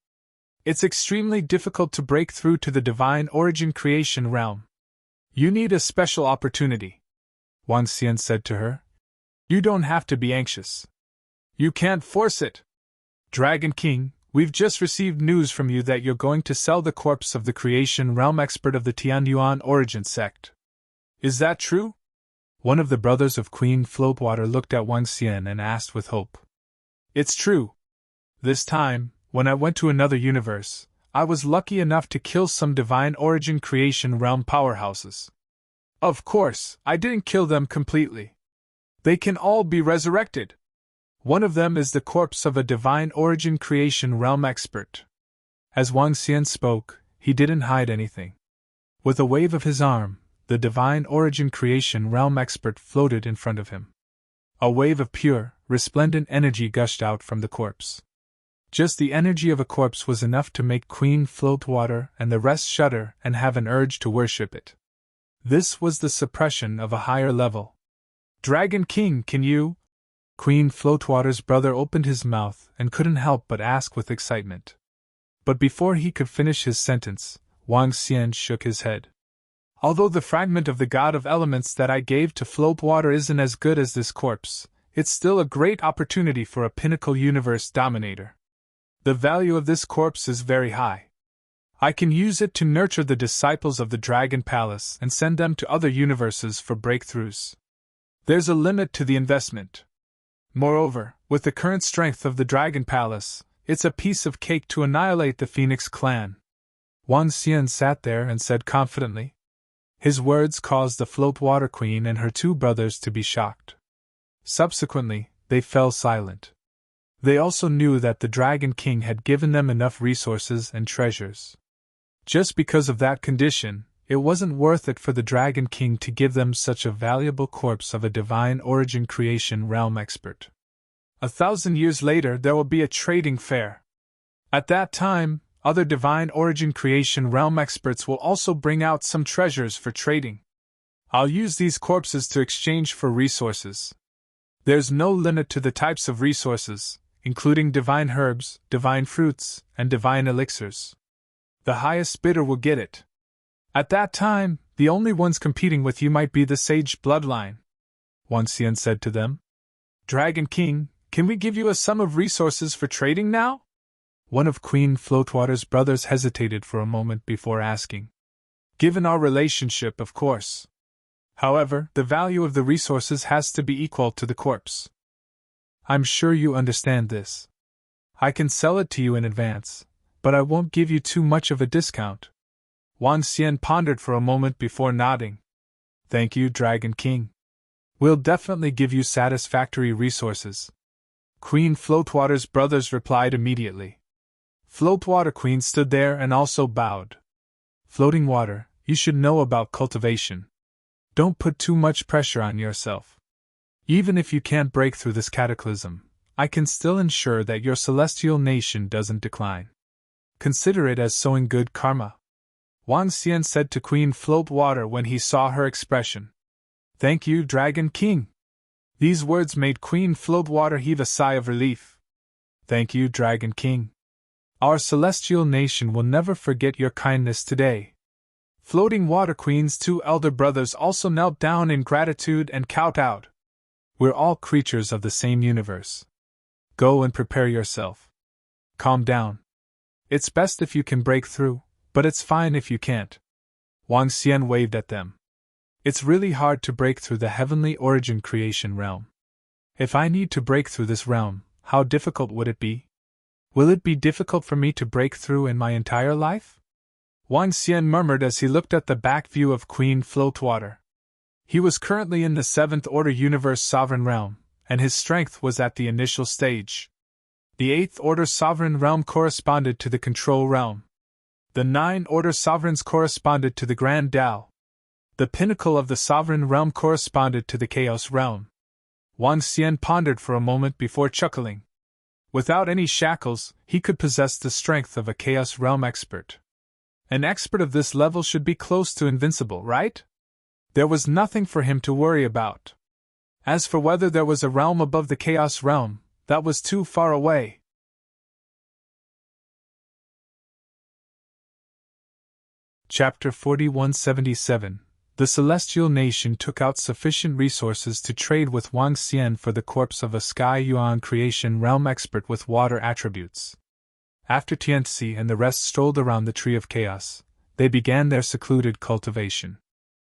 It's extremely difficult to break through to the Divine Origin Creation Realm. You need a special opportunity, Wang Xian said to her. You don't have to be anxious. You can't force it. Dragon King, We've just received news from you that you're going to sell the corpse of the creation realm expert of the Tianyuan origin sect. Is that true? One of the brothers of Queen Floatwater looked at Wang Xian and asked with hope. It's true. This time, when I went to another universe, I was lucky enough to kill some divine origin creation realm powerhouses. Of course, I didn't kill them completely. They can all be resurrected. One of them is the corpse of a divine origin creation realm expert. As Wang Xian spoke, he didn't hide anything. With a wave of his arm, the divine origin creation realm expert floated in front of him. A wave of pure, resplendent energy gushed out from the corpse. Just the energy of a corpse was enough to make Queen Floatwater and the rest shudder and have an urge to worship it. This was the suppression of a higher level. Dragon King, can you? Queen Floatwater's brother opened his mouth and couldn't help but ask with excitement. But before he could finish his sentence, Wang Xian shook his head. Although the fragment of the god of elements that I gave to Floatwater isn't as good as this corpse, it's still a great opportunity for a pinnacle universe dominator. The value of this corpse is very high. I can use it to nurture the disciples of the Dragon Palace and send them to other universes for breakthroughs. There's a limit to the investment. Moreover, with the current strength of the Dragon Palace, it's a piece of cake to annihilate the Phoenix clan. Wang Xian sat there and said confidently. His words caused the Floatwater Queen and her two brothers to be shocked. Subsequently, they fell silent. They also knew that the Dragon King had given them enough resources and treasures. Just because of that condition, it wasn't worth it for the Dragon King to give them such a valuable corpse of a divine origin creation realm expert. 1,000 years later, there will be a trading fair. At that time, other divine origin creation realm experts will also bring out some treasures for trading. I'll use these corpses to exchange for resources. There's no limit to the types of resources, including divine herbs, divine fruits, and divine elixirs. The highest bidder will get it. At that time, the only ones competing with you might be the Sage bloodline. Wang Xian said to them. Dragon King, can we give you a sum of resources for trading now? One of Queen Floatwater's brothers hesitated for a moment before asking. Given our relationship, of course. However, the value of the resources has to be equal to the corpse. I'm sure you understand this. I can sell it to you in advance, but I won't give you too much of a discount. Wang Xian pondered for a moment before nodding. Thank you, Dragon King. We'll definitely give you satisfactory resources. Queen Floatwater's brothers replied immediately. Floatwater Queen stood there and also bowed. Floating Water, you should know about cultivation. Don't put too much pressure on yourself. Even if you can't break through this cataclysm, I can still ensure that your celestial nation doesn't decline. Consider it as sowing good karma. Wang Xian said to Queen Floatwater when he saw her expression. Thank you, Dragon King. These words made Queen Floatwater heave a sigh of relief. Thank you, Dragon King. Our celestial nation will never forget your kindness today. Floating Water Queen's two elder brothers also knelt down in gratitude and kowtowed. We're all creatures of the same universe. Go and prepare yourself. Calm down. It's best if you can break through, but it's fine if you can't. Wang Xian waved at them. It's really hard to break through the heavenly origin creation realm. If I need to break through this realm, how difficult would it be? Will it be difficult for me to break through in my entire life? Wang Xian murmured as he looked at the back view of Queen Floatwater. He was currently in the 7th Order Universe Sovereign Realm, and his strength was at the initial stage. The 8th Order Sovereign Realm corresponded to the Control Realm. The 9 Order Sovereigns corresponded to the Grand Tao. The pinnacle of the Sovereign Realm corresponded to the Chaos Realm. Wang Xian pondered for a moment before chuckling. Without any shackles, he could possess the strength of a Chaos Realm expert. An expert of this level should be close to invincible, right? There was nothing for him to worry about. As for whether there was a realm above the Chaos Realm, that was too far away. Chapter 4177. The Celestial Nation took out sufficient resources to trade with Wang Xian for the corpse of a Sky Yuan creation realm expert with water attributes. After Tianzi and the rest strolled around the Tree of Chaos, they began their secluded cultivation.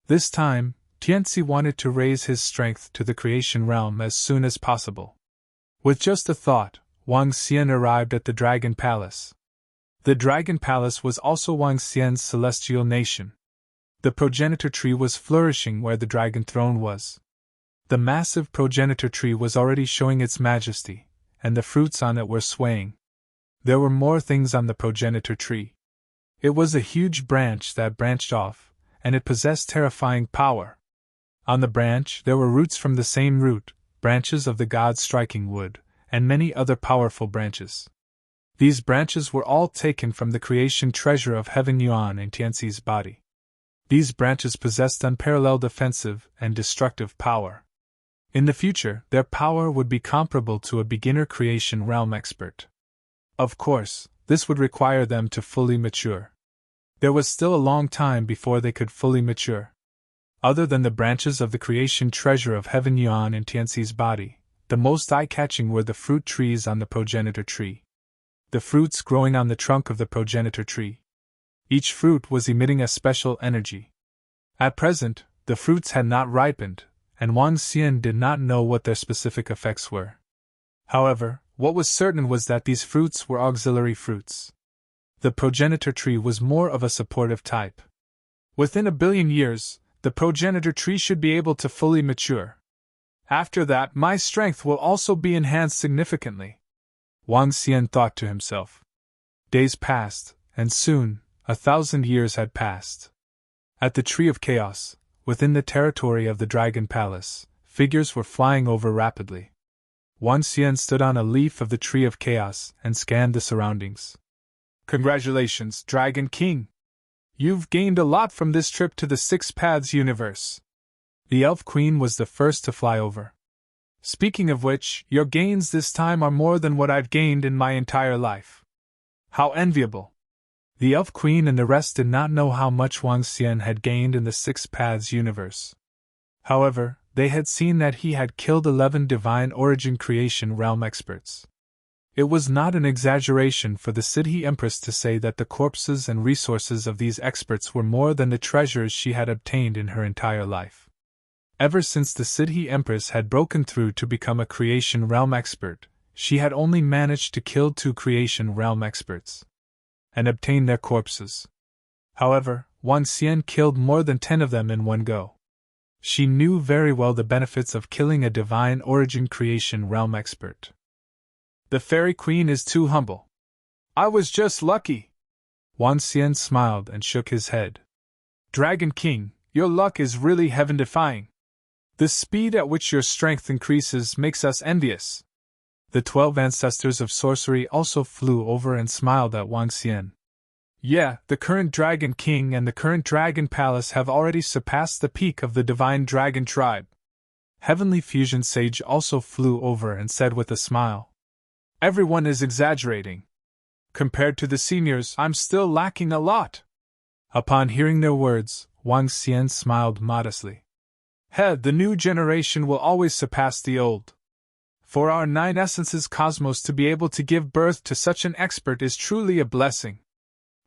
This time, Tianzi wanted to raise his strength to the creation realm as soon as possible. With just a thought, Wang Xian arrived at the Dragon Palace. The Dragon Palace was also Wang Xian's celestial nation. The progenitor tree was flourishing where the dragon throne was. The massive progenitor tree was already showing its majesty, and the fruits on it were swaying. There were more things on the progenitor tree. It was a huge branch that branched off, and it possessed terrifying power. On the branch there were roots from the same root, branches of the god striking wood, and many other powerful branches. These branches were all taken from the creation treasure of Heaven Yuan in Tianzi's body. These branches possessed unparalleled offensive and destructive power. In the future, their power would be comparable to a beginner creation realm expert. Of course, this would require them to fully mature. There was still a long time before they could fully mature. Other than the branches of the creation treasure of Heaven Yuan in Tianzi's body, the most eye-catching were the fruit trees on the progenitor tree. The fruits growing on the trunk of the progenitor tree. Each fruit was emitting a special energy. At present, the fruits had not ripened, and Wang Xian did not know what their specific effects were. However, what was certain was that these fruits were auxiliary fruits. The progenitor tree was more of a supportive type. Within 1 billion years, the progenitor tree should be able to fully mature. After that, my strength will also be enhanced significantly. Wang Xian thought to himself. Days passed, and soon, 1,000 years had passed. At the Tree of Chaos, within the territory of the Dragon Palace, figures were flying over rapidly. Wang Xian stood on a leaf of the Tree of Chaos and scanned the surroundings. Congratulations, Dragon King! You've gained a lot from this trip to the Six Paths universe. The Elf Queen was the first to fly over. Speaking of which, your gains this time are more than what I've gained in my entire life. How enviable! The Elf Queen and the rest did not know how much Wang Xian had gained in the Six Paths universe. However, they had seen that he had killed 11 divine origin creation realm experts. It was not an exaggeration for the City Empress to say that the corpses and resources of these experts were more than the treasures she had obtained in her entire life. Ever since the City Empress had broken through to become a creation realm expert, she had only managed to kill 2 creation realm experts and obtain their corpses. However, Wang Xian killed more than 10 of them in one go. She knew very well the benefits of killing a divine origin creation realm expert. The Fairy Queen is too humble. I was just lucky. Wang Xian smiled and shook his head. Dragon King, your luck is really heaven-defying. The speed at which your strength increases makes us envious. The 12 ancestors of sorcery also flew over and smiled at Wang Xian. Yeah, the current Dragon King and the current Dragon Palace have already surpassed the peak of the Divine Dragon Tribe. Heavenly Fusion Sage also flew over and said with a smile. Everyone is exaggerating. Compared to the seniors, I'm still lacking a lot. Upon hearing their words, Wang Xian smiled modestly. The new generation will always surpass the old. For our 9 essences cosmos to be able to give birth to such an expert is truly a blessing.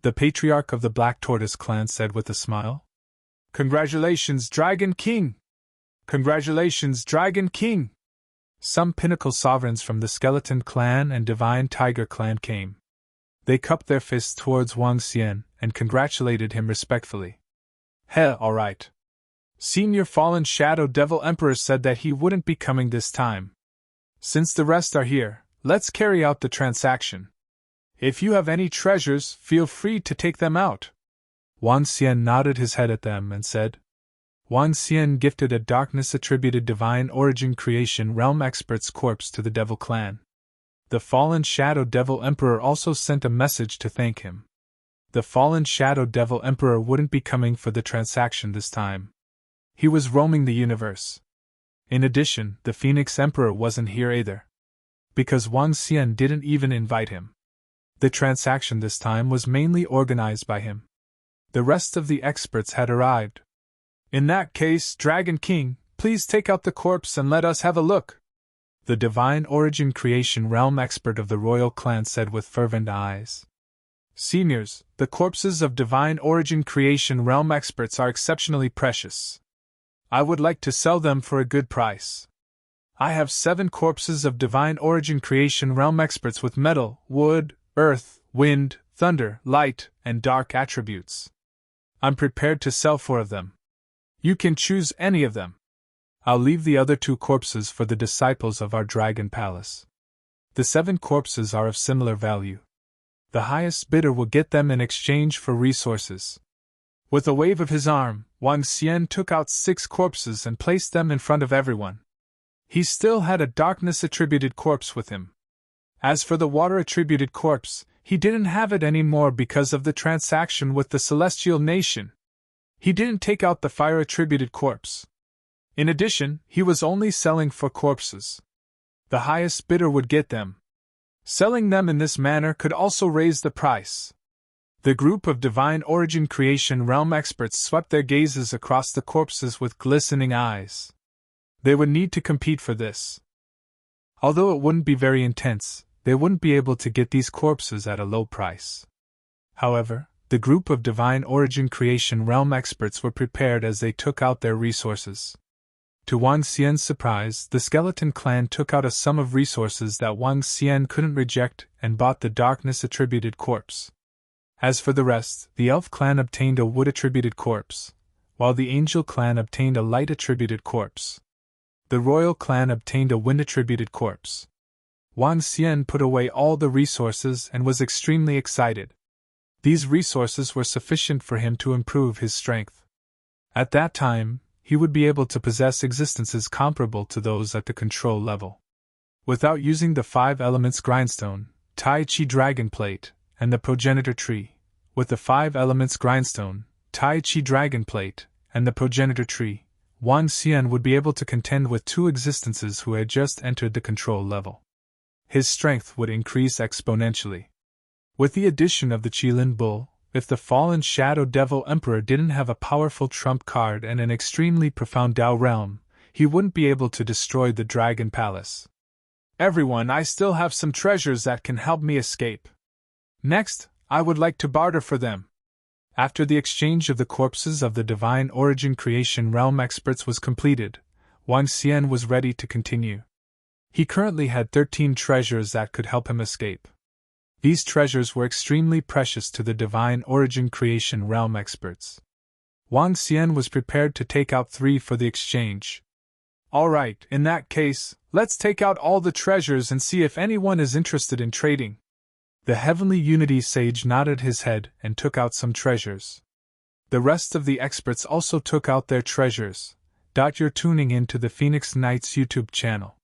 The patriarch of the Black Tortoise clan said with a smile. Congratulations, Dragon King! Congratulations, Dragon King! Some pinnacle sovereigns from the Skeleton clan and Divine Tiger clan came. They cupped their fists towards Wang Xian and congratulated him respectfully. All right. Senior Fallen Shadow Devil Emperor said that he wouldn't be coming this time. Since the rest are here, let's carry out the transaction. If you have any treasures, feel free to take them out. Wang Xian nodded his head at them and said. Wang Xian gifted a darkness-attributed divine origin creation realm expert's corpse to the Devil clan. The Fallen Shadow Devil Emperor also sent a message to thank him. The Fallen Shadow Devil Emperor wouldn't be coming for the transaction this time. He was roaming the universe. In addition, the Phoenix Emperor wasn't here either. Because Wang Xian didn't even invite him. The transaction this time was mainly organized by him. The rest of the experts had arrived. In that case, Dragon King, please take out the corpse and let us have a look. the divine origin creation realm expert of the royal clan said with fervent eyes. Seniors, the corpses of divine origin creation realm experts are exceptionally precious. I would like to sell them for a good price. I have 7 corpses of divine origin creation realm experts with metal, wood, earth, wind, thunder, light, and dark attributes. I'm prepared to sell 4 of them. You can choose any of them. I'll leave the other 2 corpses for the disciples of our dragon palace. The 7 corpses are of similar value. The highest bidder will get them in exchange for resources. With a wave of his arm, Wang Xian took out 6 corpses and placed them in front of everyone. He still had a darkness-attributed corpse with him. As for the water-attributed corpse, he didn't have it anymore because of the transaction with the celestial nation. He didn't take out the fire-attributed corpse. In addition, he was only selling 4 corpses. The highest bidder would get them. Selling them in this manner could also raise the price. The group of divine origin creation realm experts swept their gazes across the corpses with glistening eyes. They would need to compete for this. Although it wouldn't be very intense, they wouldn't be able to get these corpses at a low price. However, the group of divine origin creation realm experts were prepared as they took out their resources. To Wang Xian's surprise, the skeleton clan took out a sum of resources that Wang Xian couldn't reject and bought the darkness-attributed corpse. As for the rest, the elf clan obtained a wood-attributed corpse, while the angel clan obtained a light-attributed corpse. The royal clan obtained a wind-attributed corpse. Wang Xian put away all the resources and was extremely excited. These resources were sufficient for him to improve his strength. At that time, he would be able to possess existences comparable to those at the control level. Without using the 5 elements grindstone, Tai Chi dragon plate, and the progenitor tree, with the 5 elements grindstone, Tai Chi dragon plate, and the progenitor tree, Wang Xian would be able to contend with 2 existences who had just entered the control level. His strength would increase exponentially. With the addition of the Qilin Bull, if the fallen Shadow Devil Emperor didn't have a powerful trump card and an extremely profound Dao realm, he wouldn't be able to destroy the Dragon Palace. Everyone, I still have some treasures that can help me escape. Next, I would like to barter for them. After the exchange of the corpses of the divine origin creation realm experts was completed, Wang Xian was ready to continue. He currently had 13 treasures that could help him escape. These treasures were extremely precious to the divine origin creation realm experts. Wang Xian was prepared to take out 3 for the exchange. Alright, in that case, let's take out all the treasures and see if anyone is interested in trading. The Heavenly Unity Sage nodded his head and took out some treasures. The rest of the experts also took out their treasures. You're tuning in to the Phoenix Knights YouTube channel.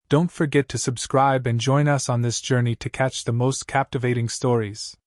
Don't forget to subscribe and join us on this journey to catch the most captivating stories.